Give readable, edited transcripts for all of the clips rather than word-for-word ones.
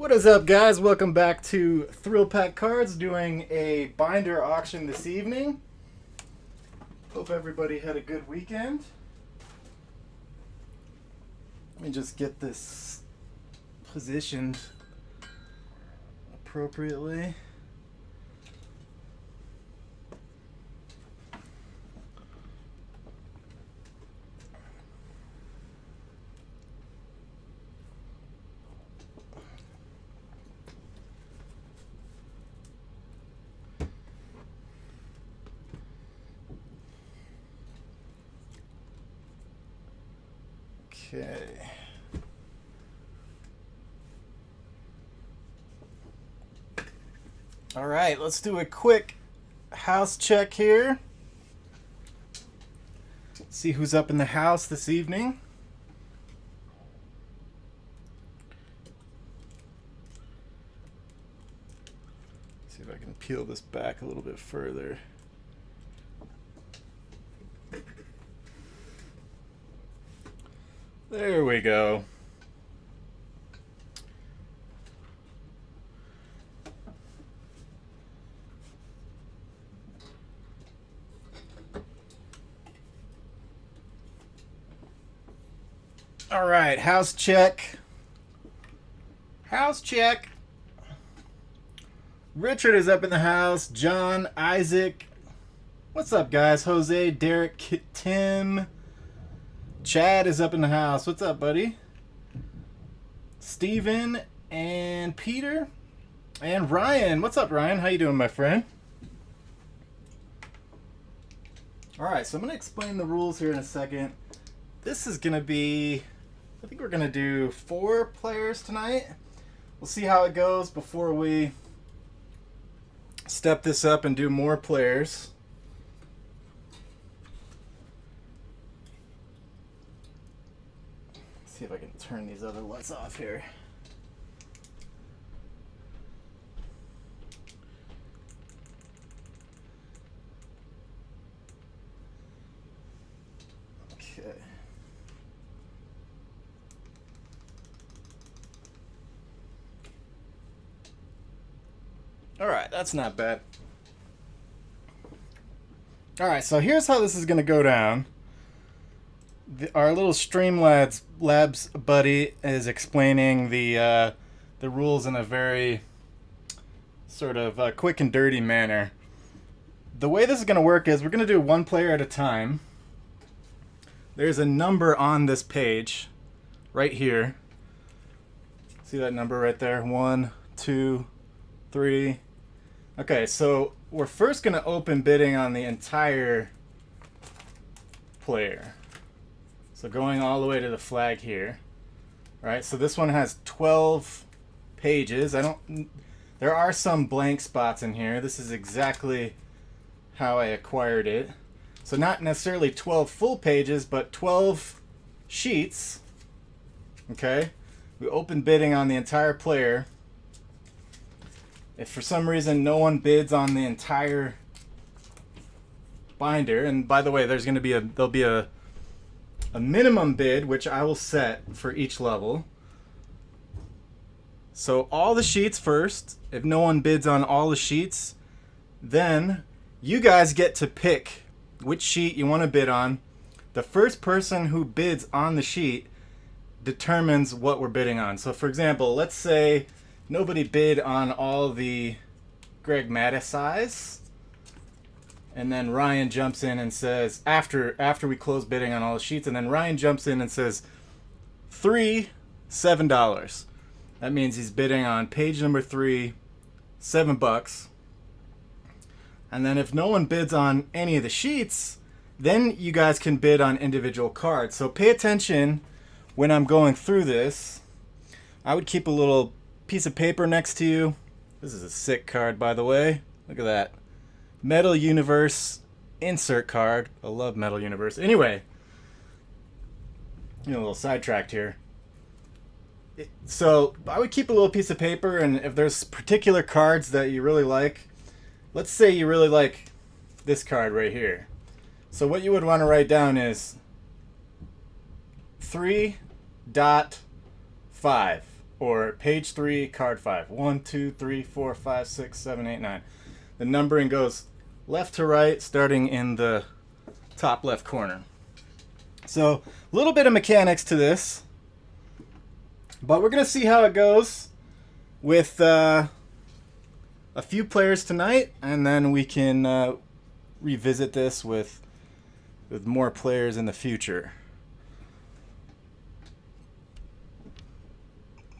What is up, guys? Welcome back to Thrillpack Cards, doing a binder auction this evening. Hope everybody had a good weekend. Let me just get this positioned appropriately. Okay. All right, let's do a quick house check here. See who's up in the house this evening. See if I can peel this back a little bit further. There we go. All right, house check. House check. Richard is up in the house. John, Isaac. What's up, guys? Jose, Derek, Tim. Chad is up in the house. What's up, buddy? Steven and Peter and Ryan. What's up, Ryan? How you doing, my friend? All right, so I'm going to explain the rules here in a second. This is going to be, I think we're going to do 4 players tonight. We'll see how it goes before we step this up and do more players. See if I can turn these other lights off here. Okay. All right, that's not bad. All right, so here's how this is going to go down. Our little Streamlabs buddy is explaining the rules in a very sort of quick and dirty manner. The way this is going to work is we're going to do 1 player at a time. There's a number on this page right here. See that number right there? 1, 2, 3. Okay, so we're first going to open bidding on the entire player. So going all the way to the flag here, right? So this one has 12 pages. There are some blank spots in here. This is exactly how I acquired it. So not necessarily 12 full pages, but 12 sheets. Okay? We open bidding on the entire player. If for some reason no one bids on the entire binder, and by the way, there'll be a minimum bid, which I will set for each level. So all the sheets first. If no one bids on all the sheets, then you guys get to pick which sheet you want to bid on. The first person who bids on the sheet determines what we're bidding on. So for example, let's say nobody bid on all the Greg Mattis size. And then Ryan jumps in and says, after we close bidding on all the sheets, and then Ryan jumps in and says, $7. That means he's bidding on page number 3, $7. And then if no one bids on any of the sheets, then you guys can bid on individual cards. So pay attention when I'm going through this. I would keep a little piece of paper next to you. This is a sick card, by the way. Look at that. Metal Universe insert card. I love Metal Universe. Anyway, a little sidetracked here. So I would keep a little piece of paper, and if there's particular cards that you really like, let's say you really like this card right here. So what you would want to write down is 3.5. or page 3, card 5. 1, 2, 3, 4, 5, 6, 7, 8, 9. The numbering goes left to right, starting in the top left corner. So a little bit of mechanics to this, but we're going to see how it goes with a few players tonight, and then we can revisit this with more players in the future.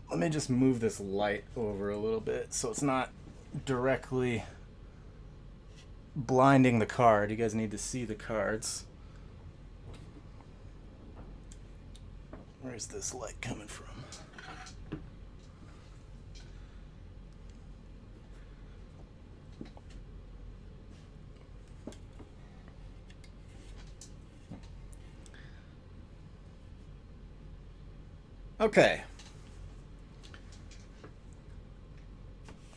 Let me just move this light over a little bit so it's not directly blinding the card. You guys need to see the cards. Where's this light coming from? Okay.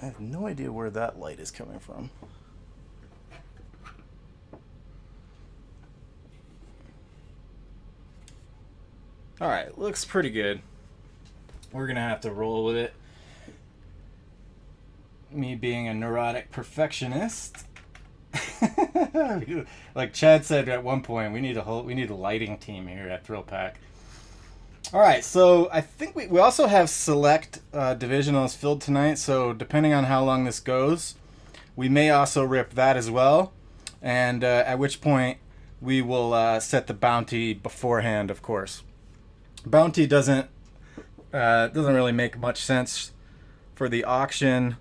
I have no idea where that light is coming from. Alright, looks pretty good. We're gonna have to roll with it. Me being a neurotic perfectionist. Like Chad said at one point, we need a lighting team here at Thrillpack. Alright, so I think we also have select divisionals filled tonight, so depending on how long this goes, we may also rip that as well, and at which point we will set the bounty beforehand, of course. Bounty doesn't really make much sense for the auction,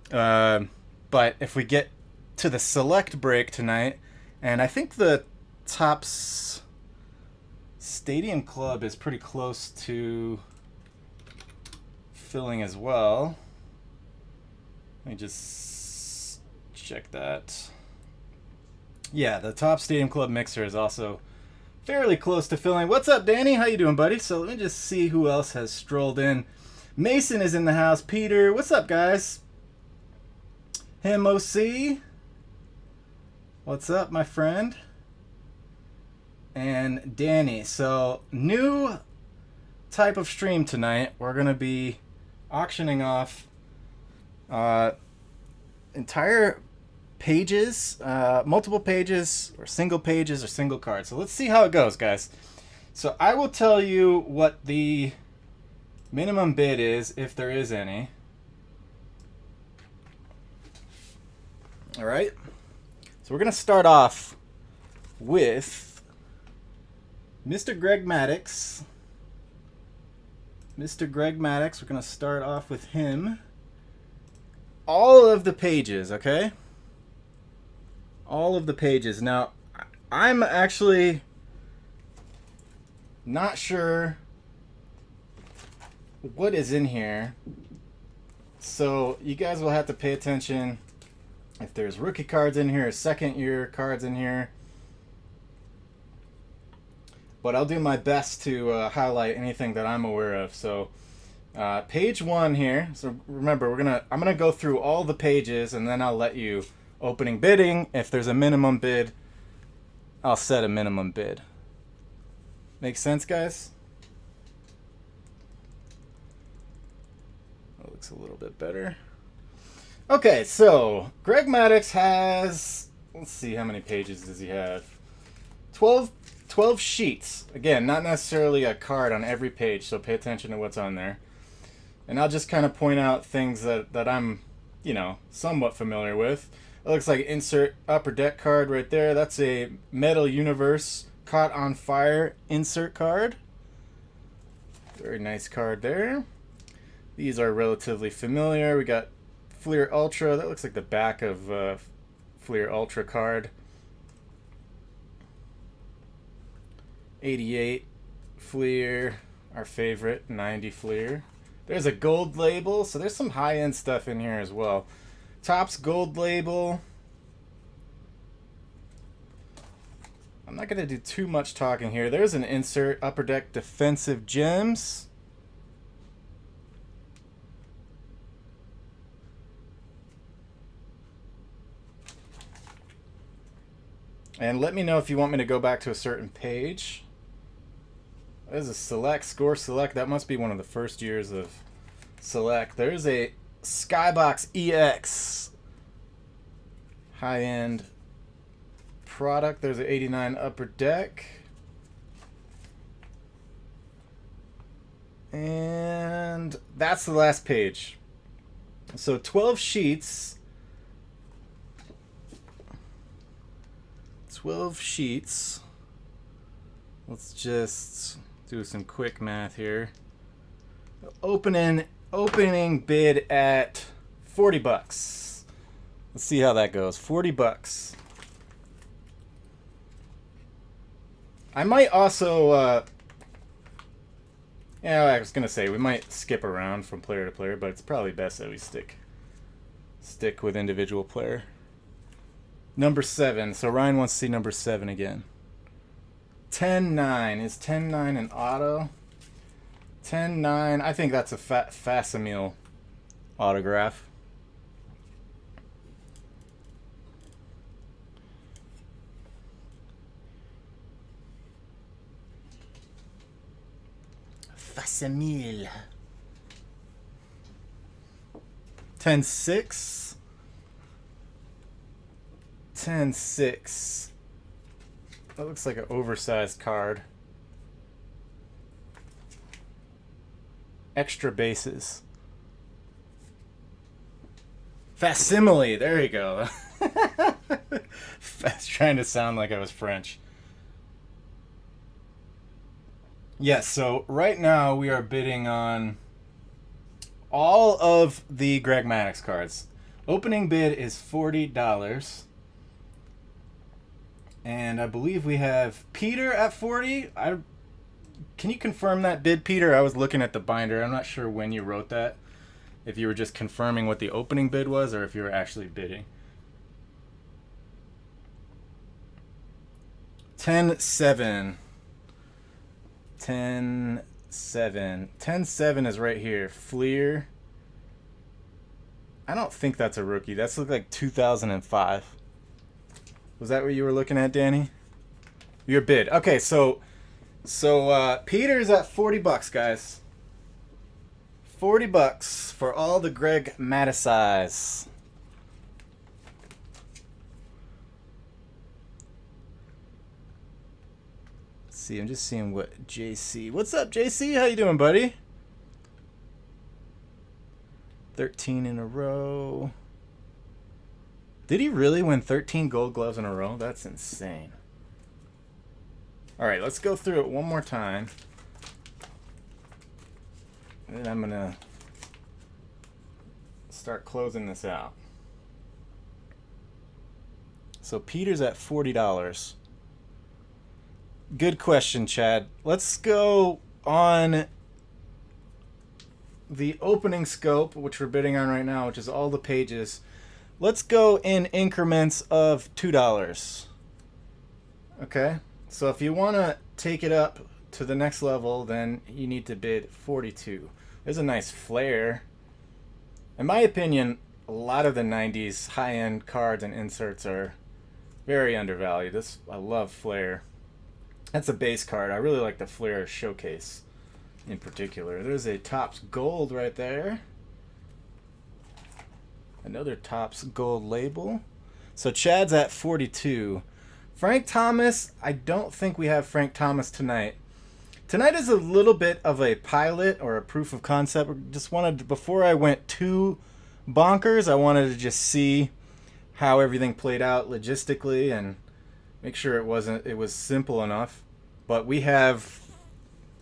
but if we get to the select break tonight, and I think the Topps Stadium Club is pretty close to filling as well. Let me just check that. Yeah, the Topps Stadium Club mixer is also fairly close to filling. What's up, Danny? How you doing, buddy? So let me just see who else has strolled in. Mason is in the house. Peter, what's up, guys? Him OC. What's up, my friend? And Danny. So, new type of stream tonight. We're going to be auctioning off entire pages, multiple pages, or single pages, or single cards. So let's see how it goes, guys. So I will tell you what the minimum bid is, if there is any. All right. So we're going to start off with Mr. Greg Maddux. Mr. Greg Maddux, we're going to start off with him. All of the pages, okay? All of the pages. Now, I'm actually not sure what is in here. So, you guys will have to pay attention if there's rookie cards in here, second year cards in here. But I'll do my best to highlight anything that I'm aware of. So, page 1 here. So remember, I'm gonna go through all the pages, and then I'll let you opening bidding. If there's a minimum bid, I'll set a minimum bid. Make sense, guys? That looks a little bit better. Okay, so Greg Maddux has, let's see, how many pages does he have? 12 sheets. Again, not necessarily a card on every page, so pay attention to what's on there. And I'll just kind of point out things that I'm, somewhat familiar with. It looks like insert upper deck card right there. That's a Metal Universe Caught on Fire insert card. Very nice card there. These are relatively familiar. We got Fleer Ultra. That looks like the back of Fleer Ultra card. 88 Fleer, our favorite, 90 Fleer. There's a gold label, so there's some high-end stuff in here as well. Topps gold label. I'm not going to do too much talking here. There's an insert upper deck defensive gems. And let me know if you want me to go back to a certain page. There's a select, score select. That must be one of the first years of select. There's a Skybox EX high-end product. There's an 89 upper deck. And that's the last page. So 12 sheets. 12 sheets. Let's just do some quick math here. Opening bid at 40 bucks. Let's see how that goes. 40 bucks. I might also yeah, I was gonna say we might skip around from player to player, but it's probably best that we stick with individual player. Number 7. So Ryan wants to see number 7 again. 10-9. Is 10-9 an auto? 10-9. I think that's a facsimile autograph. Facsimile. 10-6. 10-6. That looks like an oversized card. Extra bases. Facsimile. There you go. I was trying to sound like I was French. Yes, so right now we are bidding on all of the Greg Maddux cards. Opening bid is $40. And I believe we have Peter at 40. Can you confirm that bid, Peter? I was looking at the binder. I'm not sure when you wrote that. If you were just confirming what the opening bid was or if you were actually bidding. 10-7. 10-7. 10-7 is right here. Fleer. I don't think that's a rookie. That's look like 2005. Was that what you were looking at, Danny? Your bid. Okay, so Peter's at 40 bucks, guys. 40 bucks for all the Greg Maddux. Let's see, I'm just seeing what JC. What's up, JC? How you doing, buddy? 13 in a row. Did he really win 13 gold gloves in a row? That's insane. All right, let's go through it one more time. And then I'm going to start closing this out. So Peter's at $40. Good question, Chad. Let's go on the opening scope, which we're bidding on right now, which is all the pages. Let's go in increments of $2. Okay? So if you want to take it up to the next level, then you need to bid 42. There's a nice flare. In my opinion, a lot of the 90s high-end cards and inserts are very undervalued. I love flare. That's a base card. I really like the flare showcase in particular. There's a Topps Gold right there. Another Topps Gold label. So Chad's at 42. Frank Thomas, I don't think we have Frank Thomas tonight. Tonight is a little bit of a pilot or a proof of concept. Just wanted to, before I went too bonkers, I wanted to just see how everything played out logistically and make sure it was simple enough. But we have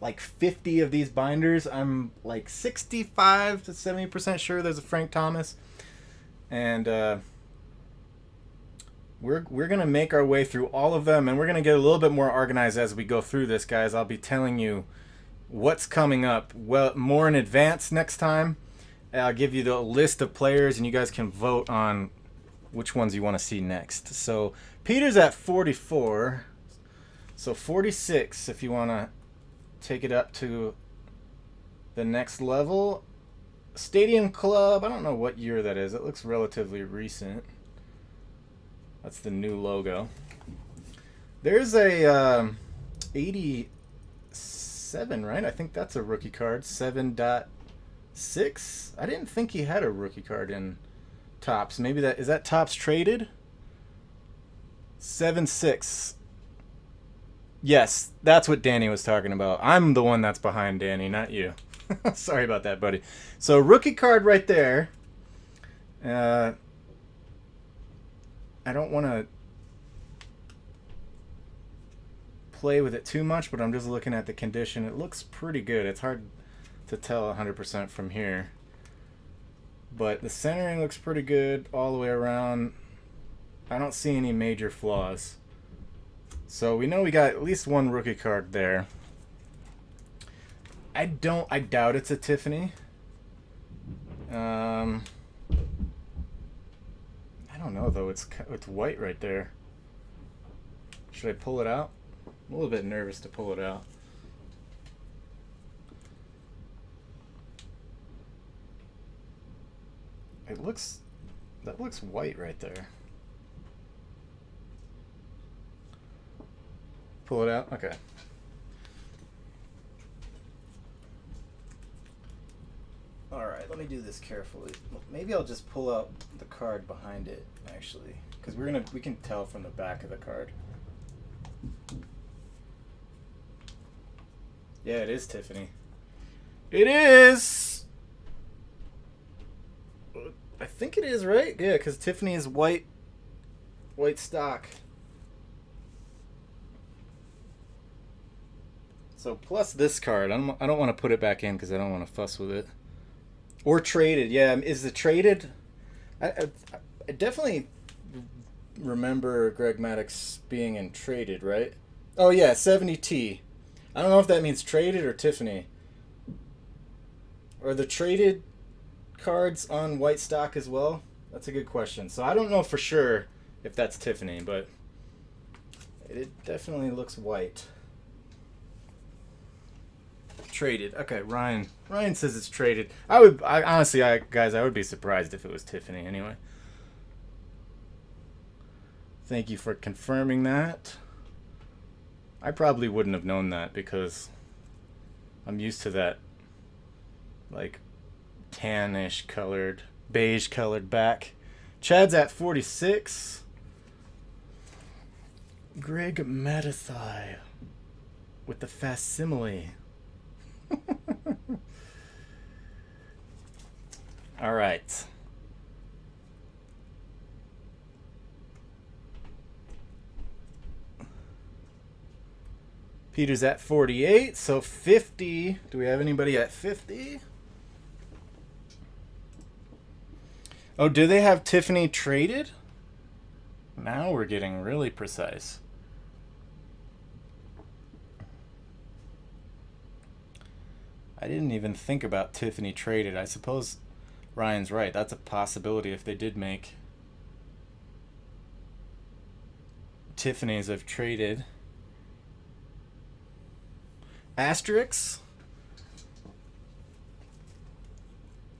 like 50 of these binders. I'm like 65 to 70% sure there's a Frank Thomas. And we're going to make our way through all of them, and we're going to get a little bit more organized as we go through this, guys. I'll be telling you what's coming up more in advance next time. I'll give you the list of players, and you guys can vote on which ones you want to see next. So Peter's at 44. So 46 if you want to take it up to the next level. Stadium Club, I don't know what year that is. It looks relatively recent. That's the new logo. There's a 87, right? I think that's a rookie card. 7.7. 6? I didn't think he had a rookie card in Topps. Maybe that is that Topps traded? 7-6. Yes, that's what Danny was talking about. I'm the one that's behind Danny, not you. Sorry about that, buddy. So rookie card right there. I don't want to play with it too much, but I'm just looking at the condition. It looks pretty good. It's hard to tell 100% from here. But the centering looks pretty good all the way around. I don't see any major flaws. So we know we got at least one rookie card there. I doubt it's a Tiffany. I don't know though. It's white right there. Should I pull it out? I'm a little bit nervous to pull it out. That looks white right there. Pull it out? Okay. Alright, let me do this carefully. Maybe I'll just pull out the card behind it, actually. Because we can tell from the back of the card. Yeah, it is Tiffany. It is! I think it is, right? Yeah, because Tiffany is white stock. So plus this card. I don't want to put it back in because I don't want to fuss with it. Or traded. Yeah, is it traded? I definitely remember Greg Maddux being in traded, right? Oh yeah, 70T. I don't know if that means traded or Tiffany. Are the traded cards on white stock as well? That's a good question. So I don't know for sure if that's Tiffany, but it definitely looks white. Traded. Okay, Ryan says it's traded. Honestly, guys, I would be surprised if it was Tiffany anyway. Thank you for confirming that. I probably wouldn't have known that because I'm used to that like tannish colored, beige colored back. Chad's at 46. Greg Maddux with the facsimile. All right. Peter's at 48, so 50. Do we have anybody at 50? Oh, do they have Tiffany traded? Now we're getting really precise. I didn't even think about Tiffany traded. I suppose Ryan's right. That's a possibility if they did make Tiffany's of traded. Asterix?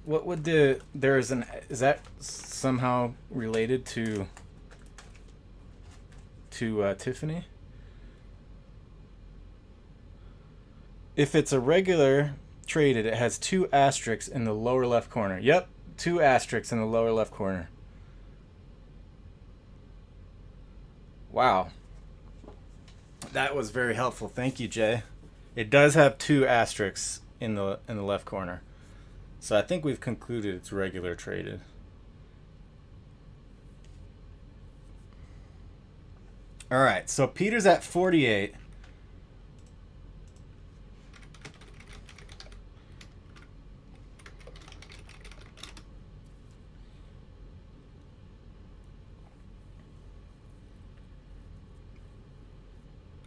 What would is that somehow related to Tiffany? If it's a regular traded, it has 2 asterisks in the lower left corner. Yep, 2 asterisks in the lower left corner. Wow. That was very helpful. Thank you, Jay. It does have 2 asterisks in the left corner. So I think we've concluded it's regular traded. All right, so Peter's at 48.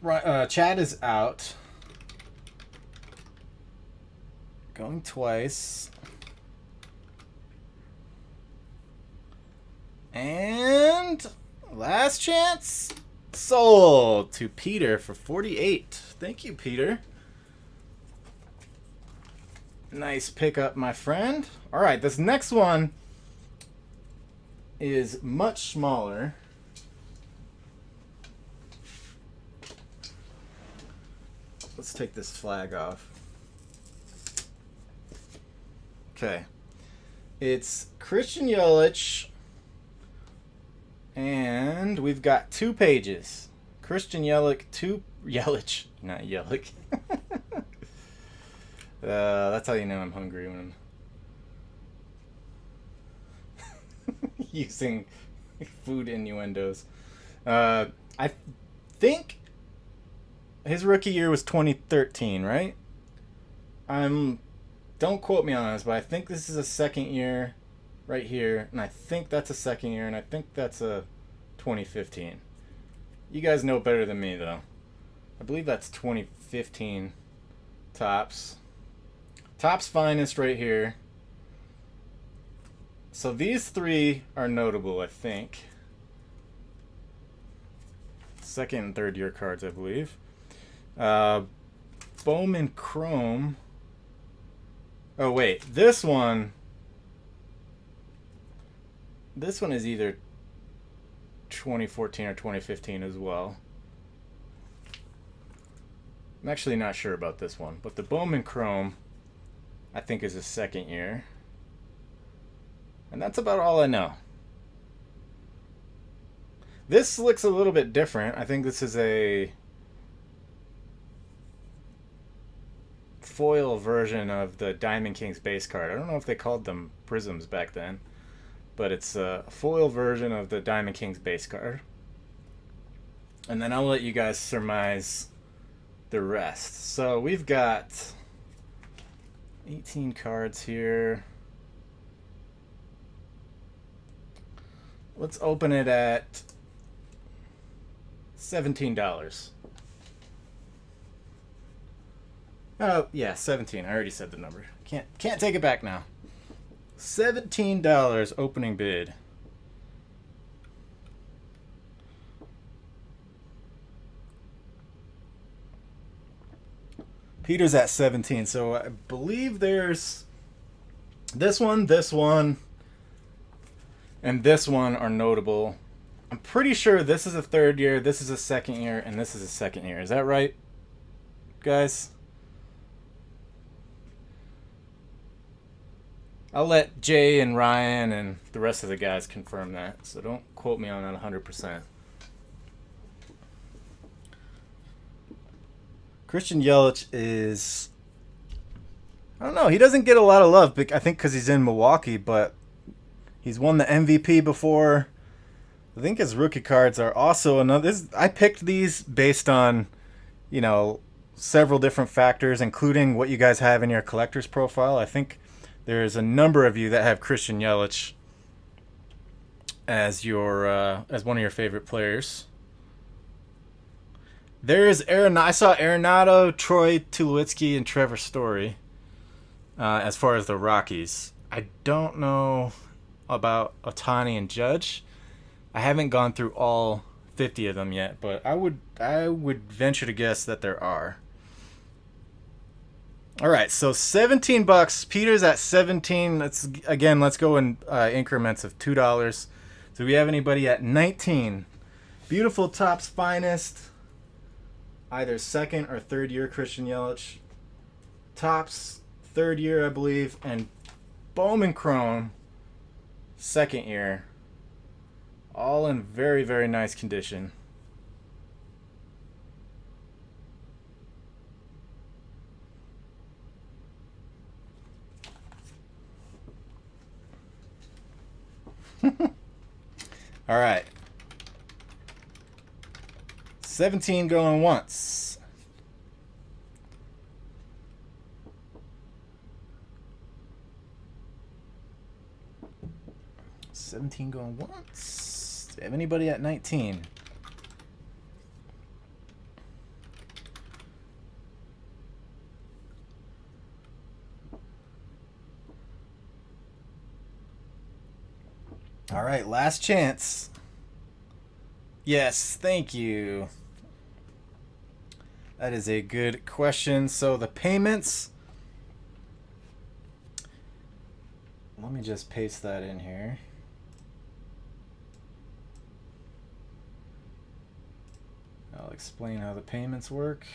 Right, Chad is out. Going twice. And last chance. Sold to Peter for 48. Thank you, Peter. Nice pickup, my friend. All right, this next one is much smaller. Let's take this flag off. Okay. It's Christian Yelich. And we've got 2 pages. Christian Yelich, Yelich, not Yelich. That's how you know I'm hungry when I'm using food innuendos. I think his rookie year was 2013, right? Don't quote me on this, but I think this is a second year right here, and I think that's a second year, and I think that's a 2015. You guys know better than me, though. I believe that's 2015 Topps. Topps Finest right here. So these 3 are notable, I think. Second and third year cards, I believe. Bowman Chrome. Oh, wait. This one is either 2014 or 2015 as well. I'm actually not sure about this one, but the Bowman Chrome, I think, is his second year. And that's about all I know. This looks a little bit different. I think this is a foil version of the Diamond Kings base card. I don't know if they called them prisms back then, but it's a foil version of the Diamond Kings base card. And then I'll let you guys surmise the rest. So we've got 18 cards here. Let's open it at $17. Oh, yeah, 17. I already said the number. Can't take it back now. $17 opening bid. Peter's at 17, so I believe there's this one, and this one are notable. I'm pretty sure this is a third year, this is a second year, and this is a second year. Is that right, guys? I'll let Jay and Ryan and the rest of the guys confirm that, so don't quote me on that 100%. Christian Yelich is, I don't know, he doesn't get a lot of love, I think because he's in Milwaukee, but he's won the MVP before. I think his rookie cards are also another. I picked these based on, several different factors, including what you guys have in your collector's profile. I think there's a number of you that have Christian Yelich as as one of your favorite players. There's I saw Arenado, Troy Tulowitzki, and Trevor Story as far as the Rockies. I don't know about Ohtani and Judge. I haven't gone through all 50 of them yet, but I would venture to guess that there are. All right, so $17. Peter's at 17. Let's go in increments of $2. Do we have anybody at 19? Beautiful Topps Finest. Either second or third year Christian Yelich. Topps third year, I believe, and Bowman Chrome second year. All in very, very nice condition. All right. 17 going once. $17 going once. Do you have anybody at 19? All right, last chance. Yes, thank you. That is a good question. So the payments, let me just paste that in here. I'll explain how the payments work.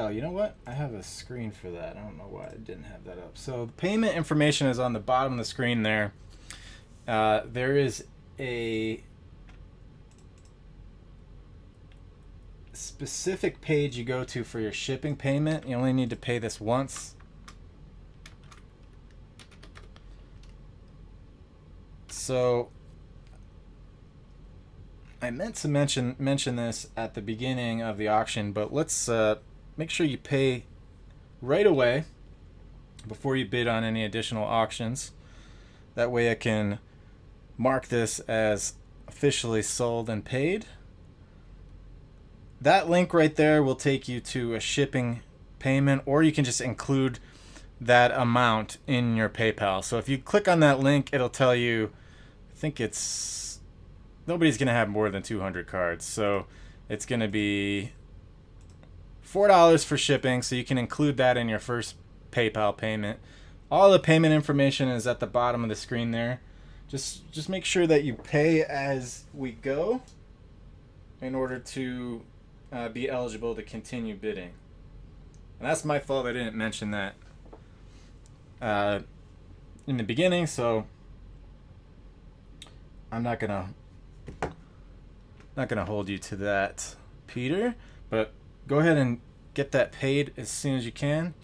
Oh, you know what? I have a screen for that. I don't know why I didn't have that up. So payment information is on the bottom of the screen there. There is a specific page you go to for your shipping payment. You only need to pay this once. So I meant to mention this at the beginning of the auction, but let's make sure you pay right away before you bid on any additional auctions. That way I can mark this as officially sold and paid. That link right there will take you to a shipping payment, or you can just include that amount in your PayPal. So if you click on that link, it'll tell you, I think it's, nobody's going to have more than 200 cards. So it's going to be $4 for shipping, so you can include that in your first PayPal payment. All the payment information is at the bottom of the screen there. Just make sure that you pay as we go in order to be eligible to continue bidding. And that's my fault I didn't mention that in the beginning, so I'm not gonna hold you to that, Peter, but go ahead and get that paid as soon as you can,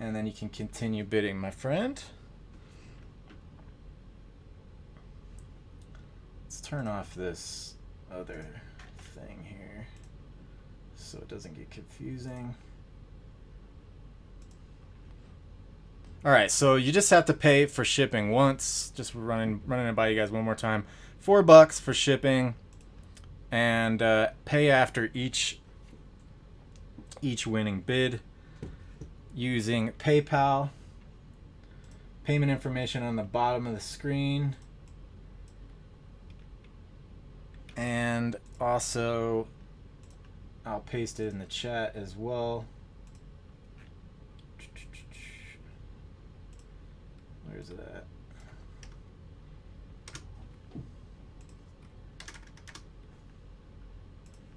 and then you can continue bidding, my friend. Let's turn off this other thing here so it doesn't get confusing. All right, so you just have to pay for shipping once. Just running it by you guys one more time. $4 for shipping, and pay after each winning bid using PayPal. Payment information on the bottom of the screen, and also I'll paste it in the chat as well. Where's it at?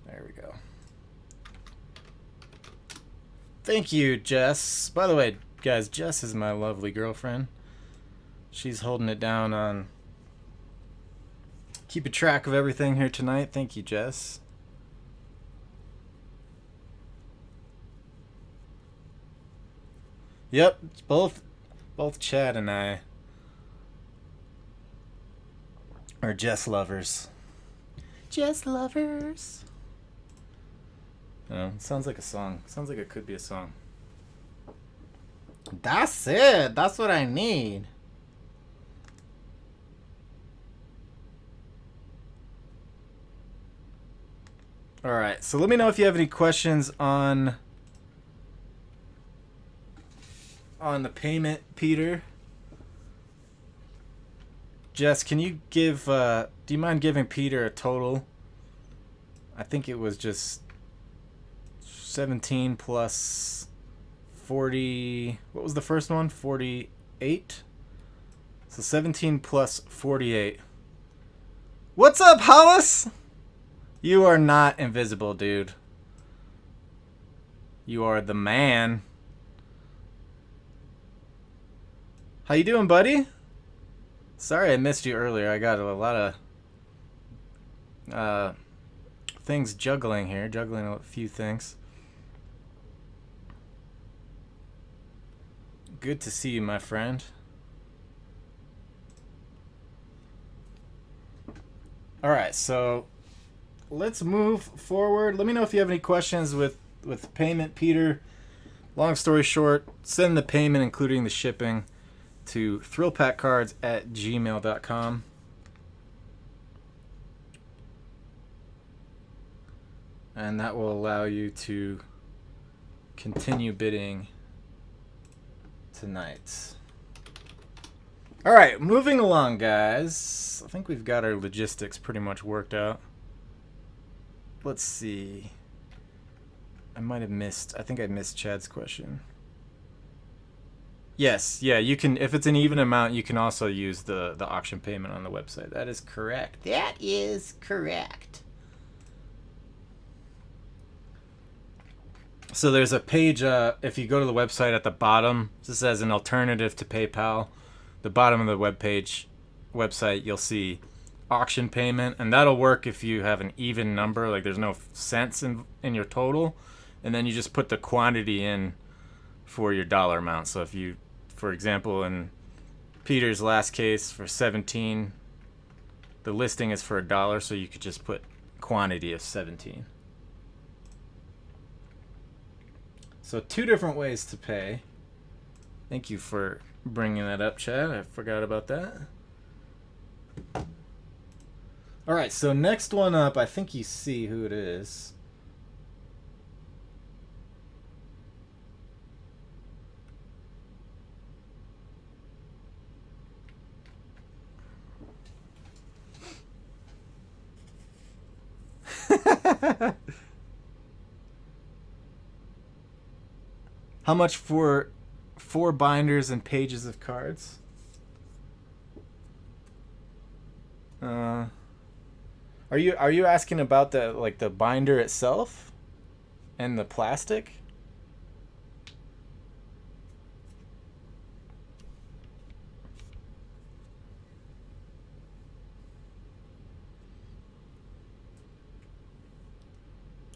There we go. Thank you, Jess. By the way, guys, Jess is my lovely girlfriend. She's holding it down on keeping track of everything here tonight. Thank you, Jess. Yep, both Chad and I are Jess lovers. Jess lovers. Sounds like a song. Sounds like it could be a song. That's it. That's what I need. All right. So let me know if you have any questions on the payment, Peter. Jess, can you give do you mind giving Peter a total? I think it was just 17 plus 40. What was the first one? 48. So 17 plus 48. What's up, Hollis? You are not invisible, dude. You are the man. How you doing, buddy? Sorry I missed you earlier. I got a lot of things juggling here. Juggling a few things. Good to see you, my friend. Alright, so let's move forward. Let me know if you have any questions with payment, Peter. Long story short, send the payment, including the shipping, to thrillpackcards@gmail.com. And that will allow you to continue bidding tonight. All right, moving along, guys. I think we've got our logistics pretty much worked out. Let's see. I think I missed Chad's question. Yes, yeah, you can, if it's an even amount, you can also use the auction payment on the website. That is correct. That is correct. So there's a page, if you go to the website at the bottom, this says an alternative to PayPal. The bottom of the website, you'll see auction payment, and that'll work if you have an even number, like there's no cents in your total, and then you just put the quantity in for your dollar amount. So if you, for example, in Peter's last case for 17, the listing is for $1, so you could just put quantity of 17. So 2 different ways to pay. Thank you for bringing that up, Chad. I forgot about that. All right, so next one up, I think you see who it is. How much for 4 binders and pages of cards? Are you asking about the binder itself and the plastic?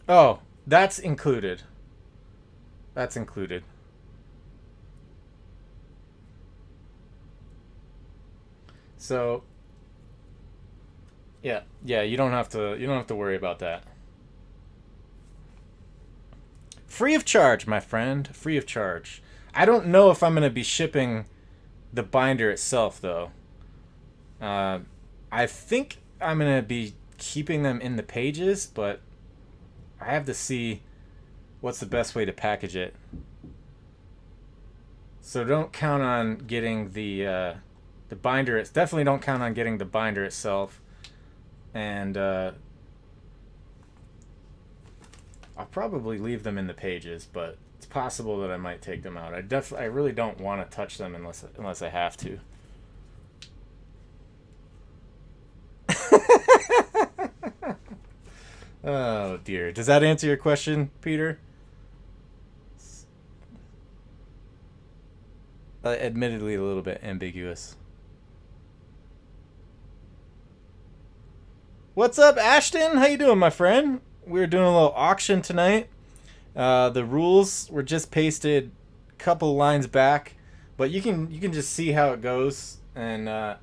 Oh, that's included. That's included. So, yeah, you don't have to worry about that. Free of charge, my friend. Free of charge. I don't know if I'm going to be shipping the binder itself, though. I think I'm going to be keeping them in the pages, but I have to see what's the best way to package it. So don't count on getting the binder. Definitely don't count on getting the binder itself. And I'll probably leave them in the pages, but it's possible that I might take them out. I really don't want to touch them unless I have to. Oh dear. Does that answer your question, Peter? Admittedly a little bit ambiguous. What's up, Ashton? How you doing, my friend? We're doing a little auction tonight. The rules were just pasted a couple lines back, but you can just see how it goes, and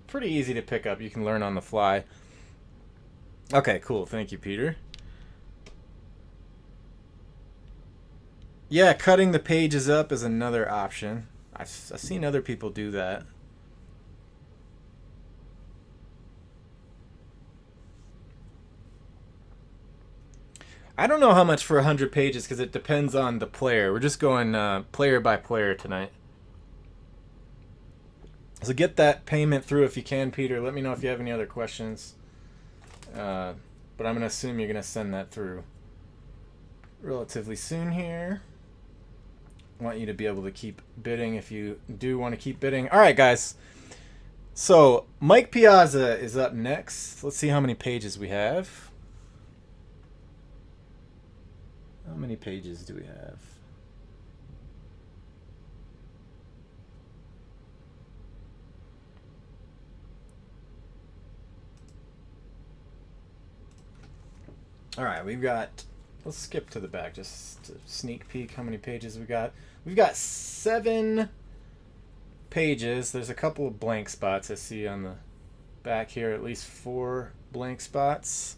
pretty easy to pick up. You can learn on the fly. Okay, cool. Thank you, Peter. Yeah, cutting the pages up is another option. I've seen other people do that. I don't know how much for 100 pages because it depends on the player. We're just going player by player tonight. So get that payment through if you can, Peter. Let me know if you have any other questions. But I'm going to assume you're going to send that through relatively soon here. I want you to be able to keep bidding if you do want to keep bidding. All right, guys. So Mike Piazza is up next. Let's see how many pages we have. How many pages do we have? All right, we've got, let's skip to the back just to sneak peek how many pages we got. We've got 7 pages. There's a couple of blank spots I see on the back here, at least 4 blank spots.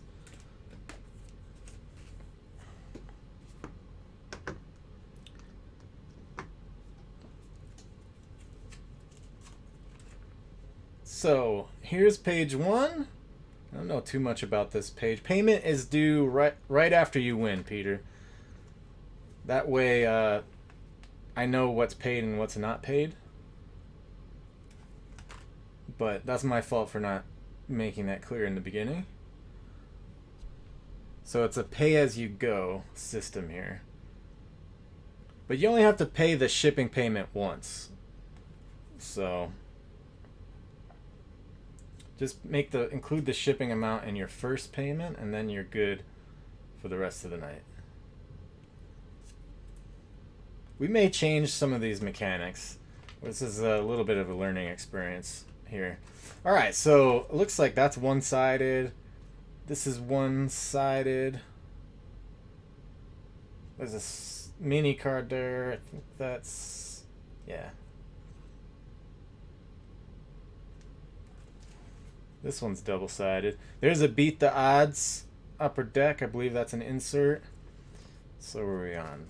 So here's page 1. I don't know too much about this page. Payment is due right after you win, Peter. That way I know what's paid and what's not paid. But that's my fault for not making that clear in the beginning. So it's a pay-as-you-go system here. But you only have to pay the shipping payment once. So just include the shipping amount in your first payment, and then you're good for the rest of the night. We may change some of these mechanics. This is a little bit of a learning experience here. All right, so it looks like that's one-sided. This is one-sided. There's a mini card there. I think that's, yeah. This one's double-sided. There's a Beat the Odds upper deck. I believe that's an insert. So where are we on?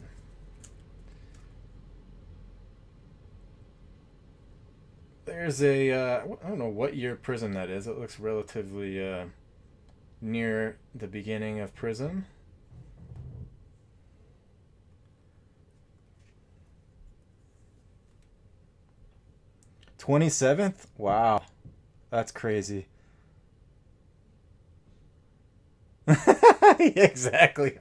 There's a, I don't know what year Prism that is. It looks relatively near the beginning of Prism. '27th? Wow. That's crazy. Exactly.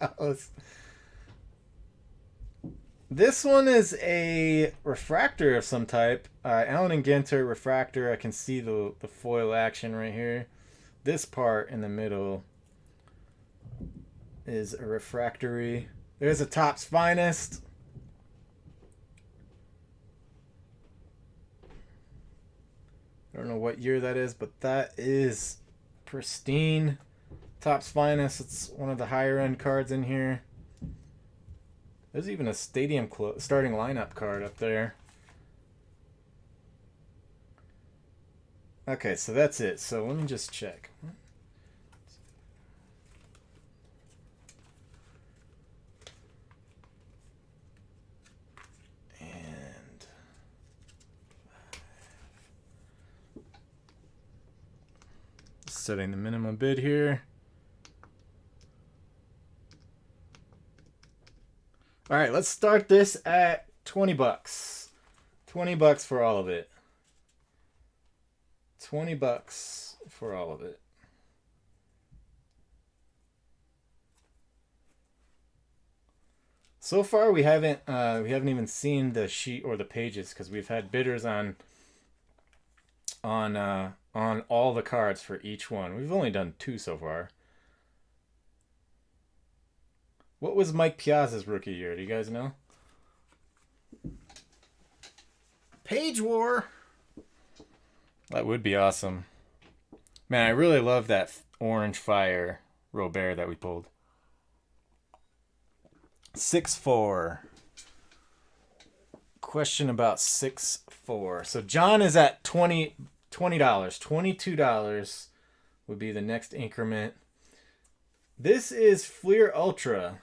This one is a refractor of some type. Allen and Ginter refractor. I can see the foil action right here. This part in the middle is a refractory. There's a Topps Finest. I don't know what year that is, but that is pristine. Topps Finest. It's one of the higher end cards in here. There's even a stadium starting lineup card up there. Okay, so that's it. So let me just check. And setting the minimum bid here. All right, let's start this at 20 bucks. 20 bucks for all of it. 20 bucks for all of it. So far we haven't even seen the sheet or the pages because we've had bidders on all the cards for each one. We've only done 2 so far. What was Mike Piazza's rookie year? Do you guys know? Page War. That would be awesome. Man, I really love that orange fire Robert that we pulled. 6-4. Question about 6-4. So John is at $20. $22 would be the next increment. This is Fleer Ultra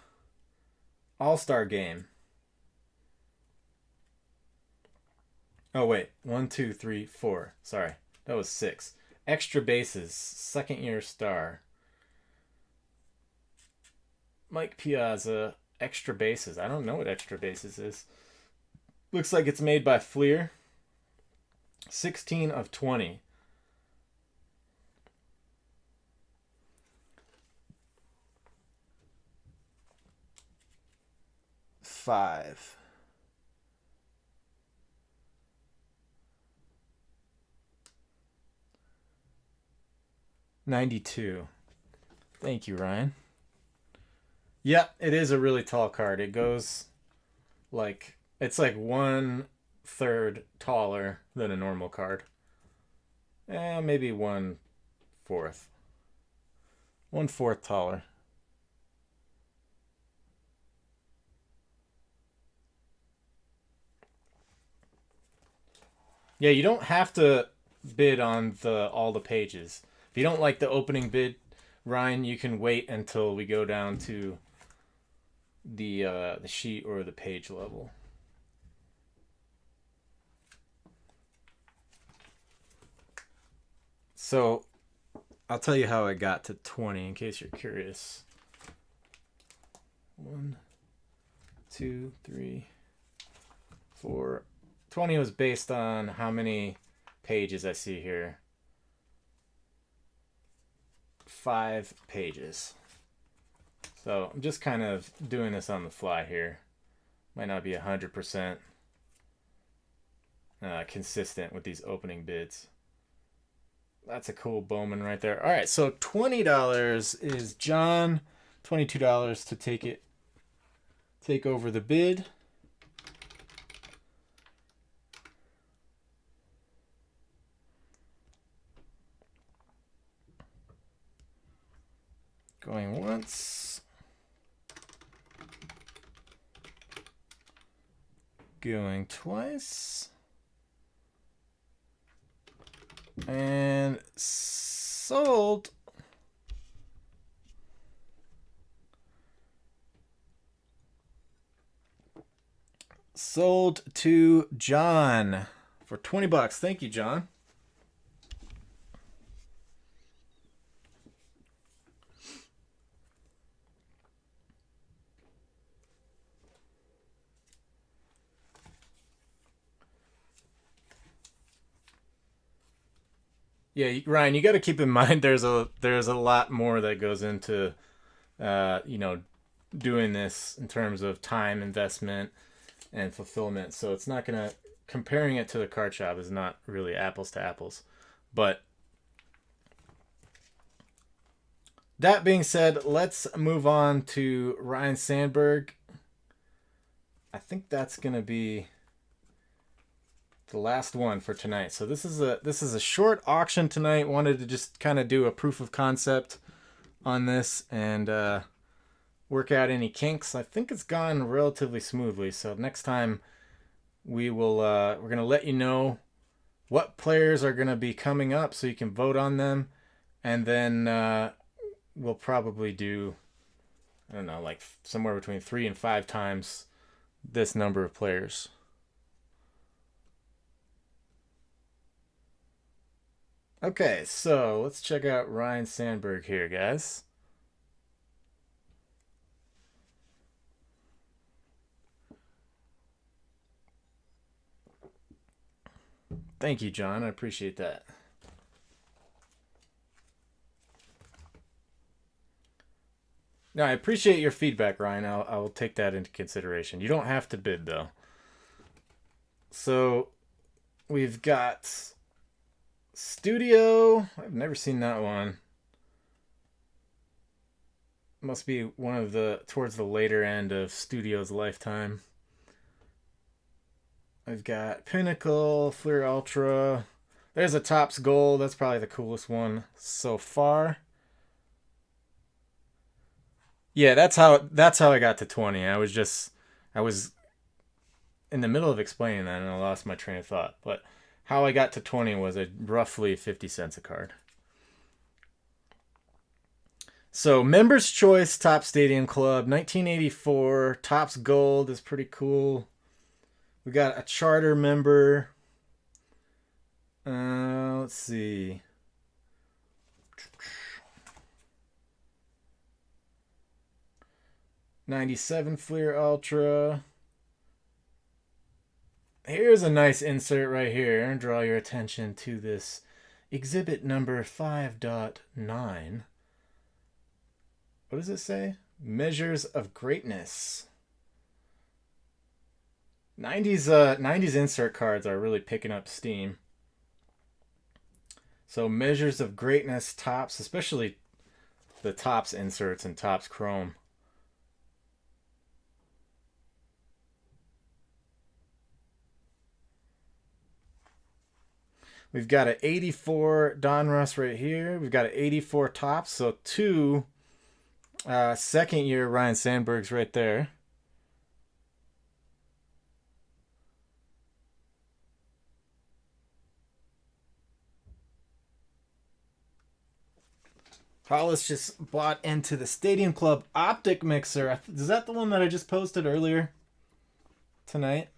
All-Star Game. Oh, wait. 1, 2, 3, 4. Sorry. That was 6. Extra bases. Second year star. Mike Piazza. Extra bases. I don't know what extra bases is. Looks like it's made by Fleer. 16 of 20. Five. $92. Thank you, Ryan. Yeah, it is a really tall card. It goes like, it's like 1/3 taller than a normal card. Maybe 1/4. 1/4 taller. Yeah, you don't have to bid on all the pages. If you don't like the opening bid, Ryan, you can wait until we go down to the sheet or the page level. So I'll tell you how I got to 20 in case you're curious. 1, 2, 3, 4. 20 was based on how many pages I see here. 5 pages. So I'm just kind of doing this on the fly here. Might not be 100% consistent with these opening bids. That's a cool Bowman right there. All right, so $20 is John. $22 to take over the bid. going twice. And sold. Sold to John for 20 bucks. Thank you, John. Yeah, Ryan, you got to keep in mind there's a lot more that goes into doing this in terms of time investment and fulfillment. So it's not gonna comparing it to the card shop is not really apples to apples. But that being said, let's move on to Ryan Sandberg. I think that's gonna be the last one for tonight. So this is a short auction tonight. Wanted to just kind of do a proof of concept on this and work out any kinks. I think it's gone relatively smoothly. So next time we're gonna let you know what players are gonna be coming up so you can vote on them, and then we'll probably do, I don't know, like somewhere between 3 and 5 times this number of players. Okay, so let's check out Ryan Sandberg here, guys. Thank you, John. I appreciate that. No, I appreciate your feedback, Ryan. I will take that into consideration. You don't have to bid, though. So we've got Studio. I've never seen that one. Must be one of towards the later end of Studio's lifetime. I've got Pinnacle, Fleer Ultra. There's a Topps Gold. That's probably the coolest one so far. Yeah, that's how I got to 20. I was in the middle of explaining that and I lost my train of thought. But how I got to 20 was roughly 50 cents a card. So Members Choice Topps Stadium Club 1984 Topps Gold is pretty cool. We got a charter member. Let's see. '97 Fleer Ultra. Here's a nice insert right here. Draw your attention to this exhibit number 5.9. What does it say? Measures of Greatness. 90s insert cards are really picking up steam. So Measures of Greatness Topps, especially the Topps inserts and Topps Chrome. We've got an 84 Donruss right here. We've got an 84 Topps, so 2 second year Ryan Sandberg's right there. Hollis just bought into the Stadium Club Optic Mixer. Is that the one that I just posted earlier tonight?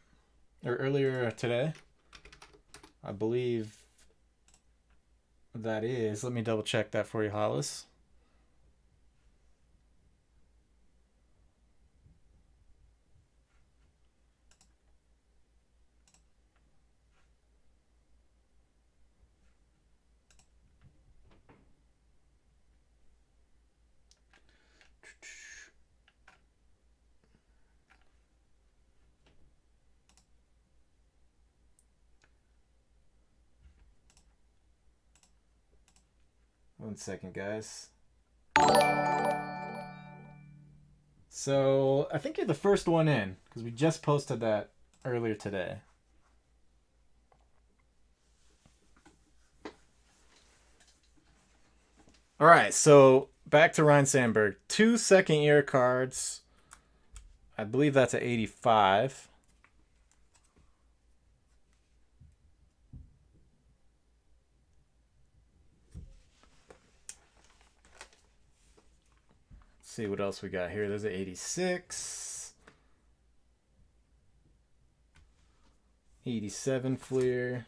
Or earlier today? I believe that is. Let me double check that for you, Hollis. One second, guys. So I think you're the first one in because we just posted that earlier today. All right, so back to Ryan Sandberg. 2 second year cards. I believe that's an 85. see what else we got here. There's an 86. 87 Fleer.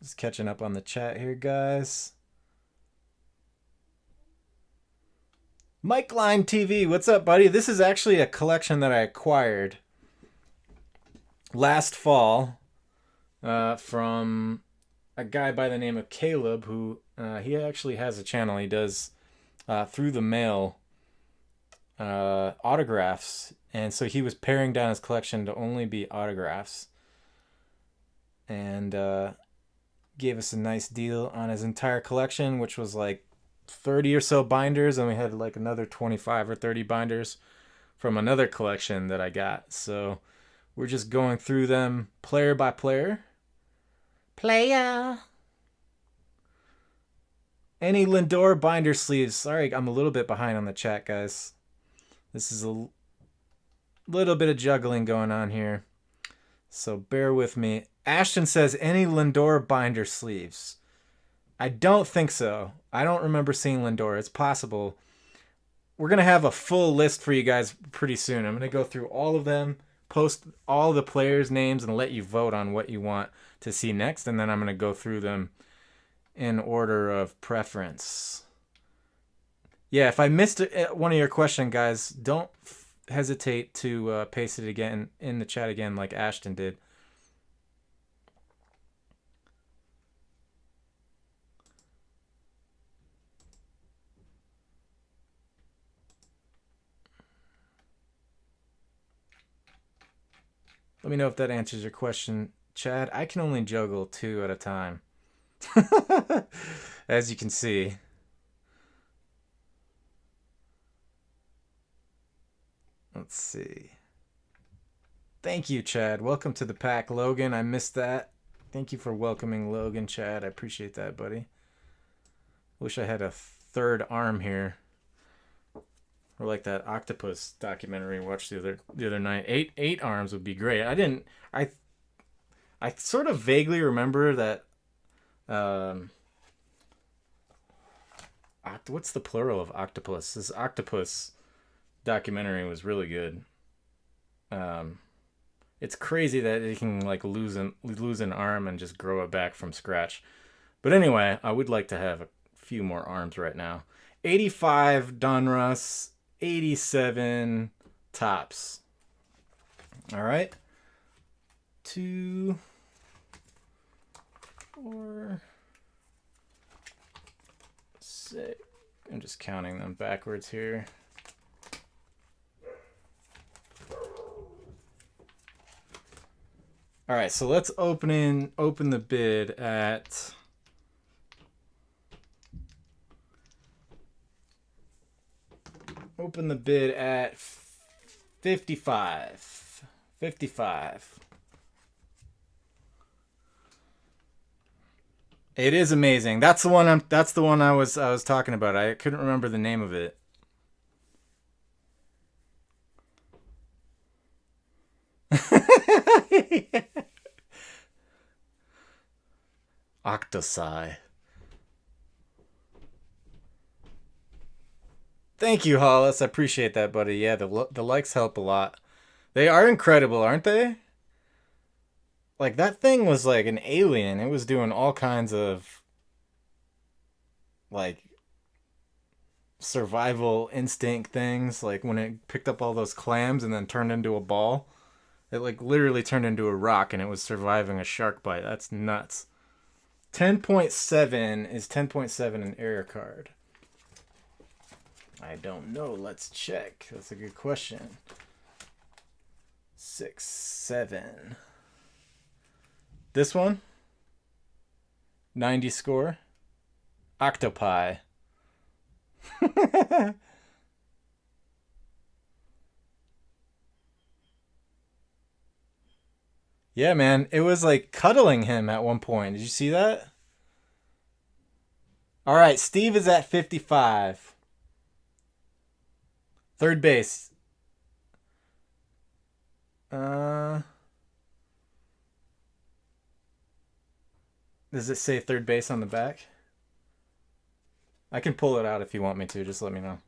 Just catching up on the chat here, guys. Mike Line TV, what's up, buddy? This is actually a collection that I acquired last fall from a guy by the name of Caleb, who he actually has a channel. He does through the mail autographs, and so he was paring down his collection to only be autographs, and gave us a nice deal on his entire collection, which was like 30 or so binders, and we had like another 25 or 30 binders from another collection that I got. So we're just going through them player by player. Player. Any Lindor binder sleeves? Sorry, I'm a little bit behind on the chat, guys. This is a little bit of juggling going on here, so bear with me. Ashton says, any Lindor binder sleeves? I don't think so. I don't remember seeing Lindor. It's possible. We're going to have a full list for you guys pretty soon. I'm going to go through all of them, post all the players' names, and let you vote on what you want to see next. And then I'm going to go through them in order of preference. Yeah, if I missed one of your questions, guys, don't hesitate to paste it again in the chat again like Ashton did. Let me know if that answers your question, Chad. I can only juggle 2 at a time. As you can see. Let's see. Thank you, Chad. Welcome to the pack, Logan. I missed that. Thank you for welcoming Logan, Chad. I appreciate that, buddy. Wish I had a third arm here. Or like that octopus documentary we watched the other night. Eight arms would be great. I sort of vaguely remember that what's the plural of octopus? This octopus documentary was really good. It's crazy that it can like lose an arm and just grow it back from scratch. But anyway, I would like to have a few more arms right now. 85 Donruss, 87 Topps. All right. 2, 4, 6. I'm just counting them backwards here. All right, so let's open the bid at Open the bid at 55. 55. It is amazing. That's the one I was talking about. I couldn't remember the name of it. Octosi. Thank you, Hollis. I appreciate that, buddy. Yeah, the likes help a lot. They are incredible, aren't they? Like, that thing was like an alien. It was doing all kinds of, like, survival instinct things. Like, when it picked up all those clams and then turned into a ball. It, like, literally turned into a rock and it was surviving a shark bite. That's nuts. 10.7 is 10.7 an error card? I don't know. Let's check. That's a good question. 6, 7. This one? 90 score? Octopi. Yeah, man. It was like cuddling him at one point. Did you see that? All right. Steve is at 55. Third base. Uh, does it say third base on the back? I can pull it out if you want me to. Just let me know.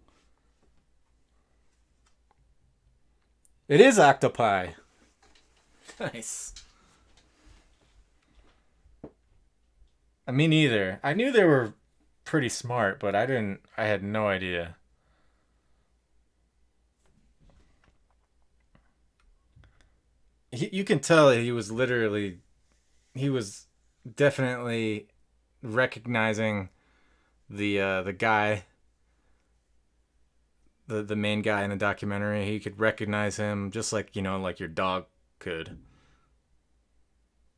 It is octopi. Nice. Me neither. I knew they were pretty smart, but I had no idea. You can tell he was definitely recognizing the guy, the main guy in the documentary. He could recognize him just like, like your dog could.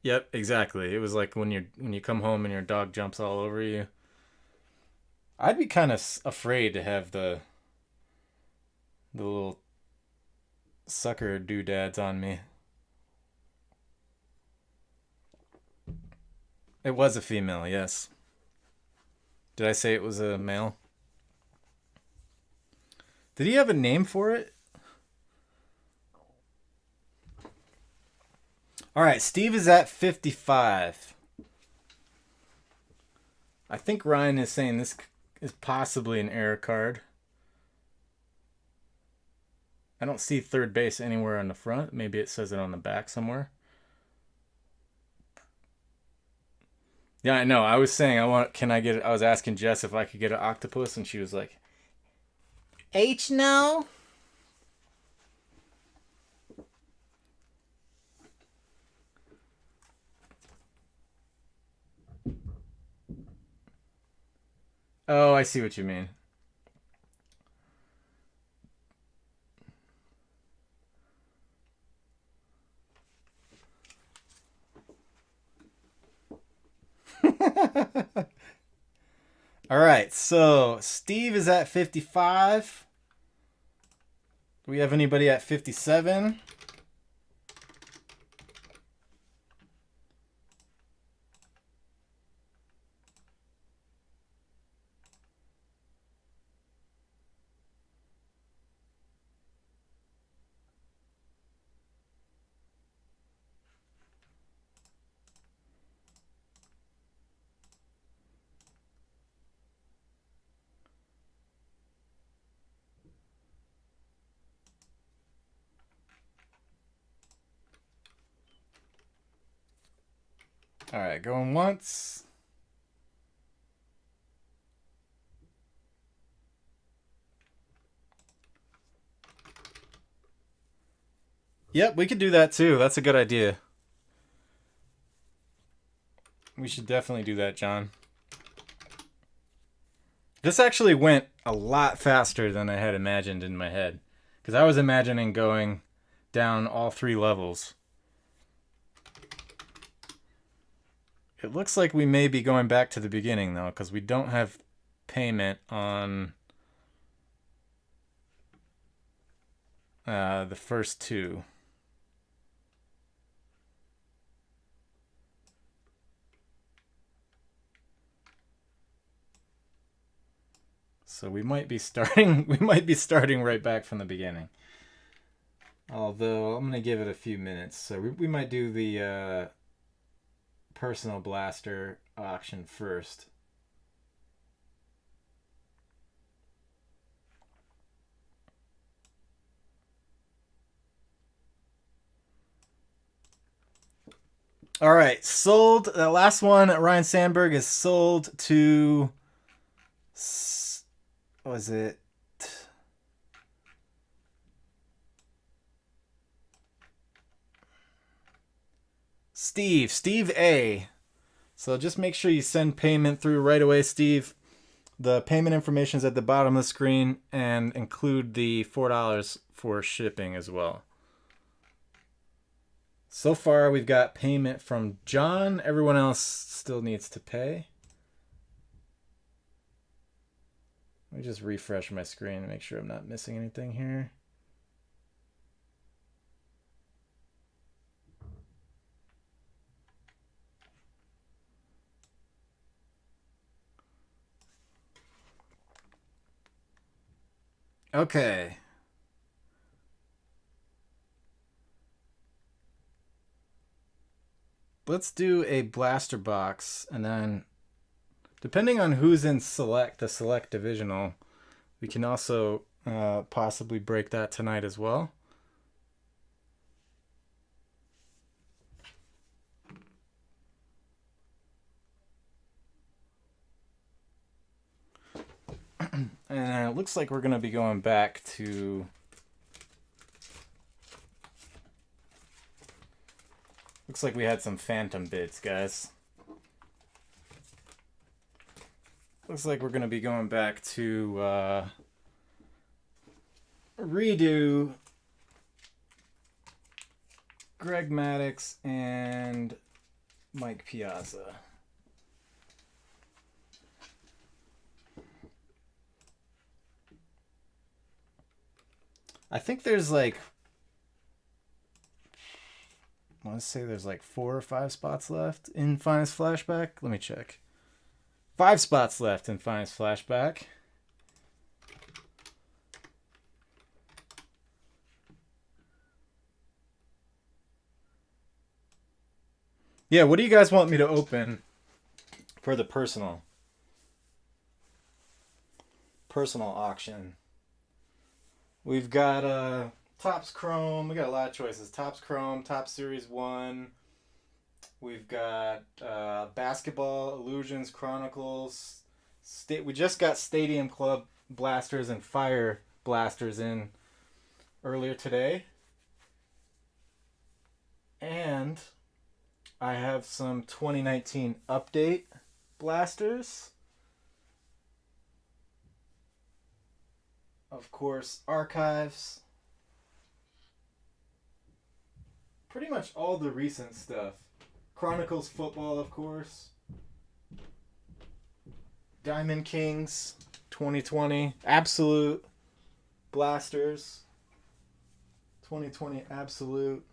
Yep, exactly. It was like when you come home and your dog jumps all over you. I'd be kind of afraid to have the little sucker doodads on me. It was a female, yes. Did I say it was a male? Did he have a name for it? All right, Steve is at 55. I think Ryan is saying this is possibly an error card. I don't see third base anywhere on the front. Maybe it says it on the back somewhere. Yeah, I know. I was saying I was asking Jess if I could get an octopus, and she was like, H no. Oh, I see what you mean. All right, so Steve is at 55. Do we have anybody at 57? All right, going once. Yep, we could do that too. That's a good idea. We should definitely do that, John. This actually went a lot faster than I had imagined in my head. Because I was imagining going down all 3 levels. It looks like we may be going back to the beginning, though, because we don't have payment on the first 2. So we might be starting right back from the beginning. Although I'm going to give it a few minutes. So we might do the personal blaster auction first. All right, sold. The last one, Ryan Sandberg, is sold to. What was it? Steve A. So just make sure you send payment through right away, Steve. The payment information is at the bottom of the screen, and include the $4 for shipping as well. So far, we've got payment from John. Everyone else still needs to pay. Let me just refresh my screen to make sure I'm not missing anything here. Okay. let's do a blaster box, and then depending on who's in the select divisional, we can also possibly break that tonight as well. And it looks like we're going to be going back to... Looks like we had some phantom bids, guys. Looks like we're going to be going back to redo Greg Maddux and Mike Piazza. I think there's like, I want to say there's like 4 or 5 spots left in Finest Flashback. Let me check. 5 spots left in Finest Flashback. Yeah, what do you guys want me to open for the personal auction? We've got Topps Chrome. We got a lot of choices. Topps Chrome, Topps Series 1. We've got Basketball, Illusions, Chronicles. We just got Stadium Club Blasters and Fire Blasters in earlier today. And I have some 2019 update blasters. Of course, archives. Pretty much all the recent stuff. Chronicles football, of course. Diamond Kings 2020. Absolute blasters. 2020 absolute.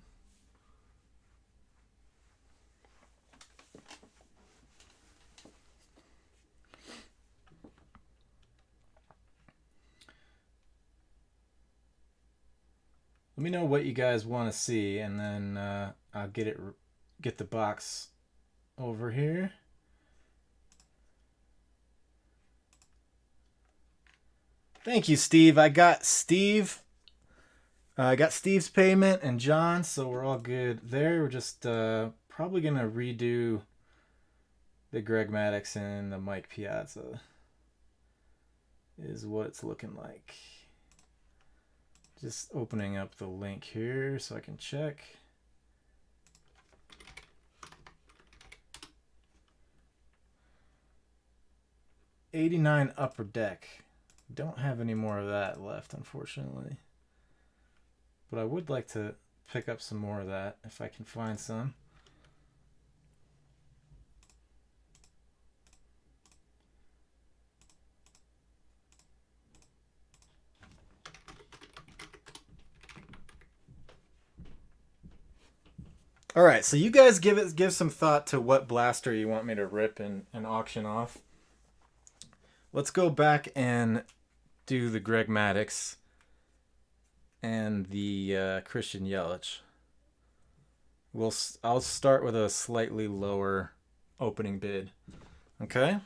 Let me know what you guys want to see, and then I'll get the box over here. Thank you, Steve. I got Steve's payment and John, so we're all good there. We're just probably gonna redo the Greg Maddux and the Mike Piazza. Is what it's looking like. Just opening up the link here so I can check. '89 Upper Deck. Don't have any more of that left, unfortunately. But I would like to pick up some more of that if I can find some. All right, so you guys give some thought to what blaster you want me to rip and auction off. Let's go back and do the Greg Maddux and the Christian Yelich. I'll start with a slightly lower opening bid. Okay.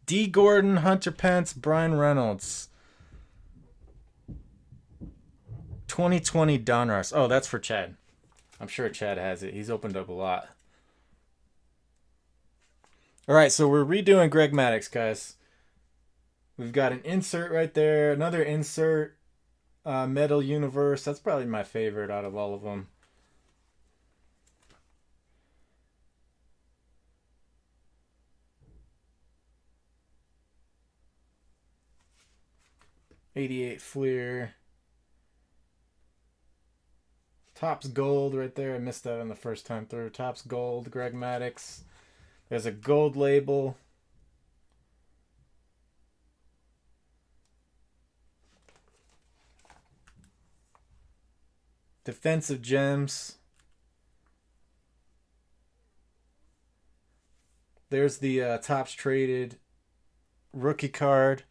D. Gordon, Hunter Pence, Brian Reynolds. 2020 Donruss. Oh, that's for Chad. I'm sure Chad has it. He's opened up a lot. All right, so we're redoing Greg Maddux, guys. We've got an insert right there. Another insert. Metal Universe. That's probably my favorite out of all of them. '88 Fleer. Topps Gold right there. I missed that on the first time through. Topps Gold, Greg Maddux. There's a gold label. Defensive Gems. There's the Topps Traded rookie card.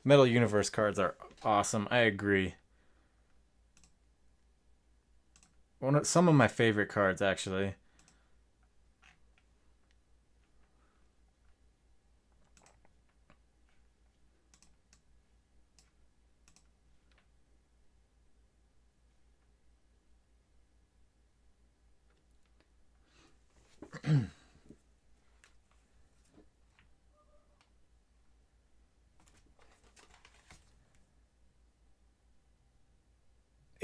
Metal Universe cards are awesome. I agree. some of my favorite cards, actually.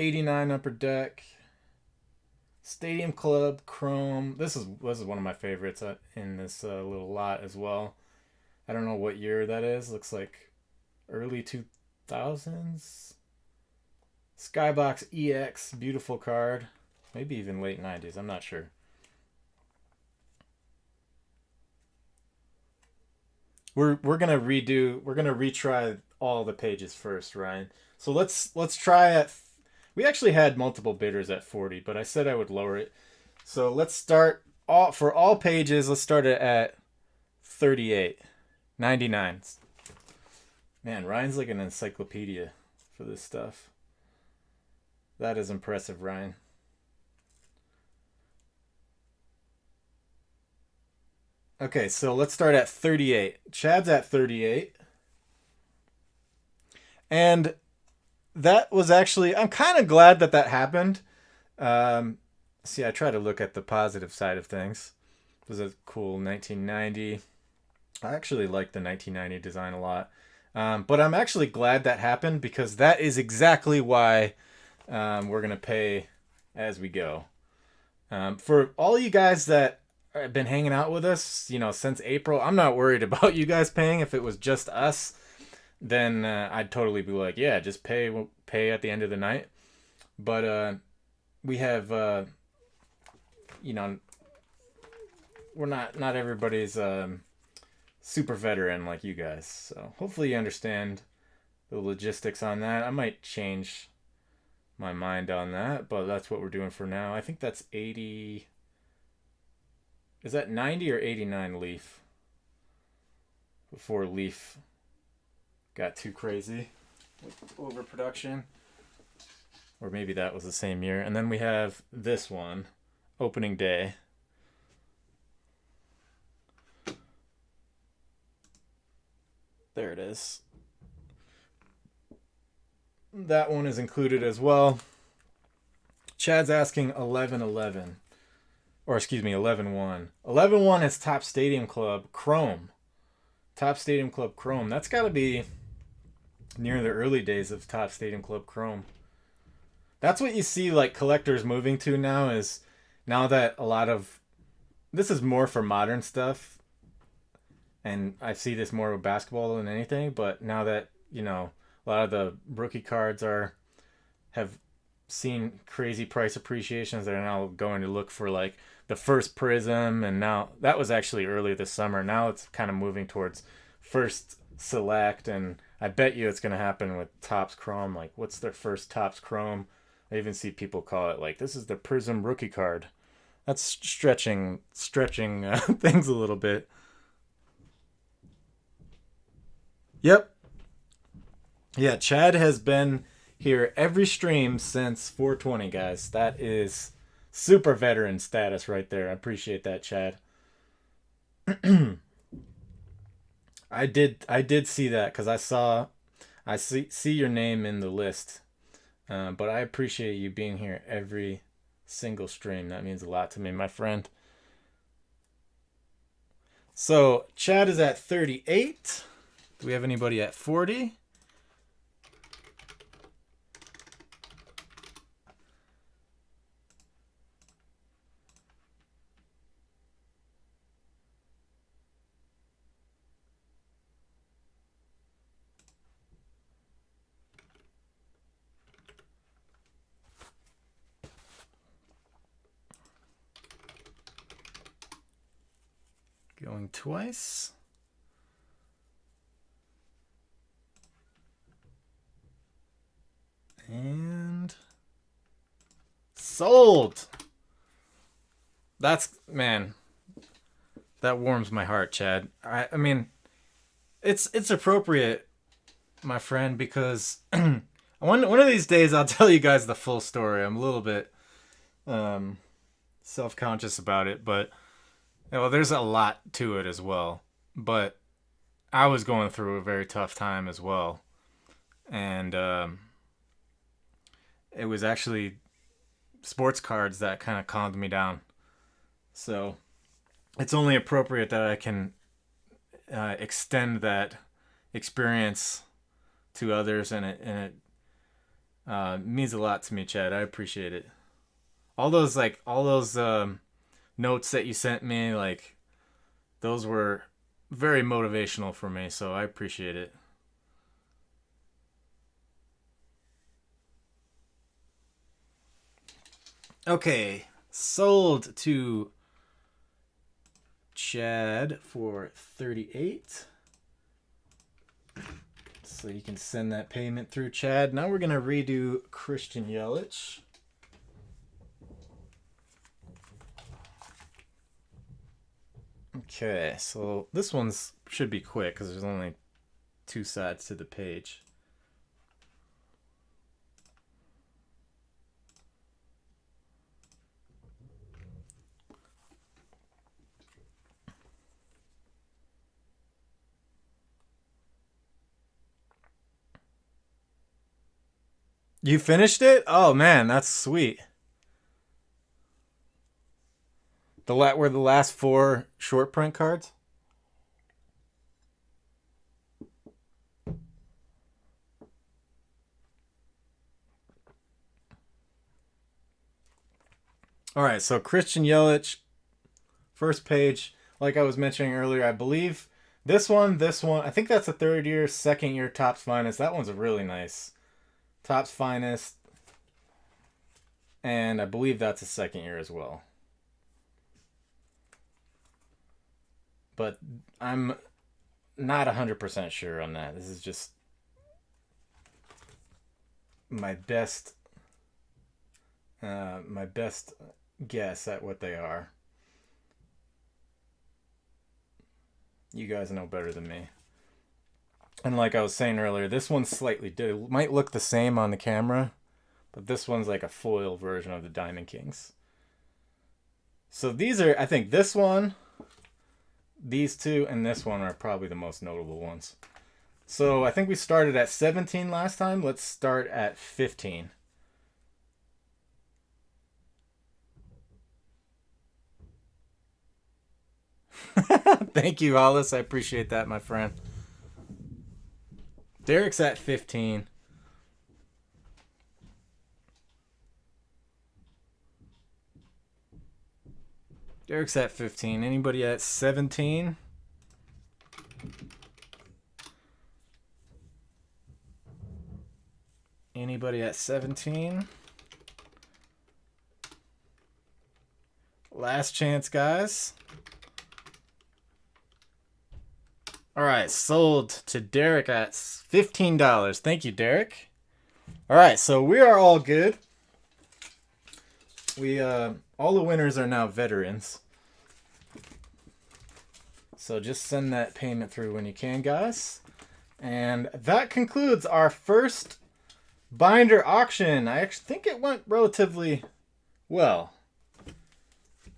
'89 Upper Deck, Stadium Club Chrome. This is one of my favorites in this little lot as well. I don't know what year that is. Looks like early 2000s. Skybox EX, beautiful card. Maybe even late 90s. I'm not sure. We're gonna retry all the pages first, Ryan. So let's try at. We actually had multiple bidders at 40, but I said I would lower it. So let's start for all pages. Let's start it at 38.99. Man, Ryan's like an encyclopedia for this stuff. That is impressive, Ryan. Okay, so let's start at 38. Chad's at 38. And that was actually, I'm kind of glad that happened. See, I try to look at the positive side of things. It was a cool 1990. I actually like the 1990 design a lot. But I'm actually glad that happened because that is exactly why we're going to pay as we go. For all you guys that have been hanging out with us, since April, I'm not worried about you guys paying. If it was just us, then I'd totally be like, yeah, just pay at the end of the night. But we have, we're not everybody's super veteran like you guys. So hopefully you understand the logistics on that. I might change my mind on that, but that's what we're doing for now. I think that's 80. Is that 90 or 89 Leaf? Before Leaf got too crazy with overproduction. Or maybe that was the same year. And then we have this one, opening day. There it is. That one is included as well. Chad's asking 11.11. Or excuse me, 11.1. 11.1 is Top Stadium Club Chrome. Top Stadium Club Chrome. That's got to be near the early days of Top Stadium Club Chrome. That's what you see like collectors moving to now, is now that a lot of this is more for modern stuff, and I see this more with basketball than anything, but now that a lot of the rookie cards have seen crazy price appreciations, they're now going to look for like the first Prism, and now that was actually earlier this summer. Now it's kind of moving towards first Select, and I bet you it's going to happen with Topps Chrome. Like, what's their first Topps Chrome? I even see people call it like, this is the Prism rookie card. That's stretching things a little bit. Yep. Yeah, Chad has been here every stream since 420, guys. That is super veteran status right there. I appreciate that, Chad. I did see that because I see your name in the list. But I appreciate you being here every single stream. That means a lot to me, my friend. So Chad is at 38. Do we have anybody at 40? Going twice. And sold. That's, man, that warms my heart, Chad. I mean, it's appropriate, my friend, because one of these days I'll tell you guys the full story. I'm a little bit self-conscious about it, but well, there's a lot to it as well. But I was going through a very tough time as well, and it was actually sports cards that kind of calmed me down. So it's only appropriate that I can extend that experience to others, and it means a lot to me, Chad. I appreciate it. All those notes that you sent me, like those were very motivational for me, so I appreciate it. Okay, sold to Chad for 38. So you can send that payment through, Chad. Now we're gonna redo Christian Yelich. Okay, so this one's should be quick because there's only 2 sides to the page. You finished it? Oh man, that's sweet. Were the last 4 short print cards? All right, so Christian Yelich, first page. Like I was mentioning earlier, I believe this one, I think that's a 3rd year, 2nd year Topps Finest. That one's really nice. Topps Finest. And I believe that's a 2nd year as well. But I'm not 100% sure on that. This is just my best guess at what they are. You guys know better than me. And like I was saying earlier, this one's slightly different. It might look the same on the camera, but this one's like a foil version of the Diamond Kings. So these are, I think this one, these 2, and this one are probably the most notable ones. So I think we started at 17 last time. Let's start at 15. Thank you, Hollis. I appreciate that, my friend. Derek's at 15. Derek's at 15. Anybody at 17? Anybody at 17? Last chance, guys. All right, sold to Derek at $15. Thank you, Derek. All right, so we are all good. We all the winners are now veterans. So just send that payment through when you can, guys. And that concludes our first binder auction. I actually think it went relatively well.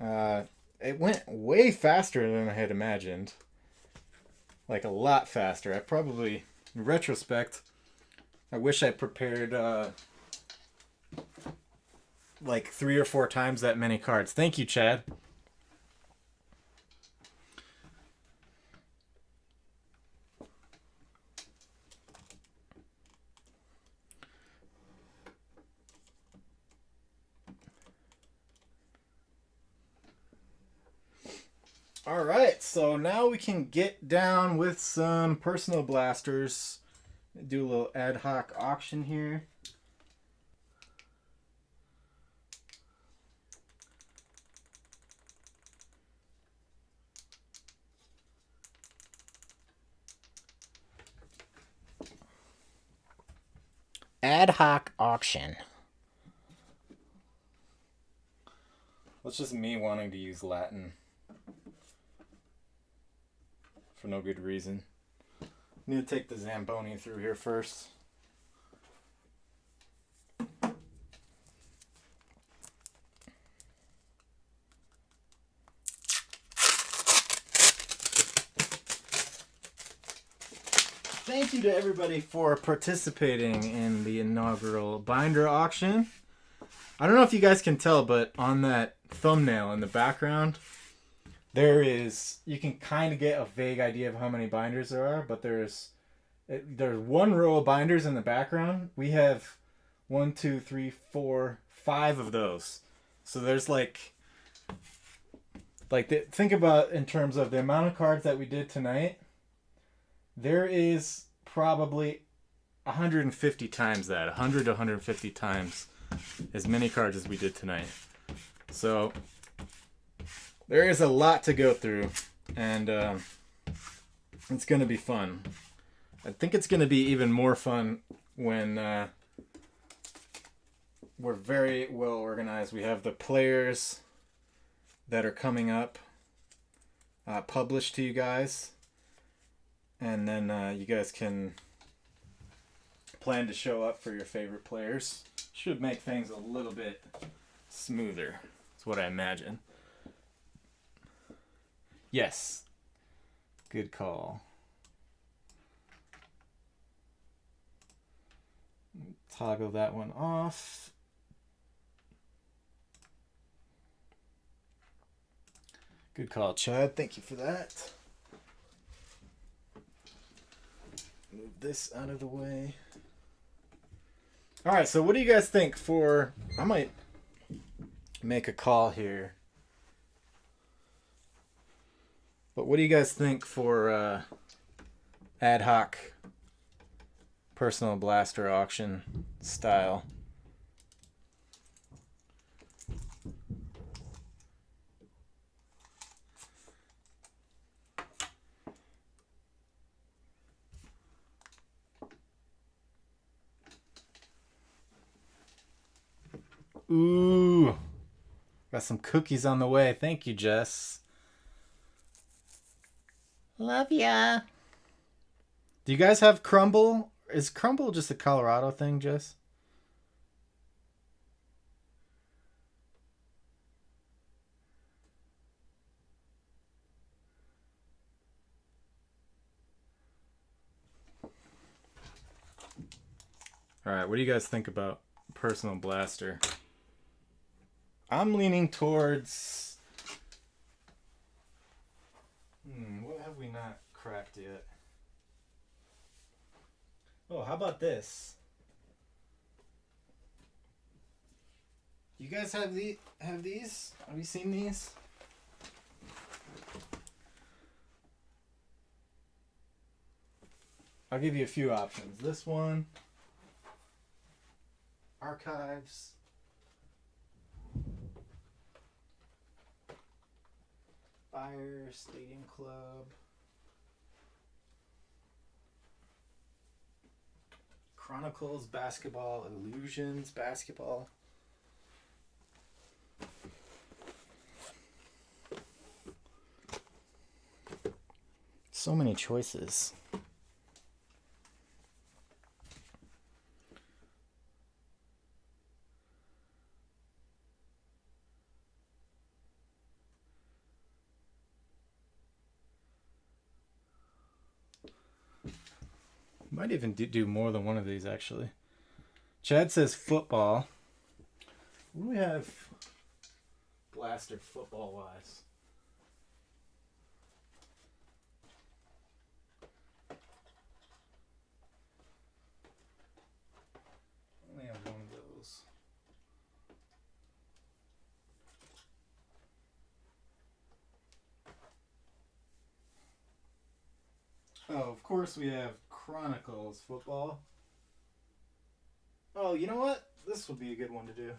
It went way faster than I had imagined. Like a lot faster. I probably, in retrospect, I wish I prepared like 3 or 4 times that many cards. Thank you, Chad. All right, so now we can get down with some personal blasters. Do a little ad hoc auction here. Ad hoc auction. That's just me wanting to use Latin for no good reason. Need to take the Zamboni through here first. thank you to everybody for participating in the inaugural binder auction. I don't know if you guys can tell, but on that thumbnail in the background, you can kind of get a vague idea of how many binders there are, but there's one row of binders in the background. We have 1, 2, 3, 4, 5 of those. So there's think about in terms of the amount of cards that we did tonight. There is probably 150 times that, 100 to 150 times as many cards as we did tonight. So there is a lot to go through, and it's going to be fun. I think it's going to be even more fun when we're very well organized. We have the players that are coming up published to you guys, and then you guys can plan to show up for your favorite players. Should make things a little bit smoother. That's what I imagine. Yes. Good call. Toggle that one off. Good call, Chad. Thank you for that. Move this out of the way. All right, so what do you guys think for... I might make a call here. But what do you guys think for ad hoc personal blaster auction style? Ooh, got some cookies on the way. Thank you, Jess. Love ya. Do you guys have crumble? Is crumble just a Colorado thing, Jess? All right, what do you guys think about personal blaster? I'm leaning towards... what have we not cracked yet? Oh, how about this? You guys have these? Have you seen these? I'll give you a few options. This one, Archives, Fire, Stadium Club, Chronicles, Basketball, Illusions, Basketball. So many choices. Might even do more than one of these, actually. Chad says football. What do we have blaster football-wise? I only have one of those. Oh, of course we have Chronicles football. Oh, you know what? This would be a good one to do.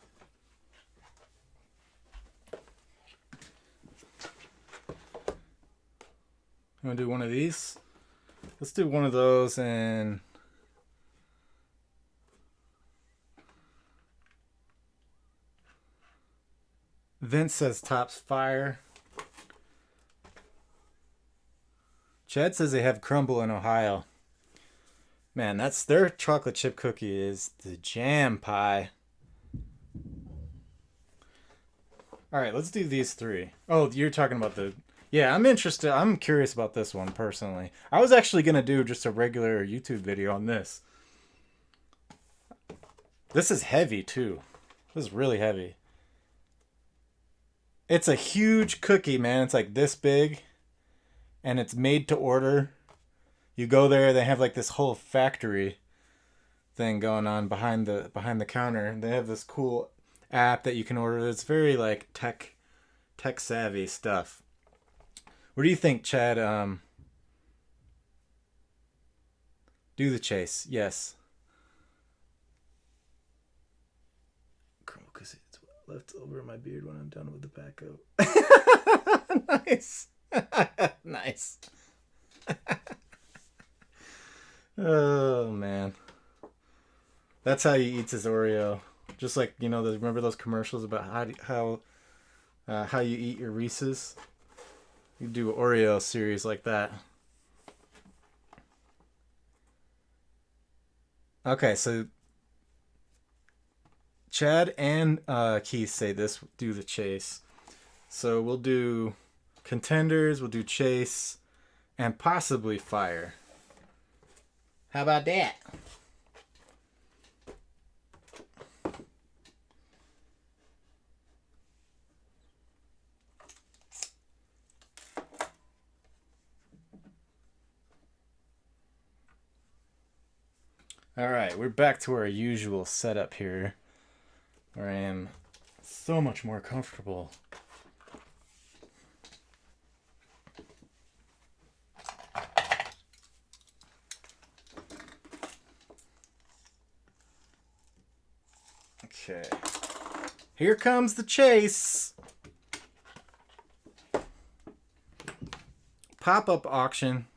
You want to do one of these? Let's do one of those, and Vince says Topps Fire. Chad says they have Crumble in Ohio. Man, that's their chocolate chip cookie is the jam pie. All right, let's do these three. Oh, you're talking about the Yeah, I'm interested. I'm curious about this one personally. I was actually gonna do just a regular YouTube video on this. This is heavy too. This is really heavy. It's a huge cookie, man. It's like this big, and it's made to order. You go there, they have like this whole factory thing going on behind the counter. They have this cool app that you can order. It's very like tech savvy stuff. What do you think, Chad? Do the chase. Yes. Because it's left over in my beard when I'm done with the pack out. Nice. Nice. Oh, man. That's how he eats his Oreo. Just like, you know, remember those commercials about how you eat your Reese's? You do an Oreo series like that. Okay, so Chad and Keith say this, do the chase. So we'll do contenders, we'll do chase, and possibly fire. How about that? All right, we're back to our usual setup here, where I am so much more comfortable. Okay, here comes the chase. Pop-up auction.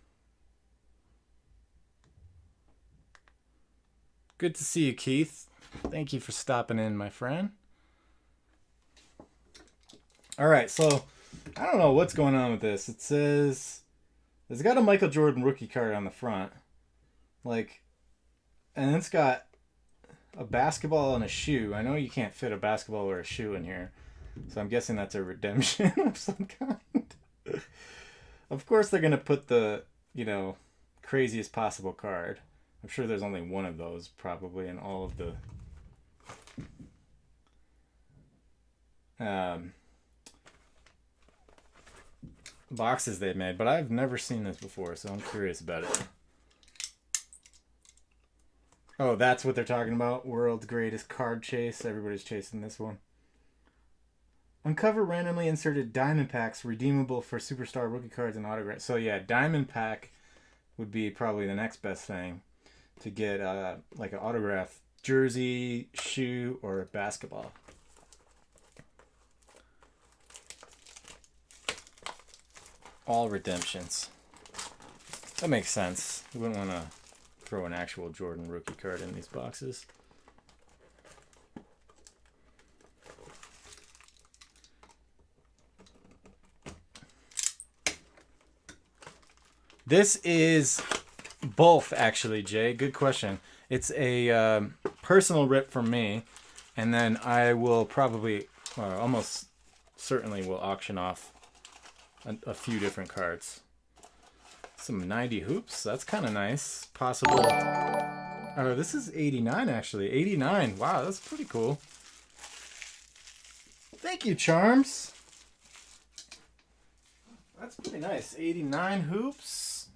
Good to see you, Keith. Thank you for stopping in, my friend. All right, so I don't know what's going on with this. It says it's got a Michael Jordan rookie card on the front, like, and it's got a basketball and a shoe. I know you can't fit a basketball or a shoe in here, so I'm guessing that's a redemption of some kind. Of course, they're gonna put the, you know, craziest possible card. I'm sure there's only one of those probably in all of the boxes they've made, but I've never seen this before, so I'm curious about it. Oh, that's what they're talking about? World's greatest card chase. Everybody's chasing this one. Uncover randomly inserted diamond packs redeemable for superstar rookie cards and autographs. So yeah, diamond pack would be probably the next best thing to get, like an autograph jersey, shoe, or a basketball. All redemptions. That makes sense. You wouldn't want to throw an actual Jordan rookie card in these boxes. This is both, actually, Jay. Good question. It's a personal rip from me, and then I will probably, almost certainly will auction off a few different cards. Some 90 hoops. That's kind of nice. Possible. Oh, this is 89, actually. 89. Wow, that's pretty cool. Thank you, Charms. That's pretty nice. 89 hoops.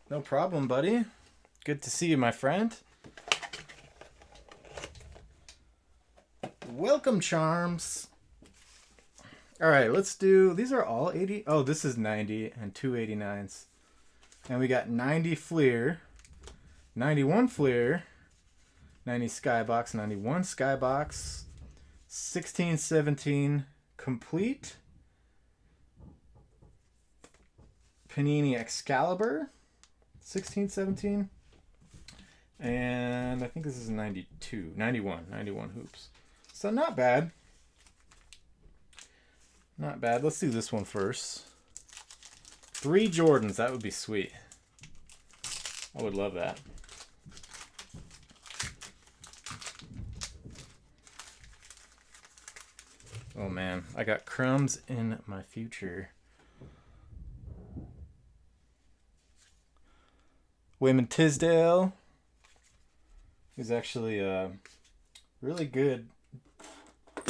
No problem, buddy. Good to see you, my friend. Welcome, Charms. All right, let's do... These are all 80. Oh, this is 90 and two 89s. And we got 90 Fleer, 91 Fleer, 90 Skybox, 91 Skybox, 16-17 Complete, Panini Excalibur, 16-17, and I think this is 91 hoops. So not bad. Not bad. Let's do this one first. 3 Jordans. That would be sweet. I would love that. Oh man, I got crumbs in my future. Wayman Tisdale. He's actually a really good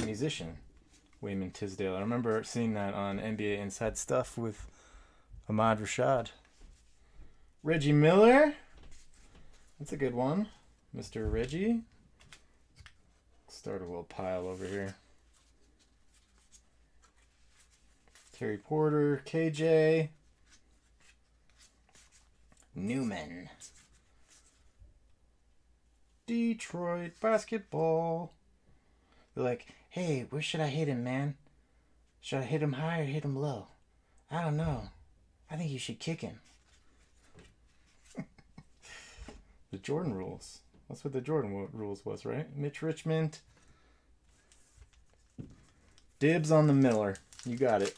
musician. Wayman Tisdale. I remember seeing that on NBA Inside Stuff with Ahmad Rashad. Reggie Miller. That's a good one. Mr. Reggie. Start a little pile over here. Terry Porter, KJ. Newman. Detroit basketball. They're like, hey, where should I hit him, man? Should I hit him high or hit him low? I don't know. I think you should kick him. The Jordan rules. That's what the Jordan rules was, right? Mitch Richmond. Dibs on the Miller. You got it.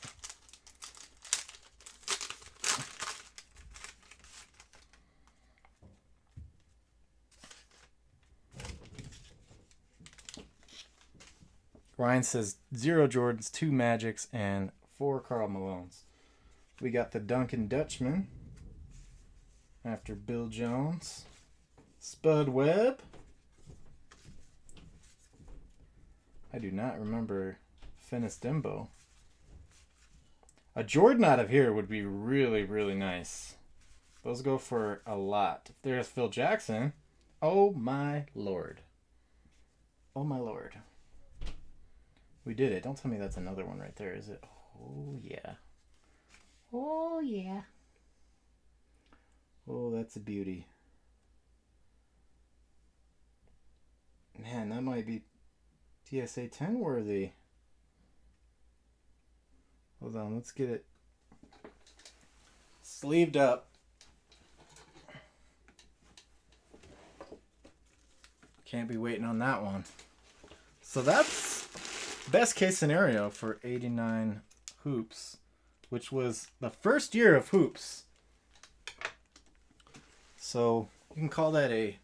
Ryan says 0 Jordans, 2 Magics, and 4 Karl Malones. We got the Duncan Dutchman after Bill Jones. Spud Webb. I do not remember Finis Dembo. A Jordan out of here would be really, really nice. Those go for a lot. If there's Phil Jackson, oh my lord. Oh my lord. We did it. Don't tell me that's another one right there, is it? Oh yeah. Oh yeah. Oh, that's a beauty. Man, that might be TSA 10 worthy. Hold on, let's get it sleeved up. Can't be waiting on that one. So that's best case scenario for 89 hoops, which was the first year of hoops. So you can call that a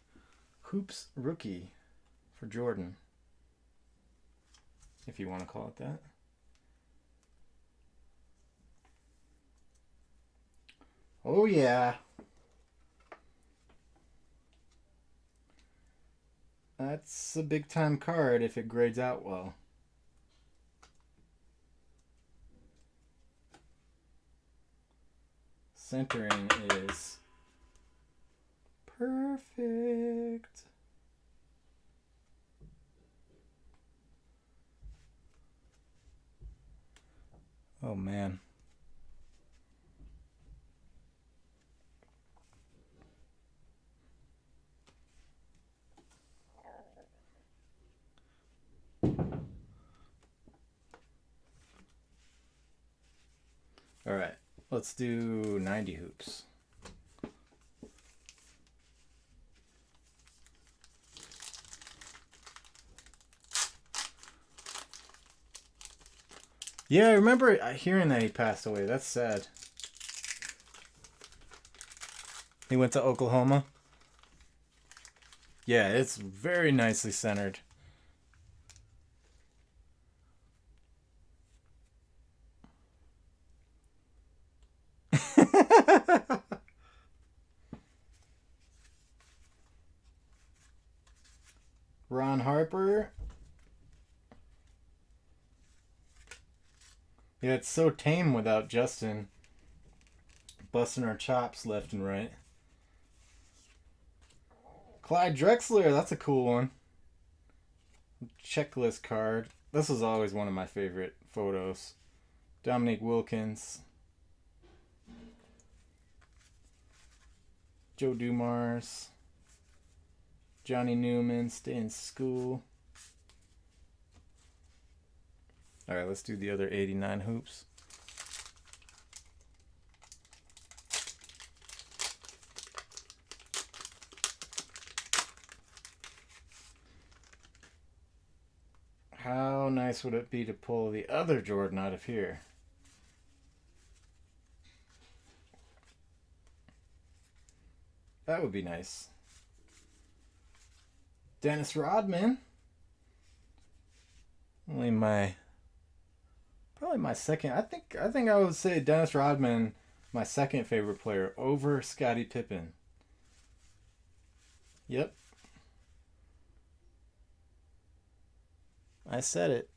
hoops rookie for Jordan, if you want to call it that. Oh yeah. That's a big time card if it grades out well. Centering is perfect. Oh man. All right, let's do 90 hoops. Yeah, I remember hearing that he passed away. That's sad. He went to Oklahoma. Yeah, it's very nicely centered. Ron Harper. Yeah, it's so tame without Justin busting our chops left and right. Clyde Drexler, that's a cool one. Checklist card. This was always one of my favorite photos. Dominique Wilkins. Joe Dumars. Johnny Newman, stay in school. All right, let's do the other 89 hoops. How nice would it be to pull the other Jordan out of here? That would be nice. Dennis Rodman. Only my Probably my second. I think I would say Dennis Rodman, my second favorite player over Scottie Pippen. Yep, I said it.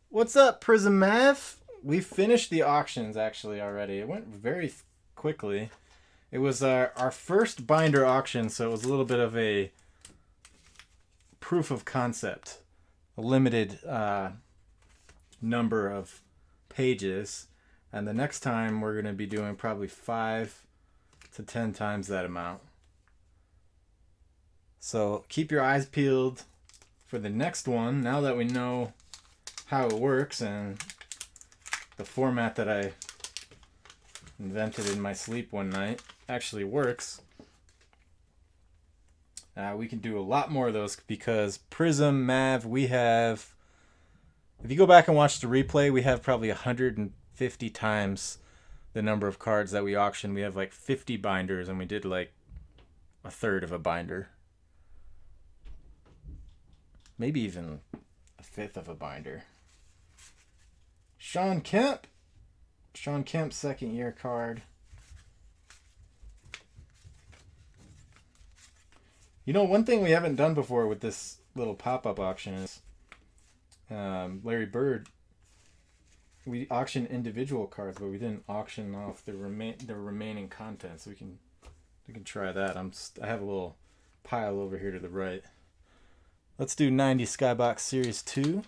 What's up, Prism Math? We finished the auctions actually already. It went very quickly. It was our first binder auction, so it was a little bit of a proof of concept. A limited number of pages. And the next time we're going to be doing probably 5 to 10 times that amount. So keep your eyes peeled for the next one. Now that we know how it works and the format that I invented in my sleep one night actually works, we can do a lot more of those because Prism, Mav, we have, if you go back and watch the replay, we have probably 150 times the number of cards that we auctioned. We have like 50 binders and we did like a third of a binder. Maybe even a fifth of a binder. Sean Kemp. Sean Kemp's second year card. You know, one thing we haven't done before with this little pop-up auction is Larry Bird. We auctioned individual cards, but we didn't auction off the remaining content. So we can try that. I have a little pile over here to the right. Let's do 90 Skybox Series 2.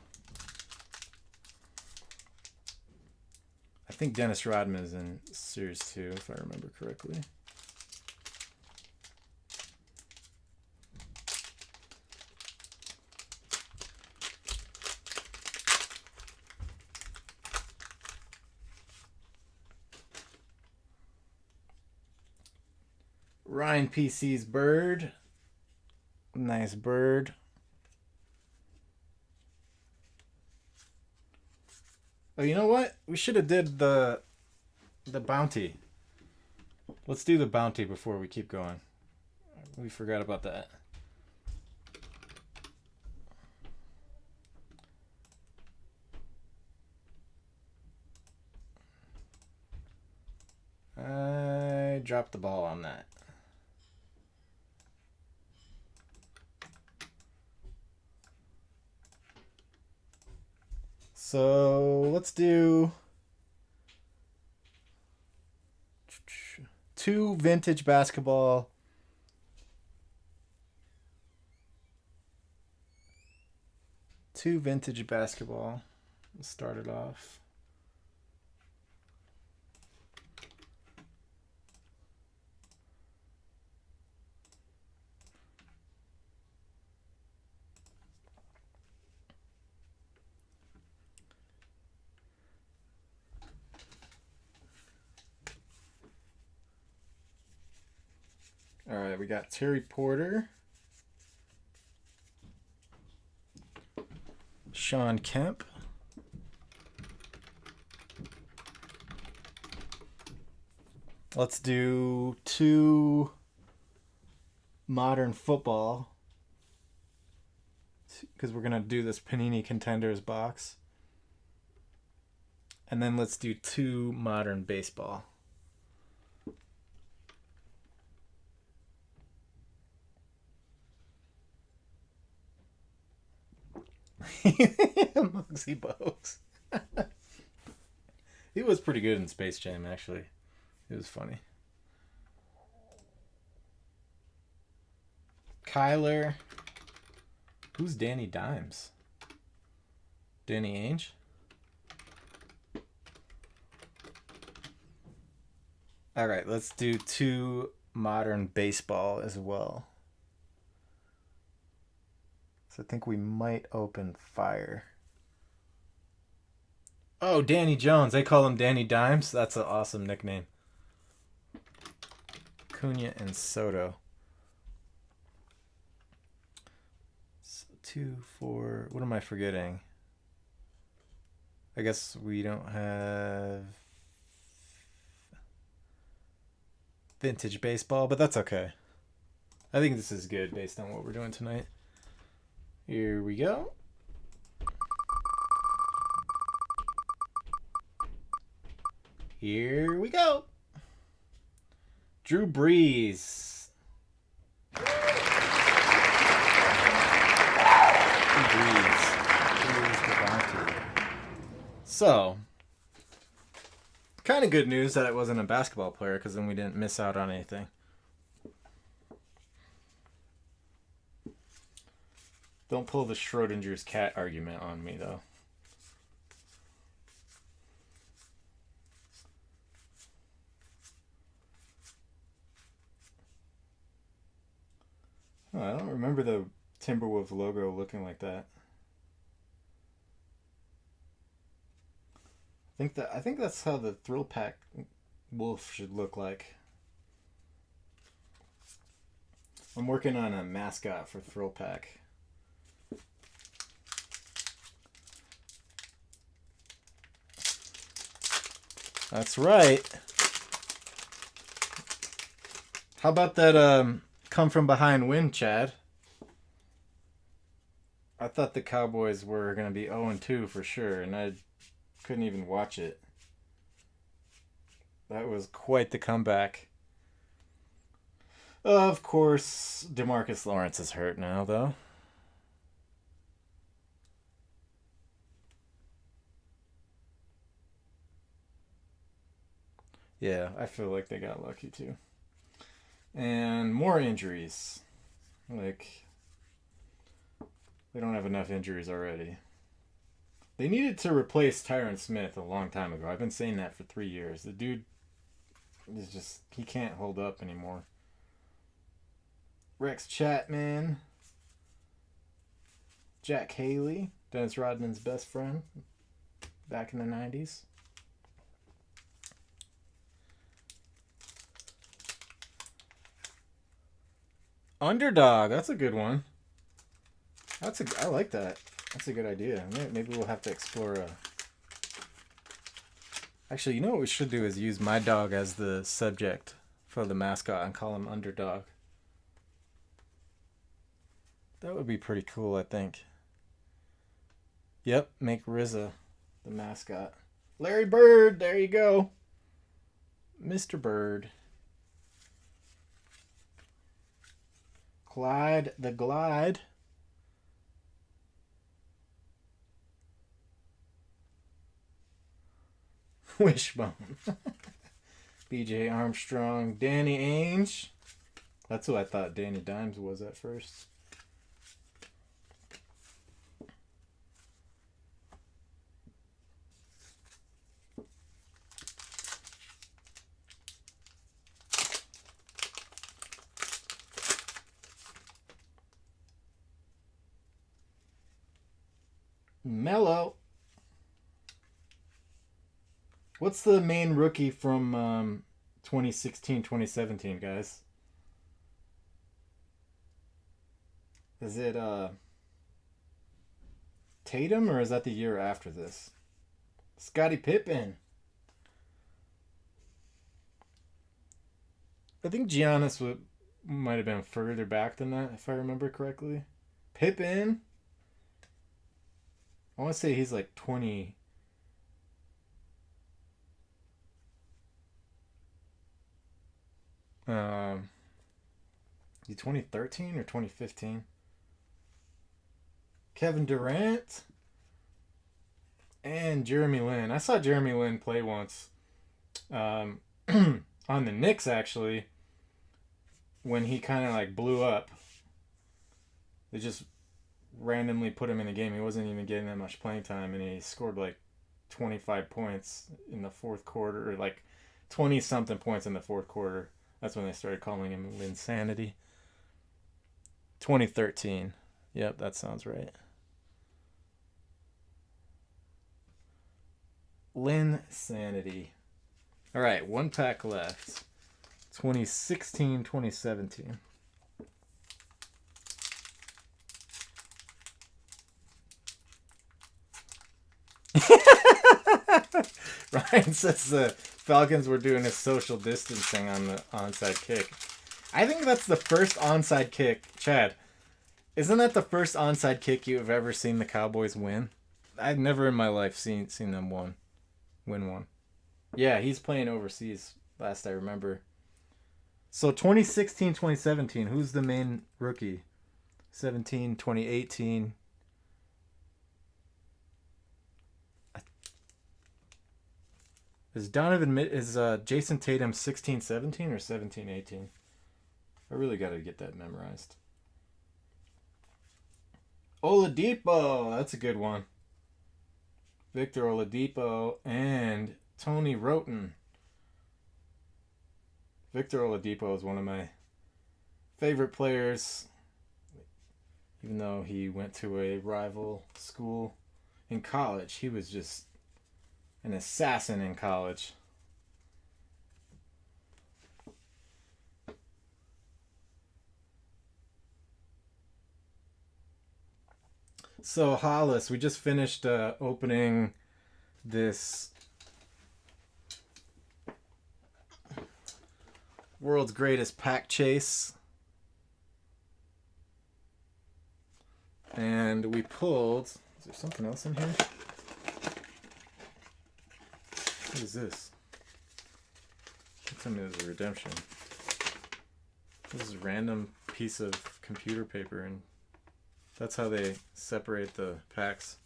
I think Dennis Rodman is in Series 2, if I remember correctly. Ryan PC's Bird. Nice bird. Oh, you know what? We should have did the bounty. Let's do the bounty before we keep going. We forgot about that. I dropped the ball on that. So let's do 2 vintage basketball. We'll start it off. All right, we got Terry Porter, Sean Kemp, let's do 2 modern football because we're gonna do this Panini Contenders box, and then let's do 2 modern baseball. Muggsy Bogues. He was pretty good in Space Jam, actually. It was funny. Kyler. Who's Danny Dimes? Danny Ainge? All right, let's do 2 modern baseball as well. So I think we might open fire. Oh, Danny Jones. They call him Danny Dimes. That's an awesome nickname. Cunha and Soto. So 2, 4. What am I forgetting? I guess we don't have vintage baseball, but that's okay. I think this is good based on what we're doing tonight. Here we go. Here we go. Drew Brees. Drew Brees. So, kind of good news that it wasn't a basketball player, because then we didn't miss out on anything. Don't pull the Schrodinger's cat argument on me, though. Oh, I don't remember the Timberwolves logo looking like that. I think that's how the Thrillpack wolf should look like. I'm working on a mascot for Thrillpack. That's right. How about that come from behind win, Chad? I thought the Cowboys were going to be 0-2 for sure, and I couldn't even watch it. That was quite the comeback. Of course, DeMarcus Lawrence is hurt now, though. Yeah, I feel like they got lucky too. And more injuries. Like, they don't have enough injuries already. They needed to replace Tyron Smith a long time ago. I've been saying that for 3 years. The dude is just, he can't hold up anymore. Rex Chapman. Jack Haley, Dennis Rodman's best friend back in the 90s. Underdog, that's a good one. I like that. That's a good idea. Maybe we'll have to explore a... Actually, you know what we should do is use my dog as the subject for the mascot and call him Underdog. That would be pretty cool, I think. Yep, make RZA the mascot. Larry Bird, there you go. Mr. Bird. Clyde the Glide. Wishbone. BJ Armstrong. Danny Ainge. That's who I thought Danny Dimes was at first. Mello. What's the main rookie from 2016-2017, guys? Is it Tatum, or is that the year after this? Scottie Pippen. I think Giannis might have been further back than that, if I remember correctly. Pippen. I want to say he's like 20. Is he 2013 or 2015? Kevin Durant and Jeremy Lin. I saw Jeremy Lin play once on the Knicks, actually, when he kind of like blew up. They just randomly put him in the game. He wasn't even getting that much playing time, and he scored like 25 points in the fourth quarter, or like 20-something points in the fourth quarter. That's when they started calling him Linsanity. 2013. Yep, that sounds right. Linsanity. All right, one pack left. 2016, 2017. Ryan says the Falcons were doing a social distancing on the onside kick. I think that's the first onside kick. Chad, isn't that the first onside kick you have ever seen the Cowboys win? I've never in my life seen them win one. Yeah, he's playing overseas, last I remember. So 2016, 2017, who's the main rookie? 17, 2018. Is Jason Tatum 16, 17 or 17, 18? I really got to get that memorized. Oladipo, that's a good one. Victor Oladipo and Tony Roten. Victor Oladipo is one of my favorite players, even though he went to a rival school in college. He was just an assassin in college. So Hollis, we just finished opening this world's greatest pack chase, and we pulled. Is there something else in here? What is this? Tell me there's a redemption. This is a random piece of computer paper, and that's how they separate the packs.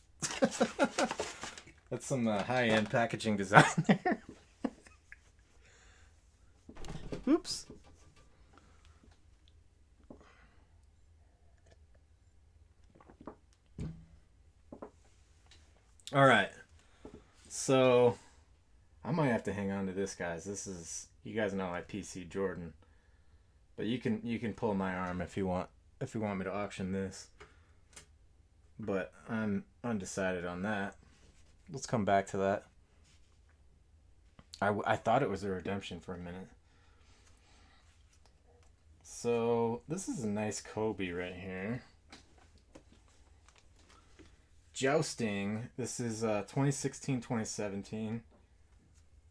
That's some high-end packaging design there. Oops. All right. So I might have to hang on to this, guys. This is, you guys know I PC Jordan, but you can pull my arm if you want me to auction this. But I'm undecided on that. Let's come back to that. I thought it was a redemption for a minute. So this is a nice Kobe right here. Jousting. This is 2016, 2017.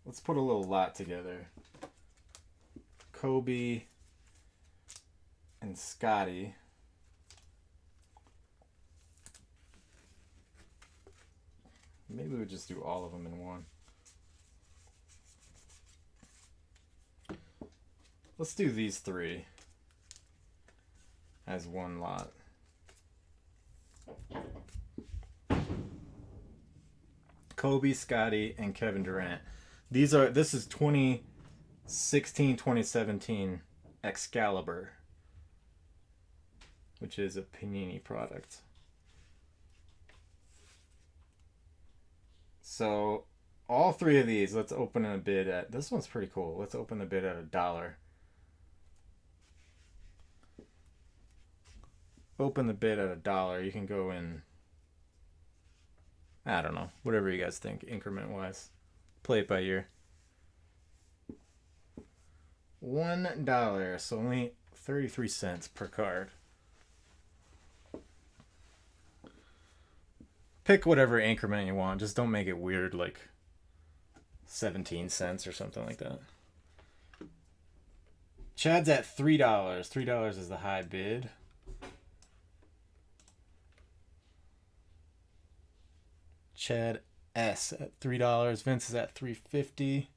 Let's put a little lot together. Kobe and Scotty. Maybe we'll just do all of them in one. Let's do these three as one lot. Kobe, Scotty, and Kevin Durant. This is 2016, 2017 Excalibur, which is a Panini product. So all three of these, let's open a bid at, this one's pretty cool. Let's open the bid at $1. Open the bid at $1. You can go in, I don't know, whatever you guys think, increment wise. Play it by ear. $1, so only 33 cents per card. Pick whatever increment you want. Just don't make it weird, like 17 cents or something like that. Chad's at $3. $3 is the high bid. Chad S at $3. Vince is at $3.50.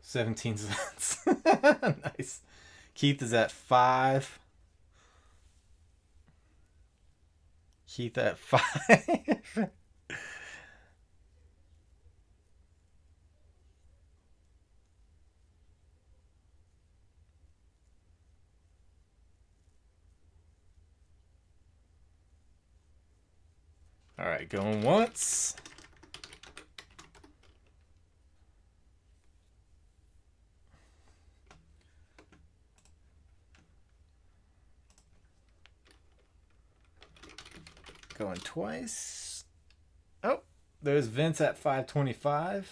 $0.17. Nice. Keith is at $5. Keith at $5. All right, going once. Going twice. Oh, there's Vince at $5.25.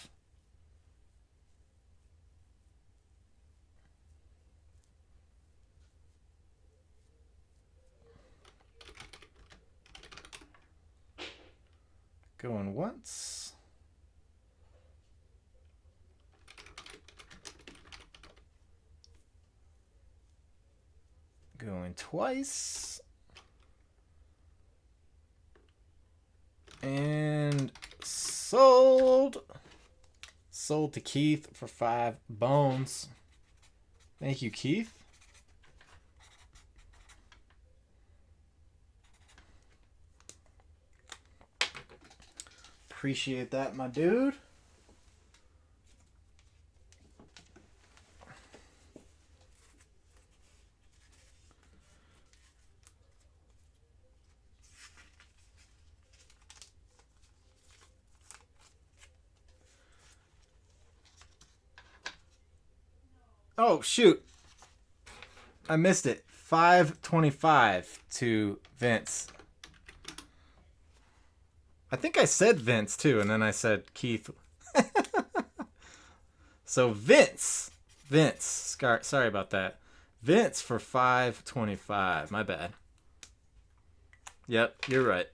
Going once. Going twice. And sold. Sold to Keith for 5 bones. Thank you, Keith. Appreciate that, my dude. Oh, shoot. I missed it. 525 to Vince. I think I said Vince too, and then I said Keith. So Vince. Sorry about that. Vince for 525. My bad. Yep, you're right.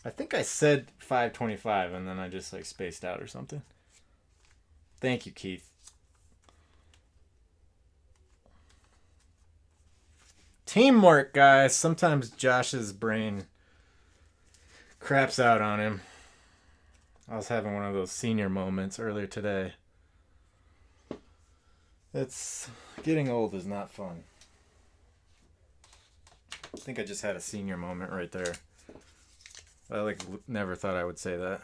I think I said 525, and then I just like spaced out or something. Thank you, Keith. Teamwork, guys. Sometimes Josh's brain craps out on him. I was having one of those senior moments earlier today. It's getting old is not fun. I think I just had a senior moment right there. I never thought I would say that.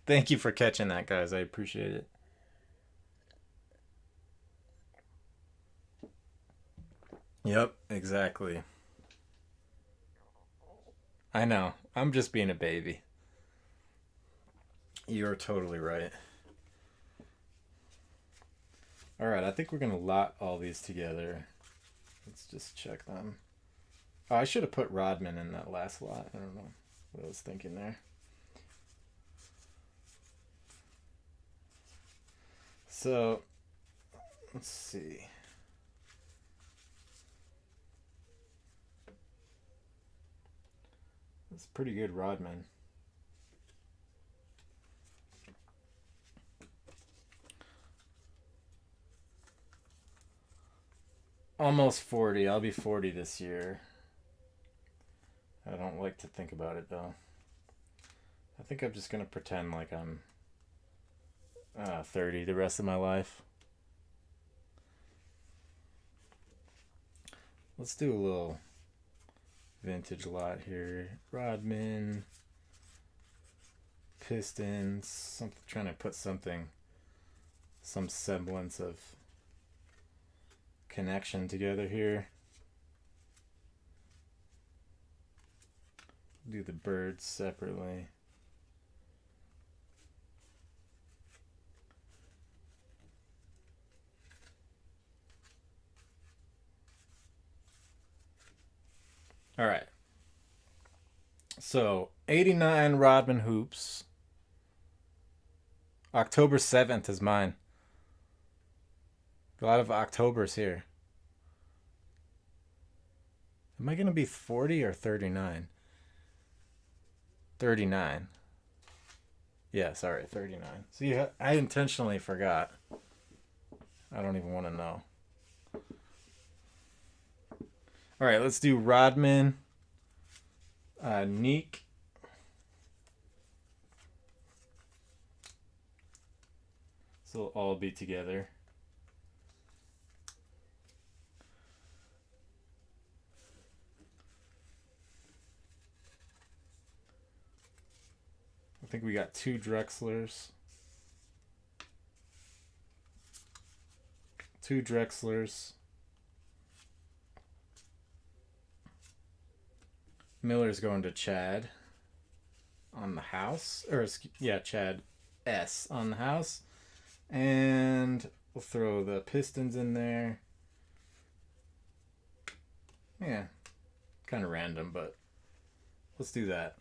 Thank you for catching that, guys. I appreciate it. Yep, exactly. I know. I'm just being a baby. You're totally right. All right, I think we're going to lot all these together. Let's just check them. Oh, I should have put Rodman in that last lot. I don't know what I was thinking there. So, let's see. That's pretty good Rodman. Almost 40. I'll be 40 this year. I don't like to think about it though. I think I'm just going to pretend like I'm 30 the rest of my life. Let's do a little vintage lot here. Rodman, Pistons, trying to put some semblance of connection together here. Do the birds separately. All right. So 89 Rodman hoops. October 7th is mine. A lot of Octobers here. Am I going to be 40 or 39? 39. Yeah, sorry, 39. See, I intentionally forgot. I don't even want to know. All right, let's do Rodman, Neek. So they'll all be together. I think we got 2 Drexlers. 2 Drexlers. Miller's going to Chad on the house. Chad S on the house. And we'll throw the Pistons in there. Yeah, kind of random, but let's do that.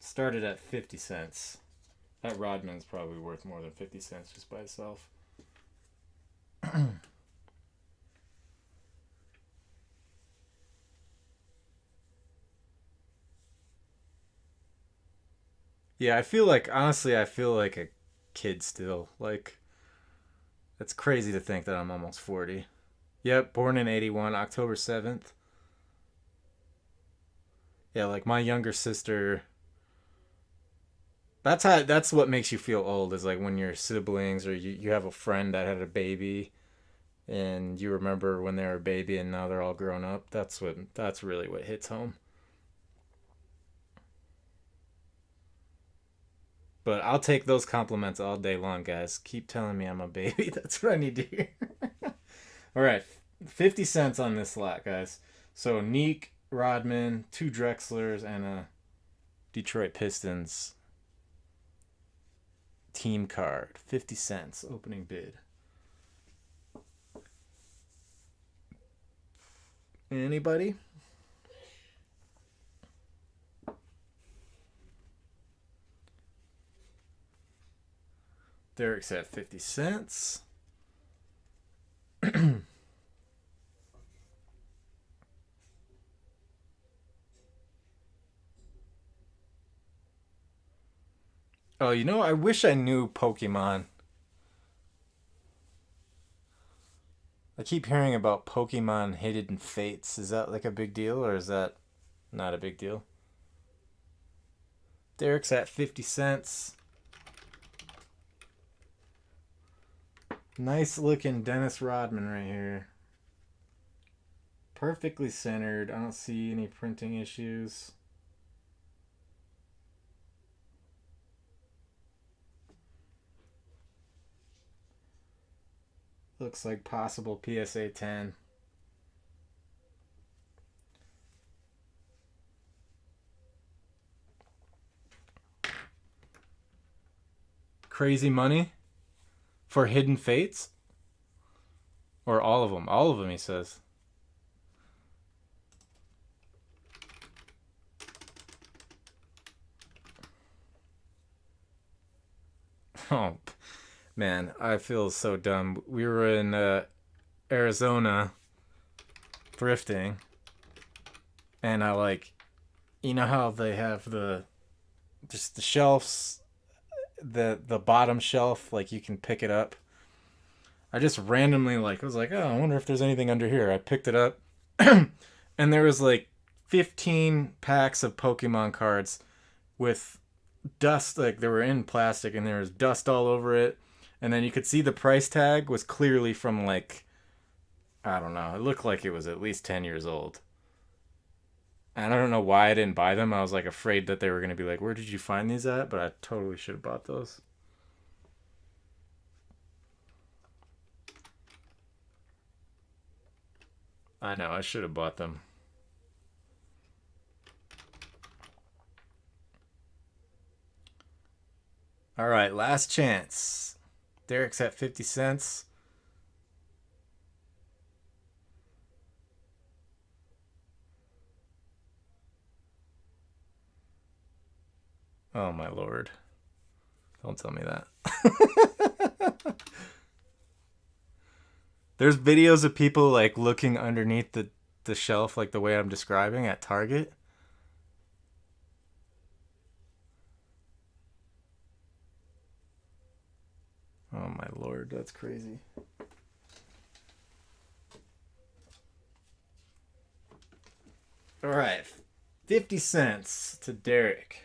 Started at 50 cents. That Rodman's probably worth more than 50 cents just by itself. Yeah, I feel like, honestly, I feel like a kid still. Like, it's crazy to think that I'm almost 40. Yep, born in 81, October 7th. Yeah, like my younger sister. That's what makes you feel old is like when your siblings or you have a friend that had a baby and you remember when they were a baby and now they're all grown up. That's really what hits home. But I'll take those compliments all day long, guys. Keep telling me I'm a baby. That's what I need to hear. All right, 50 cents on this lot, guys. So Neek, Rodman, two Drexlers, and a Detroit Pistons team card. 50 cents opening bid. Anybody? Derek's at 50 cents. Oh, I wish I knew Pokemon. I keep hearing about Pokemon Hidden Fates. Is that like a big deal or is that not a big deal? Derek's at 50 cents. Nice looking Dennis Rodman right here. Perfectly centered. I don't see any printing issues. Looks like possible PSA 10. Crazy money for Hidden Fates? Or all of them? All of them, he says. Oh, man, I feel so dumb. We were in Arizona thrifting, and I like, how they have just the shelves, the bottom shelf, like you can pick it up. I just randomly was like, oh, I wonder if there's anything under here. I picked it up, and there was like 15 packs of Pokemon cards with dust, like they were in plastic and there was dust all over it, and then you could see the price tag was clearly from like, I don't know, it looked like it was at least 10 years old. And I don't know why I didn't buy them. I was like afraid that they were going to be like, where did you find these at? But I totally should have bought those. I know, I should have bought them. All right, last chance. Derek's at 50 cents. Oh my lord. Don't tell me that. There's videos of people like looking underneath the shelf like the way I'm describing at Target. Oh my lord, that's crazy. All right, 50 cents to Derek.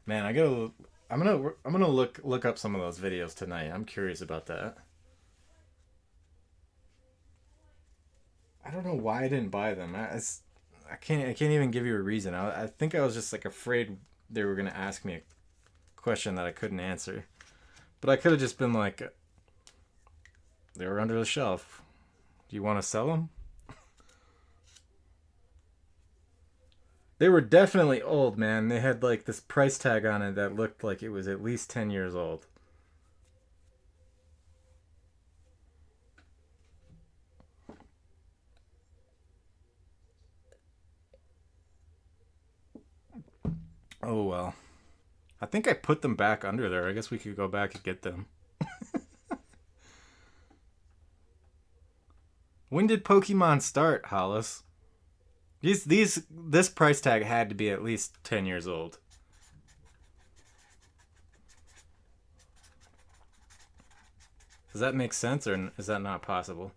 Man, I'm gonna look up some of those videos tonight. I'm curious about that. I don't know why I didn't buy them. I can't even give you a reason. I think I was just like afraid they were gonna ask me a question that I couldn't answer. But I could have just been like, they were under the shelf. Do you want to sell them? They were definitely old, man. They had like this price tag on it that looked like it was at least 10 years old. Oh well. I think I put them back under there. I guess we could go back and get them. When did Pokemon start, Hollis? This price tag had to be at least 10 years old. Does that make sense, or is that not possible?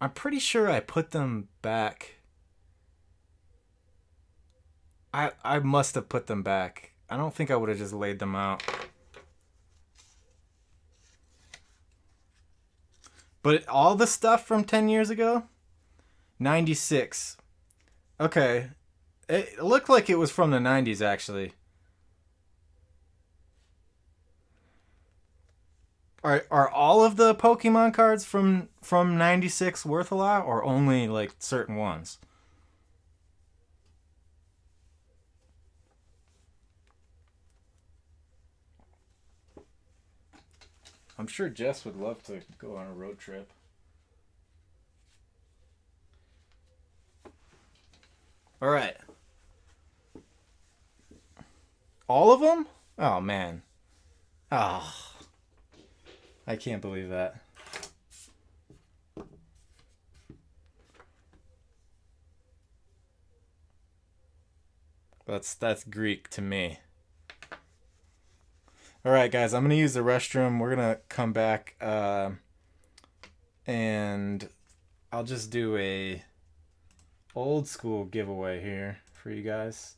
I'm pretty sure I put them back. I must have put them back. I don't think I would have just laid them out. But all the stuff from 10 years ago? 96. Okay. It looked like it was from the 90s, actually. Are all of the Pokemon cards from 96 worth a lot, or only like certain ones? I'm sure Jess would love to go on a road trip. All right. All of them? Oh man. Oh, I can't believe that. That's Greek to me. All right, guys, I'm gonna use the restroom. We're gonna come back, and I'll just do a old school giveaway here for you guys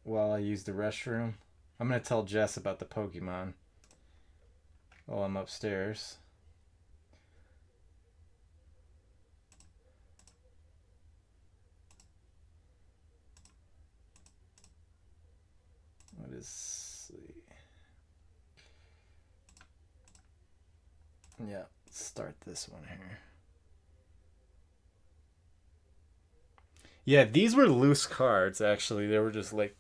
while I use the restroom. I'm gonna tell Jess about the Pokemon while I'm upstairs. What is... Yeah, let's start this one here. Yeah, these were loose cards, actually. They were just like...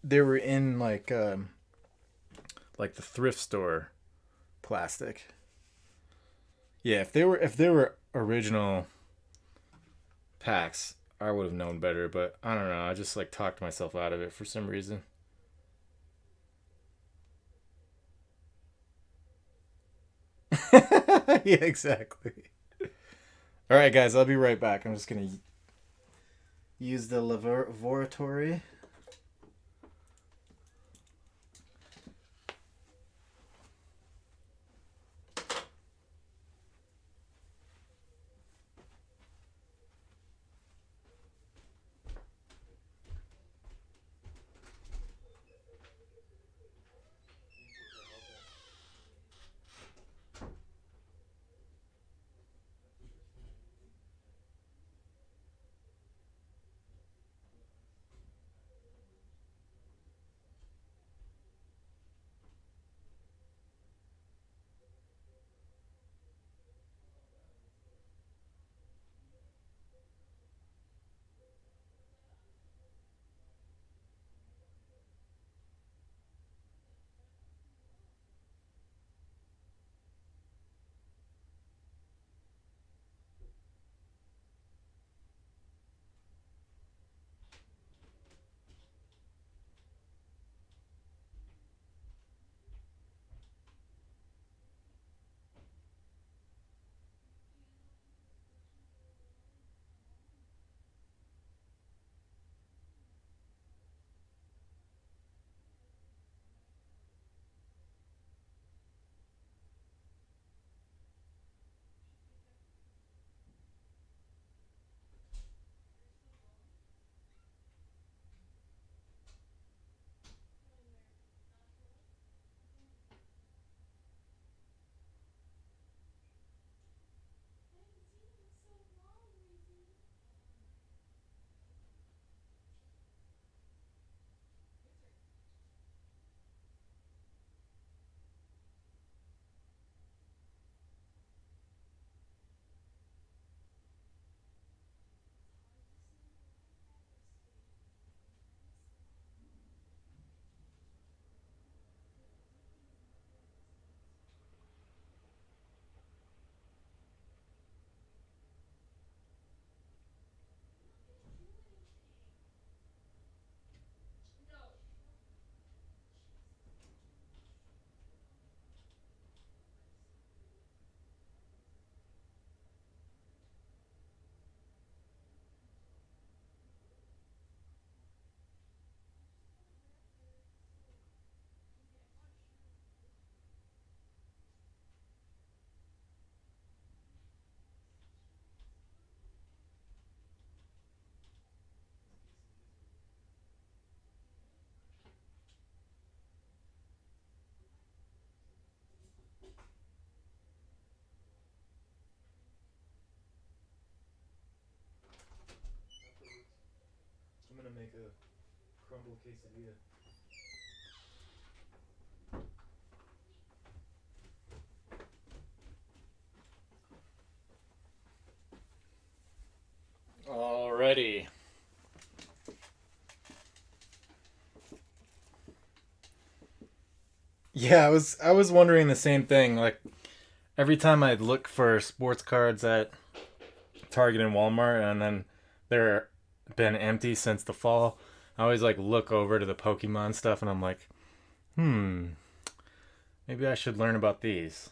They were in like the thrift store plastic. Yeah, if they were original packs, I would have known better, but I don't know. I just like talked myself out of it for some reason. Yeah, exactly. All right, guys, I'll be right back. I'm just gonna use the laboratory. make a crumble quesadilla. Alrighty. Yeah, I was wondering the same thing. Like every time I look for sports cards at Target and Walmart, and then they're been empty since the fall, I always like look over to the Pokemon stuff, and I'm like, maybe I should learn about these.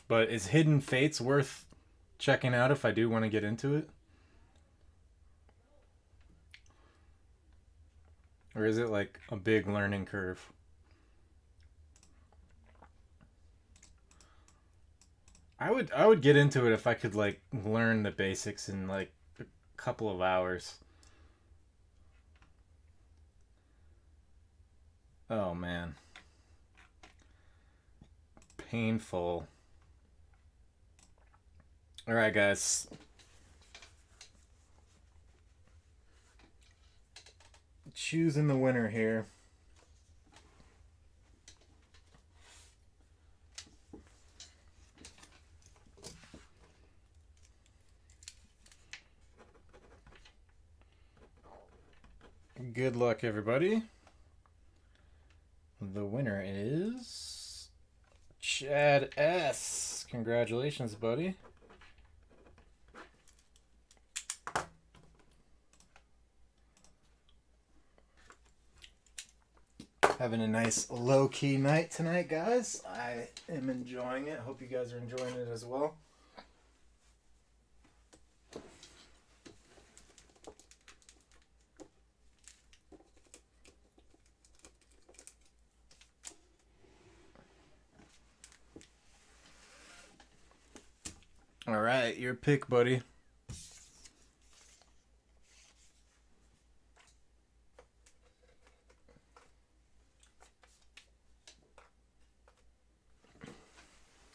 But is Hidden Fates worth checking out if I do want to get into it? Or is it like a big learning curve? I would get into it if I could like learn the basics in like a couple of hours. Oh man. Painful. All right, guys. Choosing the winner here. Good luck, everybody. The winner is Chad S. Congratulations, buddy. Having a nice low-key night tonight, guys. I am enjoying it. Hope you guys are enjoying it as well. All right, your pick, buddy.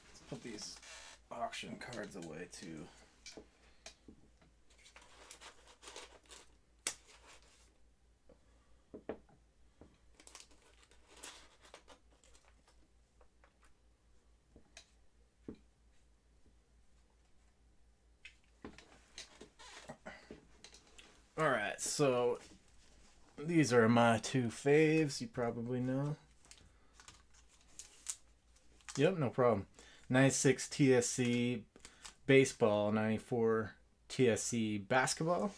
Let's put these auction cards away too. All right, so these are my two faves. You probably know. Yep, no problem. 96 TSC baseball, 94 TSC basketball,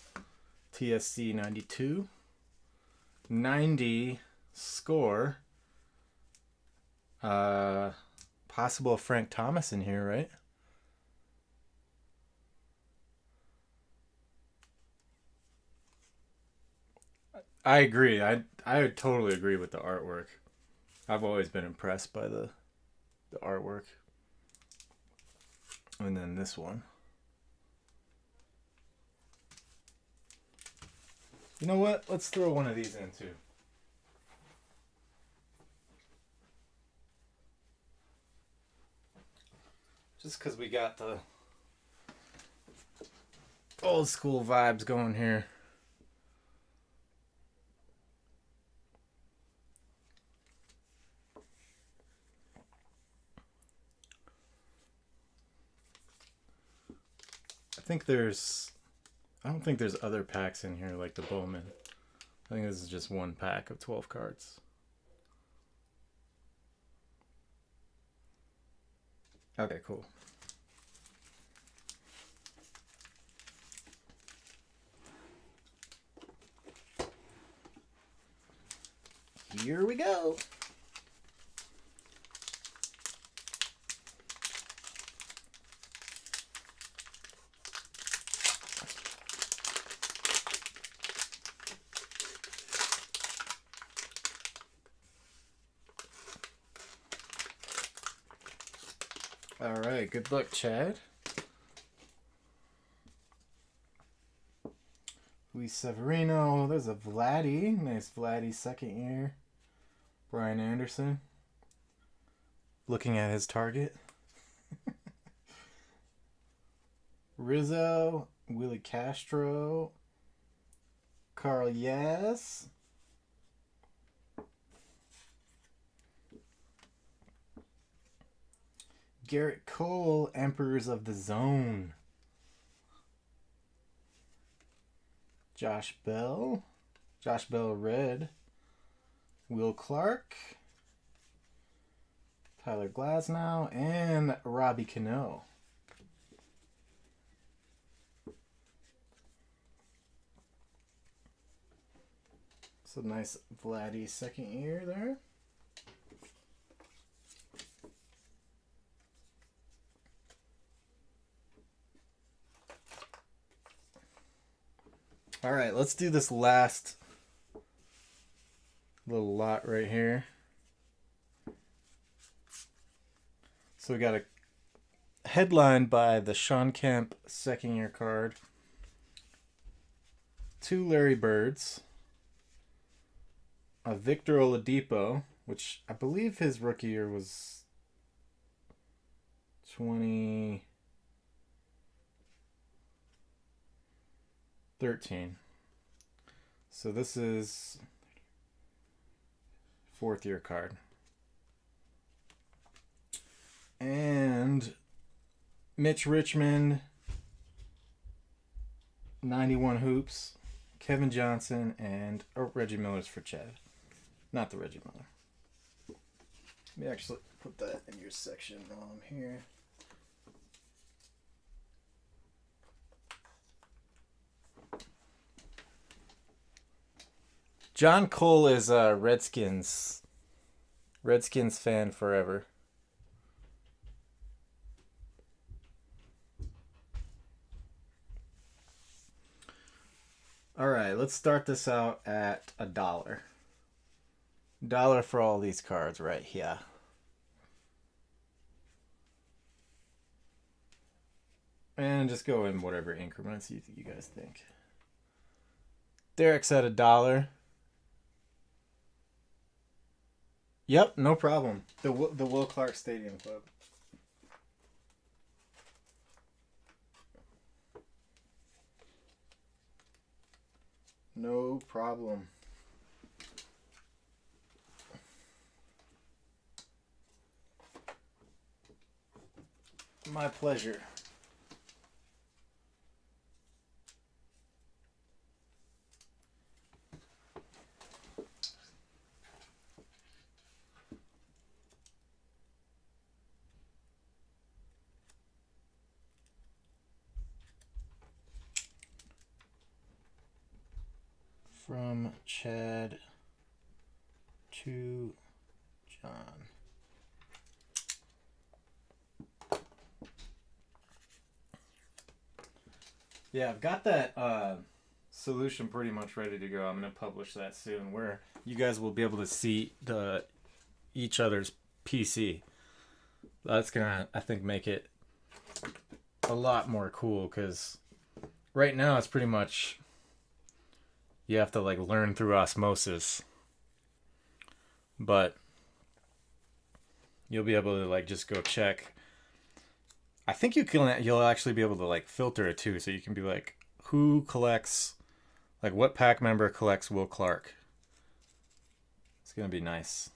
TSC 92, 90 score. Possible Frank Thomas in here, right? I agree. I would totally agree with the artwork. I've always been impressed by the artwork. And then this one. You know what? Let's throw one of these in too. Just because we got the old school vibes going here. I don't think there's other packs in here like the Bowman. I think this is just one pack of 12 cards. Okay, cool. Here we go. All right, good luck, Chad. Luis Severino. There's a Vladdy. Nice Vladdy second year. Brian Anderson. Looking at his target. Rizzo. Willie Castro. Carl Yes. Garrett Cole. Emperors of the Zone. Josh Bell. Josh Bell red. Will Clark. Tyler Glasnow. And Robbie Cano. So nice Vladdy second year there. All right, let's do this last little lot right here. So we got a headline by the Sean Kemp second year card. 2 Larry Birds. A Victor Oladipo, which I believe his rookie year was 2013. So this is 4th year card. And Mitch Richmond, 91 hoops. Kevin Johnson and Reggie Miller's for Chad. Not the Reggie Miller. Let me actually put that in your section while I'm here. John Cole is a Redskins fan forever. All right, let's start this out at $1. $1 for all these cards right here. And just go in whatever increments you guys think. Derek's at $1. Yep, no problem. The Will Clark Stadium Club. No problem. My pleasure. From Chad to John. Yeah, I've got that solution pretty much ready to go. I'm going to publish that soon where you guys will be able to see each other's PC. That's going to, I think, make it a lot more cool because right now it's pretty much you have to like learn through osmosis. But you'll be able to like just go check. I think you'll actually be able to like filter it too, so you can be like, who collects, like what pack member collects Will Clark. It's gonna be nice.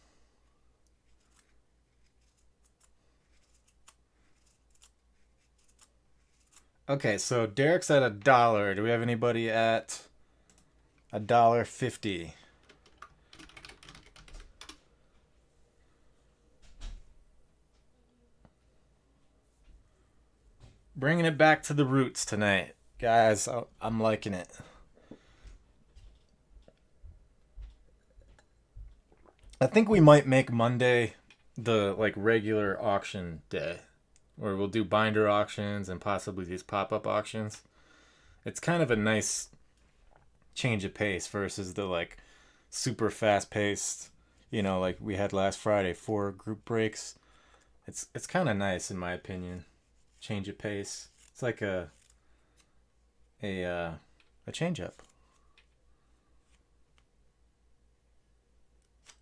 Okay, so Derek's at $1. Do we have anybody at $1.50? Bringing it back to the roots tonight. Guys, I'm liking it. I think we might make Monday the like regular auction day. Where we'll do binder auctions and possibly these pop-up auctions. It's kind of a nice change of pace versus the like super fast-paced, like we had last Friday, 4 group breaks. It's kind of nice in my opinion. Change of pace. It's like a change up.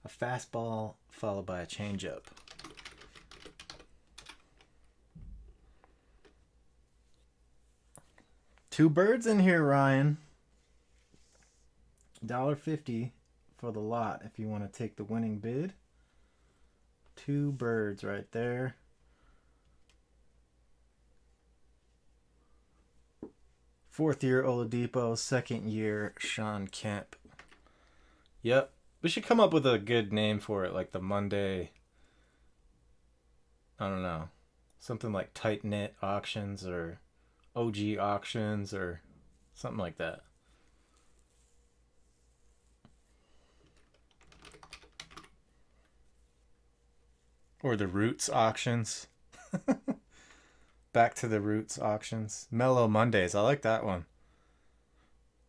A fastball followed by a changeup. Two birds in here, Ryan. $1.50 for the lot if you want to take the winning bid. Two birds right there. Fourth year Oladipo, second year Sean Kemp. Yep. We should come up with a good name for it, like the Monday, I don't know, something like Tight Knit Auctions or OG Auctions or something like that. Or the Roots Auctions. Back to the Roots Auctions. Mellow Mondays. I like that one.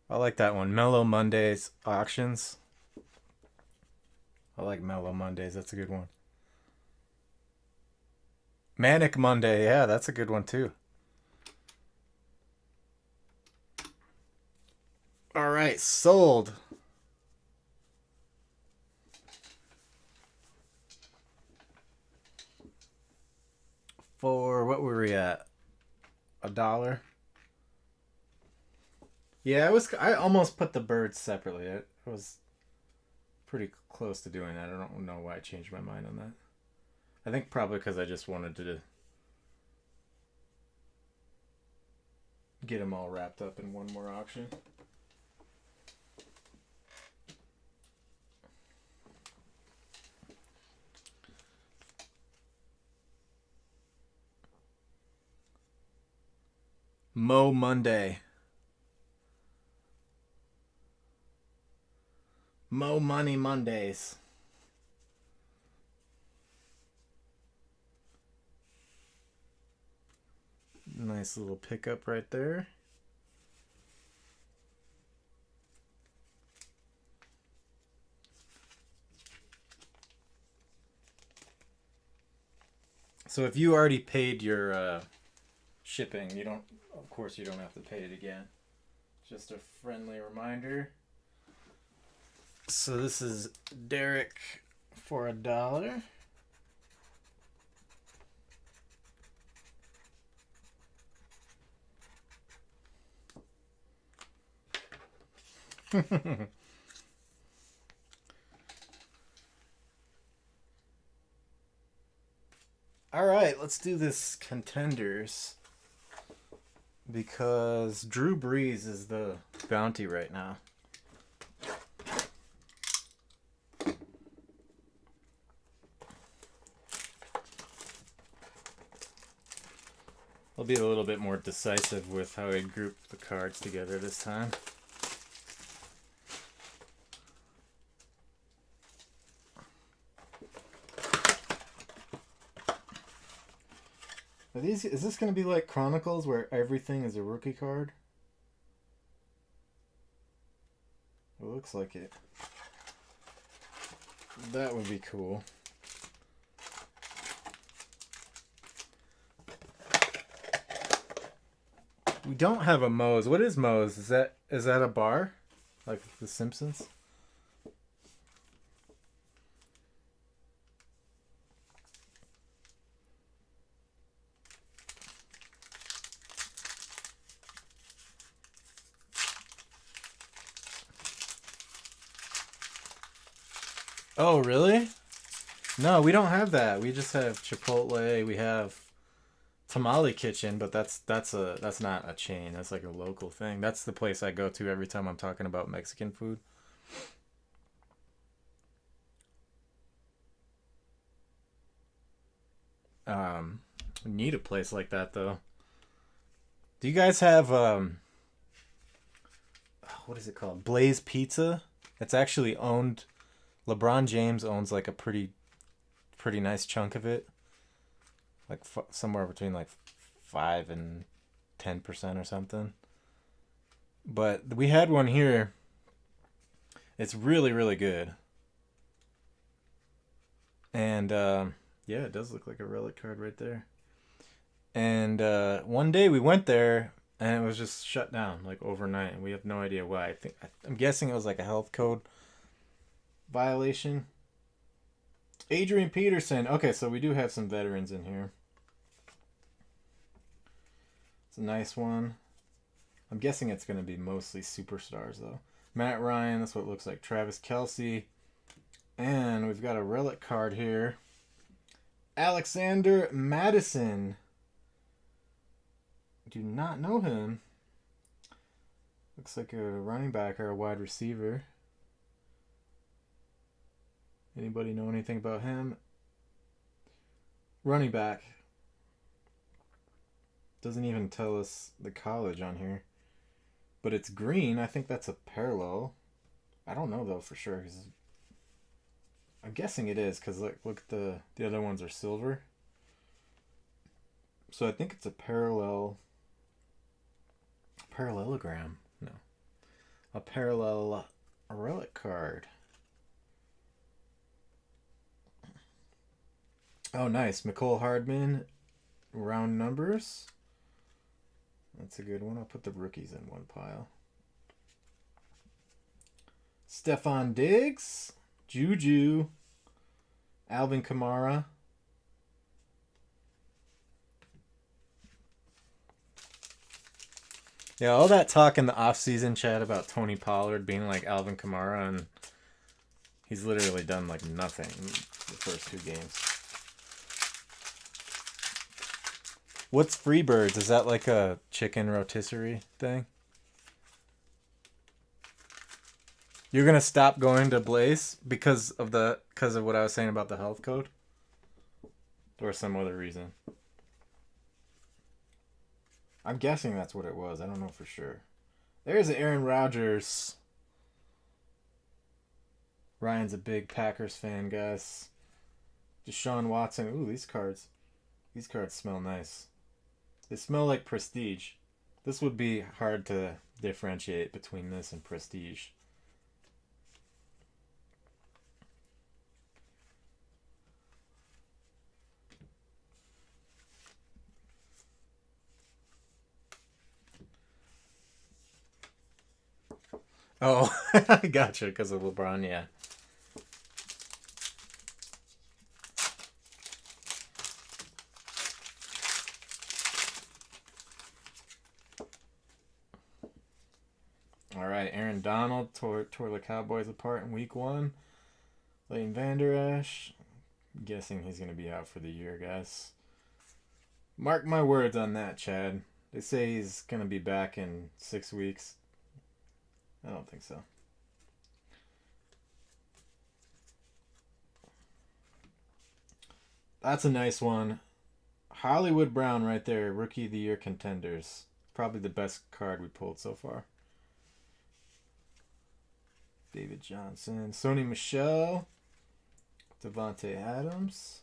Mellow Mondays Auctions. I like Mellow Mondays. That's a good one. Manic Monday. Yeah, that's a good one too. All right, sold. For what were we at? $1. Yeah, I almost put the birds separately. It was pretty close to doing that. I don't know why I changed my mind on that. I think probably because I just wanted to get them all wrapped up in one more auction. Mo Monday. Mo Money Mondays. Nice little pickup right there. So if you already paid your shipping, of course you don't have to pay it again. Just a friendly reminder. So this is Derek for $1. All right, let's do this contenders because Drew Brees is the bounty right now. I'll be a little bit more decisive with how I group the cards together this time. Is this going to be like Chronicles where everything is a rookie card? It looks like it. That would be cool. We don't have a Moe's. What is Moe's? Is that a bar? Like The Simpsons? Oh, really? No, we don't have that. We just have Chipotle. We have Tamale Kitchen, but that's not a chain. That's like a local thing. That's the place I go to every time I'm talking about Mexican food. We need a place like that though. Do you guys have what is it called? Blaze Pizza? It's actually owned. LeBron James owns like a pretty nice chunk of it. Like somewhere between like 5 and 10% or something. But we had one here. It's really, really good. And yeah, it does look like a relic card right there. And one day we went there and it was just shut down like overnight, and we have no idea why. I'm guessing it was like a health code violation. Adrian Peterson. Okay, so we do have some veterans in here. It's a nice one. I'm guessing it's going to be mostly superstars, though. Matt Ryan, that's what it looks like. Travis Kelce. And we've got a relic card here. Alexander Madison. Do not know him. Looks like a running back or a wide receiver. Anybody know anything about him? Running back. Doesn't even tell us the college on here. But it's green. I think that's a parallel. I don't know, though, for sure. Cause I'm guessing it is, because look at the other ones are silver. So I think it's a parallelogram. No. A parallel relic card. Oh, nice. McCole Hardman. Round numbers. That's a good one. I'll put the rookies in one pile. Stephon Diggs. Juju. Alvin Kamara. Yeah, all that talk in the off-season chat about Tony Pollard being like Alvin Kamara, and he's literally done like nothing the first 2 games. What's Freebirds? Is that like a chicken rotisserie thing? You're gonna stop going to Blaze because of what I was saying about the health code? Or some other reason? I'm guessing that's what it was. I don't know for sure. There's Aaron Rodgers. Ryan's a big Packers fan, guys. Deshaun Watson. Ooh, these cards. These cards smell nice. They smell like Prestige. This would be hard to differentiate between this and Prestige. Oh, I gotcha, because of LeBron, yeah. All right, Aaron Donald tore the Cowboys apart in week 1. Leighton Vander Esch. I'm guessing he's going to be out for the year, guys. Mark my words on that, Chad. They say he's going to be back in 6 weeks. I don't think so. That's a nice one. Hollywood Brown right there. Rookie of the Year contenders. Probably the best card we pulled so far. David Johnson. Sony Michel. Devontae Adams.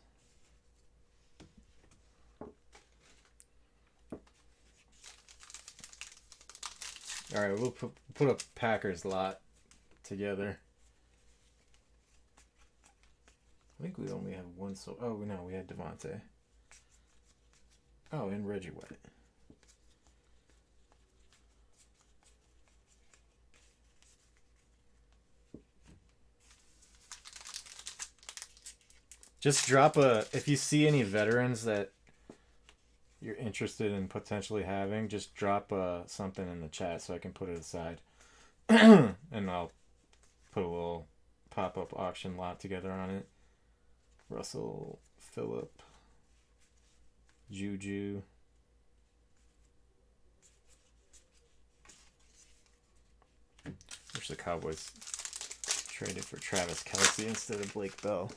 All right, we'll put a Packers lot together. I think we only have one. Oh, no, we had Devontae. Oh, and Reggie White. Just drop if you see any veterans that you're interested in potentially having, just drop something in the chat so I can put it aside. And I'll put a little pop-up auction lot together on it. Russell, Phillip, Juju. Wish the Cowboys traded for Travis Kelce instead of Blake Bell.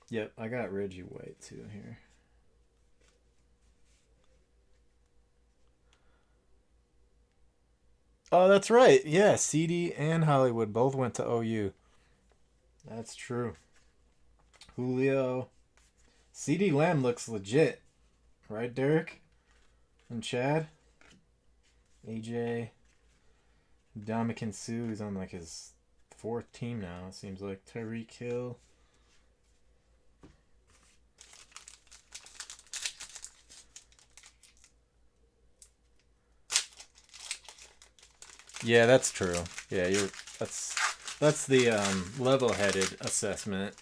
Yep, I got Reggie White too here. Oh, that's right. Yeah, CD and Hollywood both went to OU. That's true. Julio. CD Lamb looks legit. Right, Derek? And Chad? AJ. Dominican Sue is on like his 4th team now, it seems like. Tyreek Hill. Yeah, that's true. Yeah, that's that's the level-headed assessment.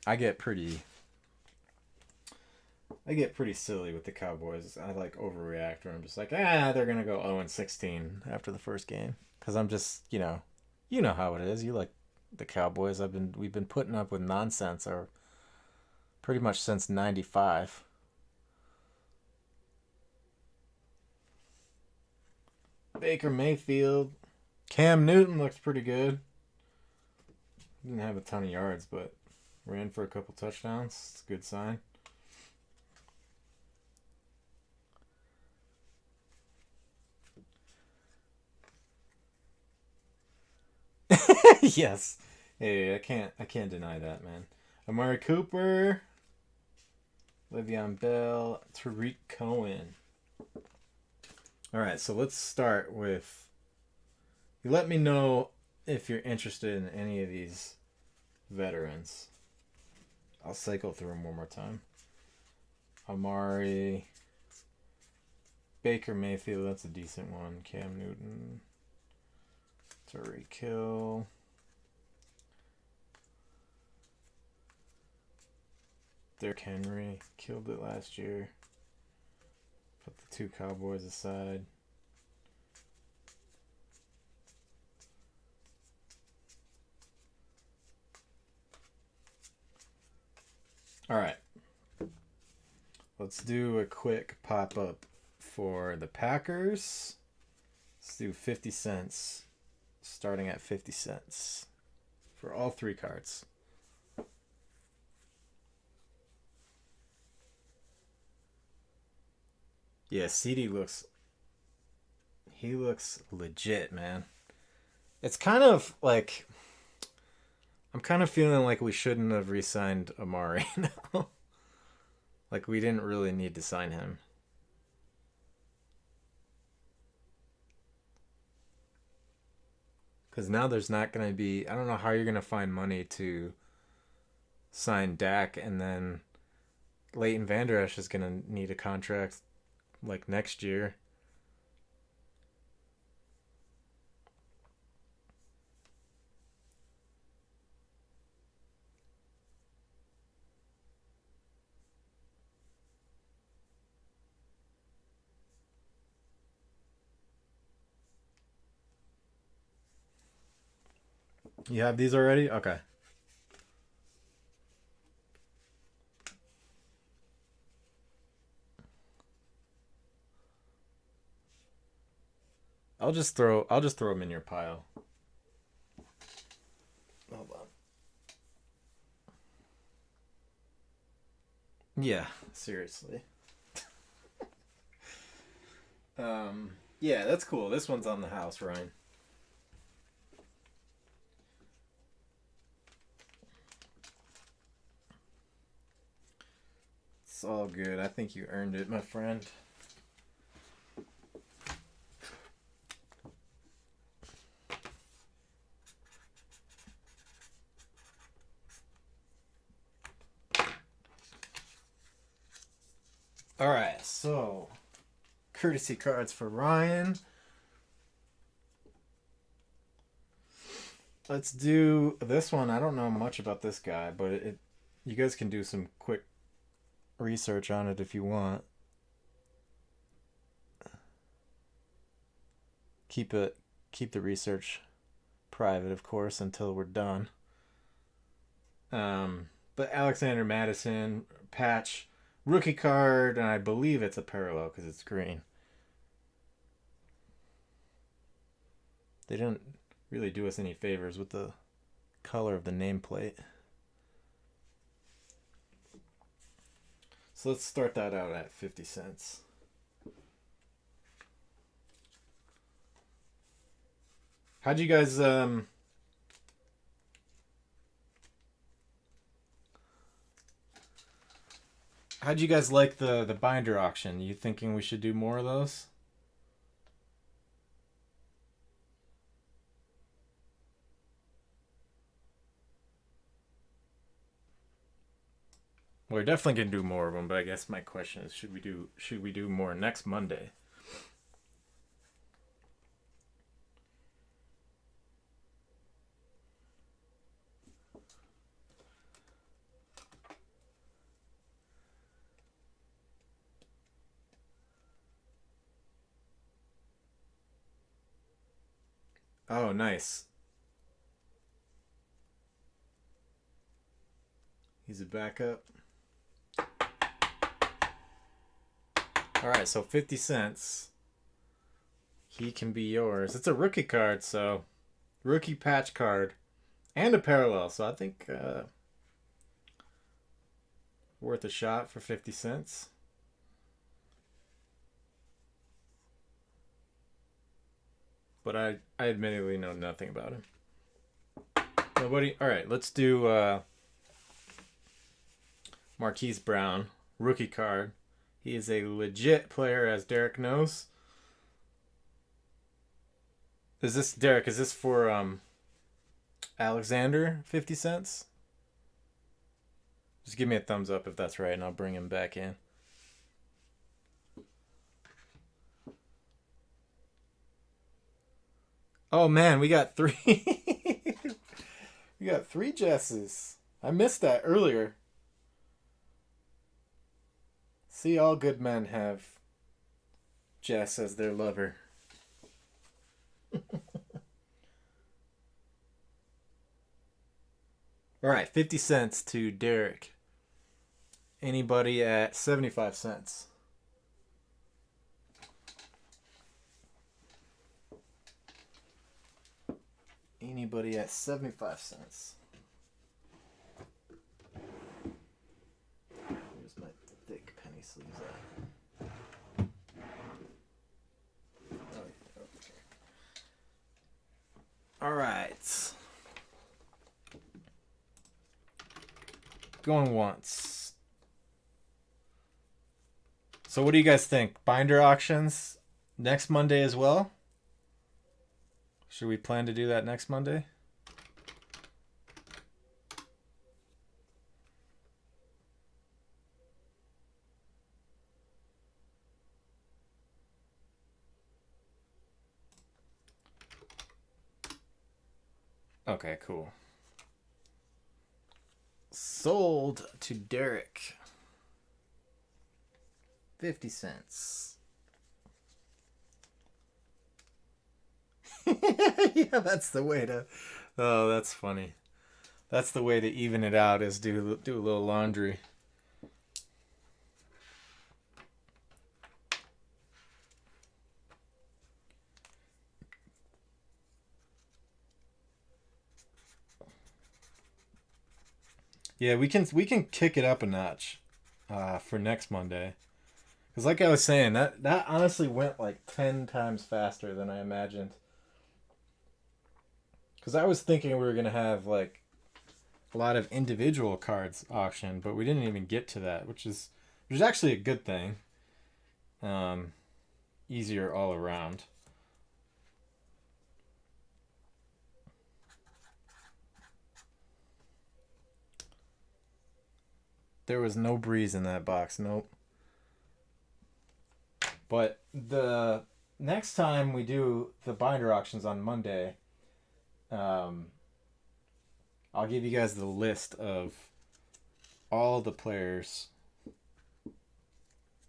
I get pretty silly with the Cowboys. I like overreact where I'm just like, they're gonna go 0-16 after the first game because I'm just, you know how it is. You like the Cowboys. We've been putting up with nonsense or pretty much since '95. Baker Mayfield, Cam Newton looks pretty good. Didn't have a ton of yards, but ran for a couple touchdowns. It's a good sign. Yes. Hey, I can't deny that, man. Amari Cooper, Le'Veon Bell, Tariq Cohen. All right, so let's start with. You let me know if you're interested in any of these veterans. I'll cycle through them one more time. Amari, Baker Mayfield, that's a decent one. Cam Newton, Tyreek Hill. Derrick Henry killed it last year. Put the two Cowboys aside. All right. Let's do a quick pop-up for the Packers. Let's do 50 cents, starting at 50 cents for all three cards. Yeah, CD looks legit, man. It's kind of like I'm kind of feeling like we shouldn't have re-signed Amari now. Like we didn't really need to sign him. Because now there's not going to be... I don't know how you're going to find money to sign Dak, and then Leighton Vander Esch is going to need a contract like next year. You have these already? Okay. I'll just throw them in your pile. Hold on. Yeah, seriously. Yeah, that's cool. This one's on the house, Ryan. It's all good. I think you earned it, my friend. All right, so courtesy cards for Ryan. Let's do this one. I don't know much about this guy, but you guys can do some quick research on it if you want. Keep the research private, of course, until we're done. But Alexander Madison patch rookie card, and I believe it's a parallel because it's green. They didn't really do us any favors with the color of the nameplate. So let's start that out at 50 cents. How'd you guys like the binder auction? You thinking we should do more of those? We're definitely gonna do more of them, but I guess my question is, should we do more next Monday? Oh, nice. He's a backup. All right, so 50 cents. He can be yours. It's a rookie card, so rookie patch card and a parallel. So I think worth a shot for 50 cents. But I admittedly know nothing about him. Nobody. All right, let's do Marquise Brown, rookie card. He is a legit player, as Derek knows. Is this Derek? Is this for Alexander? 50 cents. Just give me a thumbs up if that's right, and I'll bring him back in. Oh man, we got 3. We got 3 Jesses. I missed that earlier. See, all good men have Jess as their lover. All right, 50 cents to Derek. Anybody at 75 cents? Anybody at 75 cents? Here's my thick penny sleeves at. Oh, okay. All right. Going once. So what do you guys think? Binder auctions next Monday as well? Should we plan to do that next Monday? Okay, cool. Sold to Derek. 50 cents. Yeah, that's the way to. Oh, that's funny. That's the way to even it out, is do a little laundry. Yeah, we can kick it up a notch for next Monday. Because like I was saying, that honestly went like 10 times faster than I imagined. Because I was thinking we were going to have like a lot of individual cards auctioned, but we didn't even get to that, which is actually a good thing. Easier all around. There was no breeze in that box. Nope. But the next time we do the binder auctions on Monday, I'll give you guys the list of all the players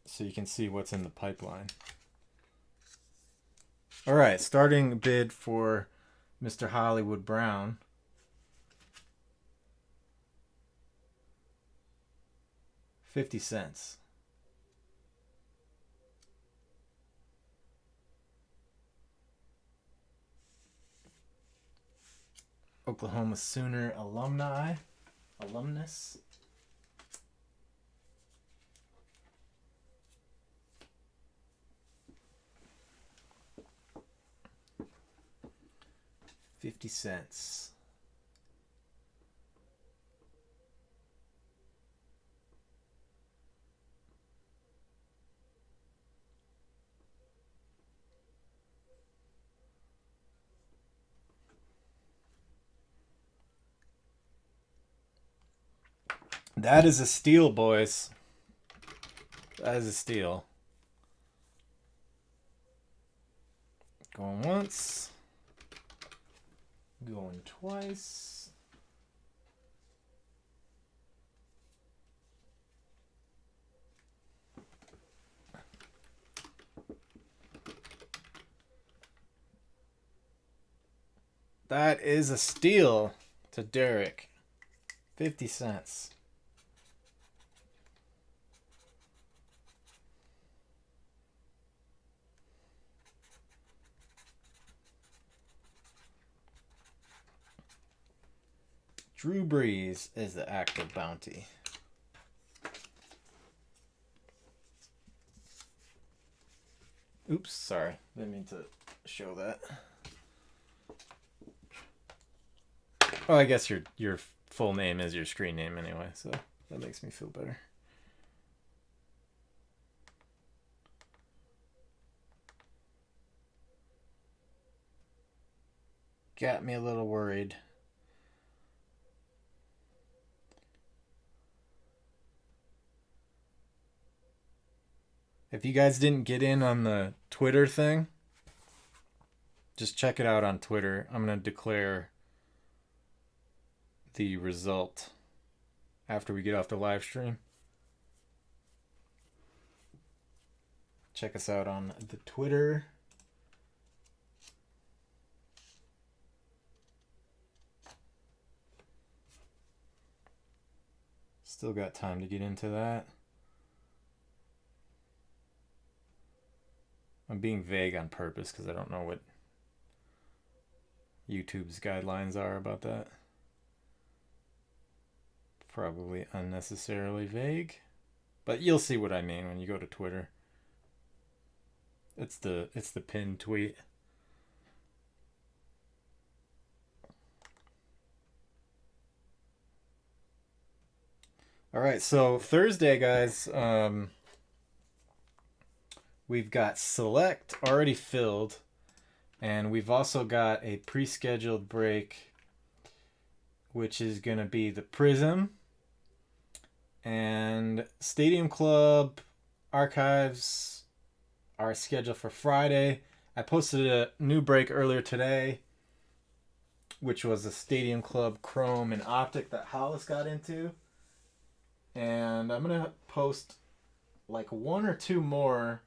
so you can see what's in the pipeline. All right, starting bid for Mr. Hollywood Brown. $0.50. Oklahoma Sooner alumnus. $0.50. That is a steal, boys. That is a steal. Going once. Going twice. That is a steal to Derek. 50 cents. Drew Brees is the active bounty. Oops, sorry. Didn't mean to show that. Oh, I guess your full name is your screen name anyway, so that makes me feel better. Got me a little worried. If you guys didn't get in on the Twitter thing, just check it out on Twitter. I'm going to declare the result after we get off the live stream. Check us out on the Twitter. Still got time to get into that. I'm being vague on purpose because I don't know what YouTube's guidelines are about that. Probably unnecessarily vague, but you'll see what I mean when you go to Twitter. It's the pinned tweet. All right, so Thursday, guys, we've got select already filled, and we've also got a pre-scheduled break, which is going to be the Prism and Stadium Club archives are scheduled for Friday. I posted a new break earlier today, which was a Stadium Club Chrome and Optic that Hollis got into. And I'm going to post like one or two more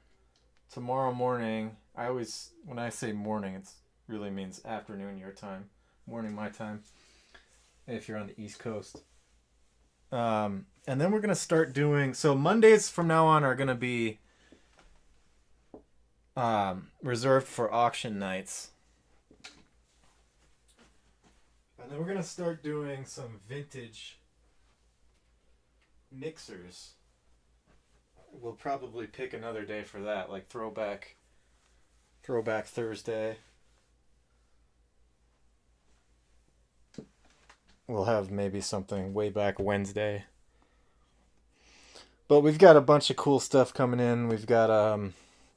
tomorrow morning. When I say morning, it really means afternoon your time, morning my time, if you're on the East Coast. And then we're going to start doing, so Mondays from now on are going to be reserved for auction nights. And then we're going to start doing some vintage mixers. We'll probably pick another day for that, like throwback Thursday. We'll have maybe something way back Wednesday. But we've got a bunch of cool stuff coming in. We've got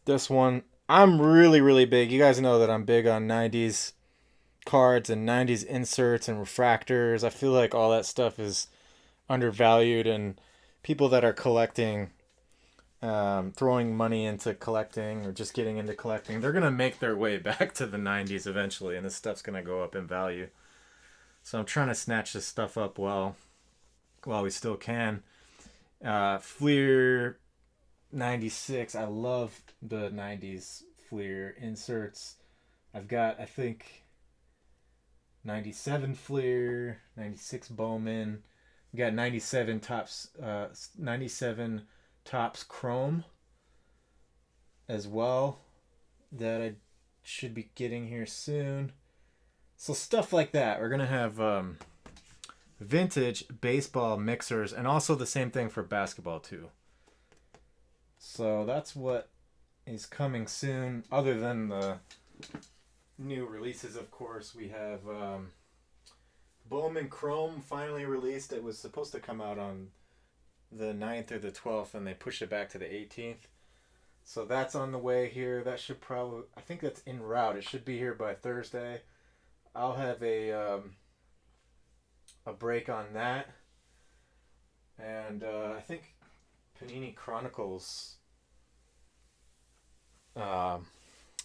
this one. I'm really, really big. You guys know that I'm big on 90s cards and 90s inserts and refractors. I feel like all that stuff is undervalued, and people that are collecting, throwing money into collecting or just getting into collecting, they're going to make their way back to the 90s eventually, and this stuff's going to go up in value. So I'm trying to snatch this stuff up while we still can. Fleer 96. I love the 90s Fleer inserts. I've got, I think, 97 Fleer, 96 Bowman. We got 97 tops Chrome as well that I should be getting here soon. So stuff like that. We're gonna have vintage baseball mixers, and also the same thing for basketball too. So that's what is coming soon. Other than the new releases, of course, we have Bowman Chrome finally released. It was supposed to come out on the 9th or the 12th, and they pushed it back to the 18th. So that's on the way here. That should probably, I think that's en route. It should be here by Thursday. I'll have a break on that. And I think Panini Chronicles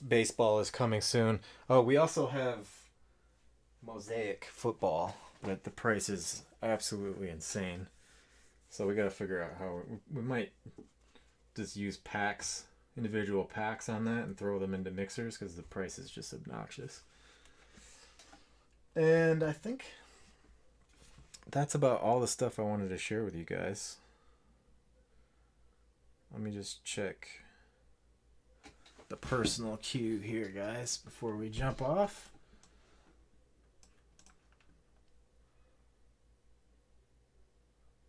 baseball is coming soon. Oh, we also have Mosaic football, but the price is absolutely insane. So we got to figure out how we might just use packs, individual packs on that, and throw them into mixers because the price is just obnoxious. And I think that's about all the stuff I wanted to share with you guys. Let me just check the personal queue here, guys, before we jump off.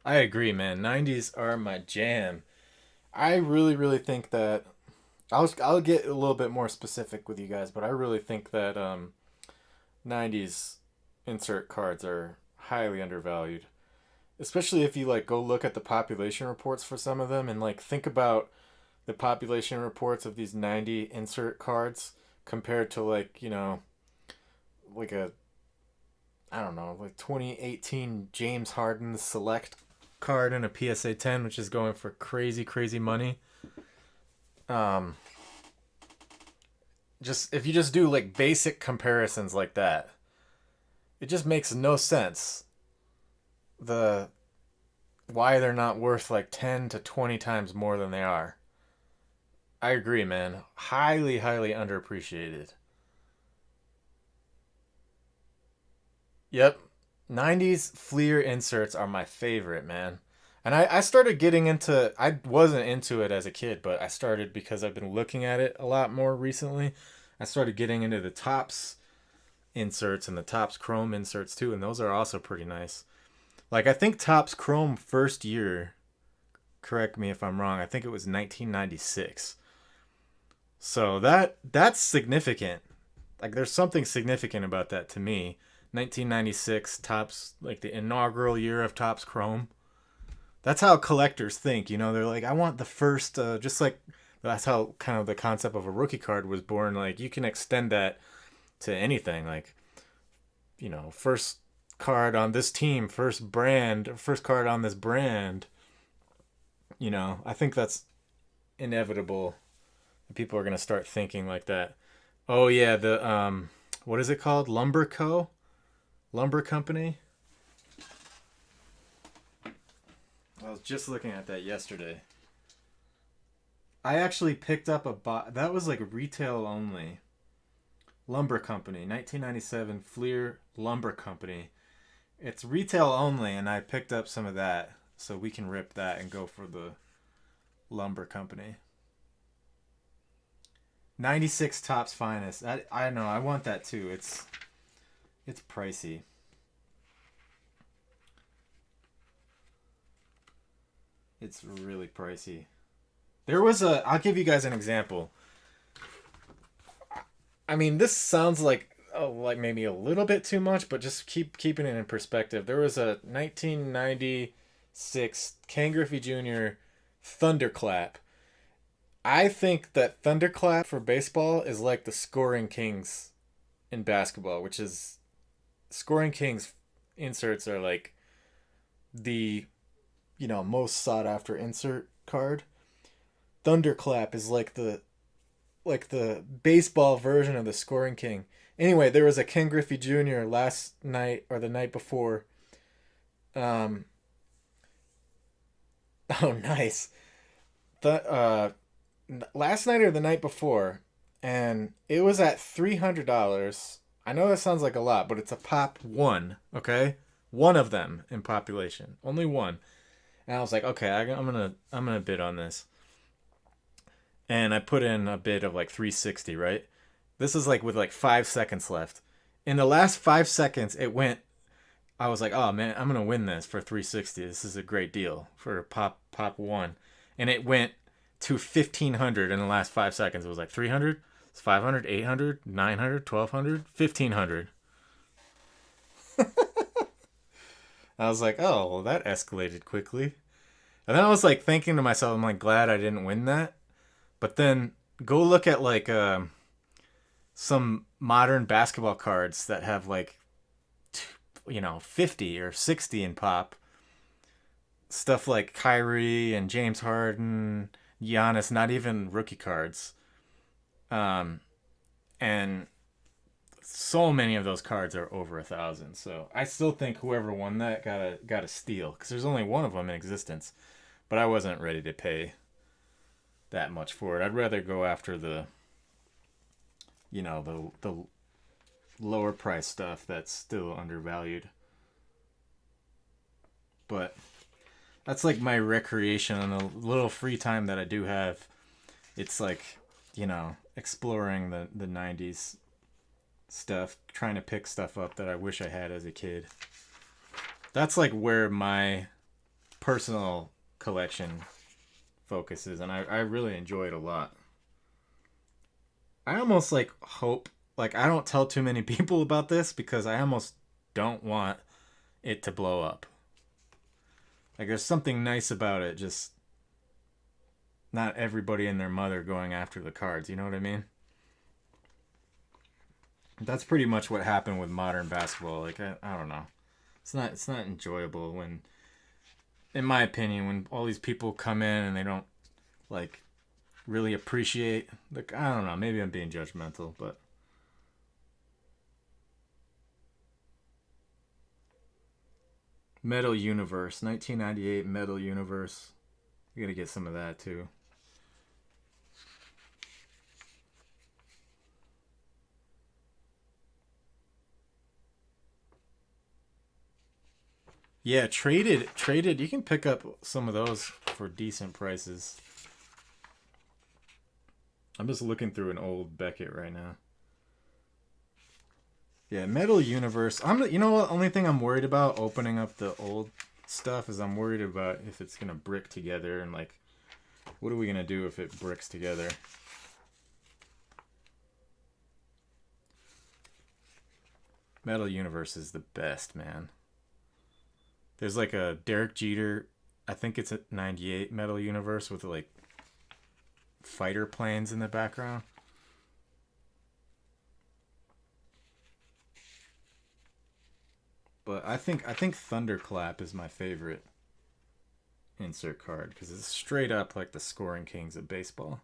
I agree, man. 90s are my jam. I really think that I'll get a little bit more specific with you guys, but I really think that 90s insert cards are highly undervalued. Especially if you like go look at the population reports for some of them and like think about the population reports of these 90 insert cards compared to like, you know, like a I don't know, like 2018 James Harden select card in a PSA 10, which is going for crazy money. Um, just if you just do like basic comparisons like that, it just makes no sense. The why they're not worth like 10 to 20 times more than they are. I agree, man. Highly underappreciated. Yep. 90s Fleer inserts are my favorite, man. And I started getting into, I wasn't into it as a kid, but I started because I've been looking at it a lot more recently. I started getting into the Topps inserts and the Topps Chrome inserts too, and those are also pretty nice. Like, I think Topps Chrome first year, correct me if I'm wrong, I think it was 1996. So that's significant. Like, there's something significant about that to me. 1996 Topps, like the inaugural year of Topps Chrome. That's how collectors think, you know. They're like, I want the first, just like that's how kind of the concept of a rookie card was born. Like, you can extend that to anything. Like, you know, first card on this team, first brand, first card on this brand. You know, I think that's inevitable. People are gonna start thinking like that. Oh yeah, the what is it called? Lumber Company. I was just looking at that yesterday. I actually picked up that was like retail only. Lumber Company, 1997 Fleer Lumber Company. It's retail only, and I picked up some of that, so we can rip that and go for the Lumber Company. 96 Topps Finest. I know, I want that too. It's pricey. It's really pricey. I'll give you guys an example. I mean, this sounds like like maybe a little bit too much, but just keeping it in perspective. There was a 1996 Ken Griffey Jr. Thunderclap. I think that Thunderclap for baseball is like the Scoring Kings in basketball, which is Scoring Kings inserts are like the, you know, most sought after insert card. Thunderclap is like the baseball version of the Scoring King. Anyway, there was a Ken Griffey Jr. last night or the night before. Um, oh, nice. The last night or the night before, and it was at $300. I know that sounds like a lot, but it's a pop one. Okay, one of them in population, only one. And I was like, okay, I'm gonna bid on this. And I put in a bid of like 360, right? This is like with like 5 seconds left. In the last 5 seconds, it went. I was like, oh man, I'm gonna win this for 360. This is a great deal for pop one, and it went to 1,500 in the last 5 seconds. It was like 300, 500, 800, 900, 1,200, 1,500. I was like, oh, well, that escalated quickly. And then I was like thinking to myself, I'm like, glad I didn't win that. But then go look at like some modern basketball cards that have like, you know, 50 or 60 in pop. Stuff like Kyrie and James Harden, Giannis, not even rookie cards. And so many of those cards are over 1,000. So I still think whoever won that got a steal, because there's only one of them in existence. But I wasn't ready to pay that much for it. I'd rather go after the, you know, the lower price stuff that's still undervalued. But that's like my recreation and the little free time that I do have. It's like, exploring the 90s stuff, trying to pick stuff up that I wish I had as a kid. That's like where my personal collection focuses, and I really enjoy it a lot. I almost like hope, like I don't tell too many people about this because I almost don't want it to blow up. Like there's something nice about it, just not everybody and their mother going after the cards, you know what I mean? That's pretty much what happened with modern basketball. Like I don't know. It's not enjoyable when, in my opinion, when all these people come in and they don't like really appreciate, like, I don't know, maybe I'm being judgmental, but Metal Universe, 1998 Metal Universe. You gotta get some of that too. Yeah, traded. You can pick up some of those for decent prices. I'm just looking through an old Beckett right now. Yeah, Metal Universe. You know what? Only thing I'm worried about opening up the old stuff is I'm worried about if it's gonna brick together and like, what are we gonna do if it bricks together? Metal Universe is the best, man. There's like a Derek Jeter, I think it's a 98 Metal Universe with like fighter planes in the background. But I think Thunderclap is my favorite insert card because it's straight up like the scoring kings of baseball.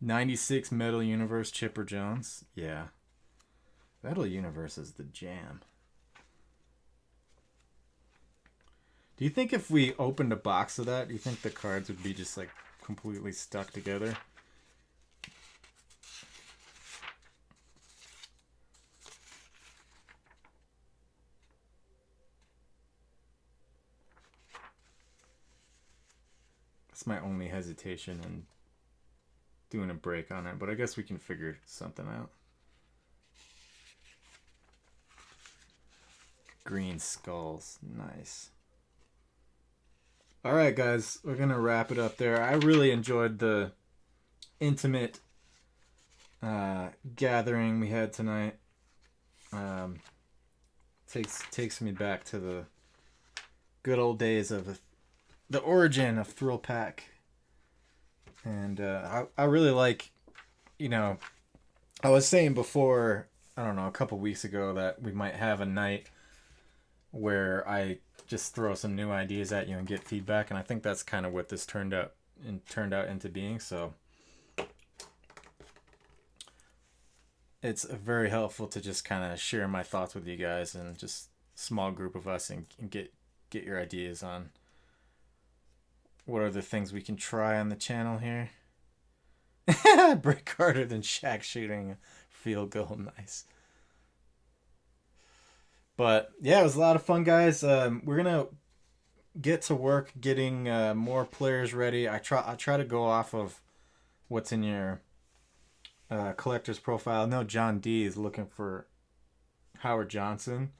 '96 Metal Universe Chipper Jones. Yeah. Metal Universe is the jam. Do you think if we opened a box of that, do you think the cards would be just like completely stuck together? That's my only hesitation in doing a break on it, but I guess we can figure something out. Green skulls. Nice. All right, guys, we're going to wrap it up there. I really enjoyed the intimate gathering we had tonight. Takes me back to the good old days of the origin of Thrillpack. And I really like, I was saying before, I don't know, a couple weeks ago that we might have a night where I just throw some new ideas at you and get feedback, and I think that's kind of what this turned out into being. So it's very helpful to just kind of share my thoughts with you guys and just small group of us and get your ideas on what are the things we can try on the channel here. Brick harder than Shaq shooting field goal. Nice. But yeah, it was a lot of fun, guys. We're gonna get to work getting more players ready. I try to go off of what's in your collector's profile. I know John D is looking for Howard Johnson,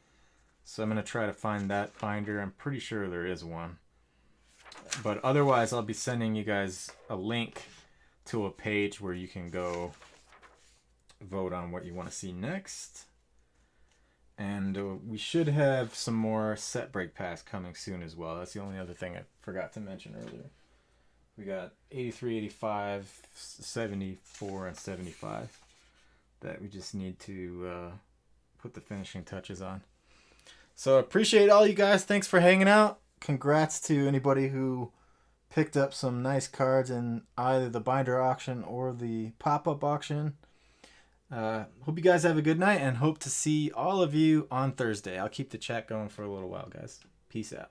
so I'm gonna try to find that binder. I'm pretty sure there is one. But otherwise, I'll be sending you guys a link to a page where you can go vote on what you want to see next. And we should have some more set break packs coming soon as well. That's the only other thing I forgot to mention earlier. We got 83, 85, 74, and 75 that we just need to put the finishing touches on. So appreciate all you guys. Thanks for hanging out. Congrats to anybody who picked up some nice cards in either the binder auction or the pop-up auction. Hope you guys have a good night and hope to see all of you on Thursday. I'll keep the chat going for a little while, guys. Peace out.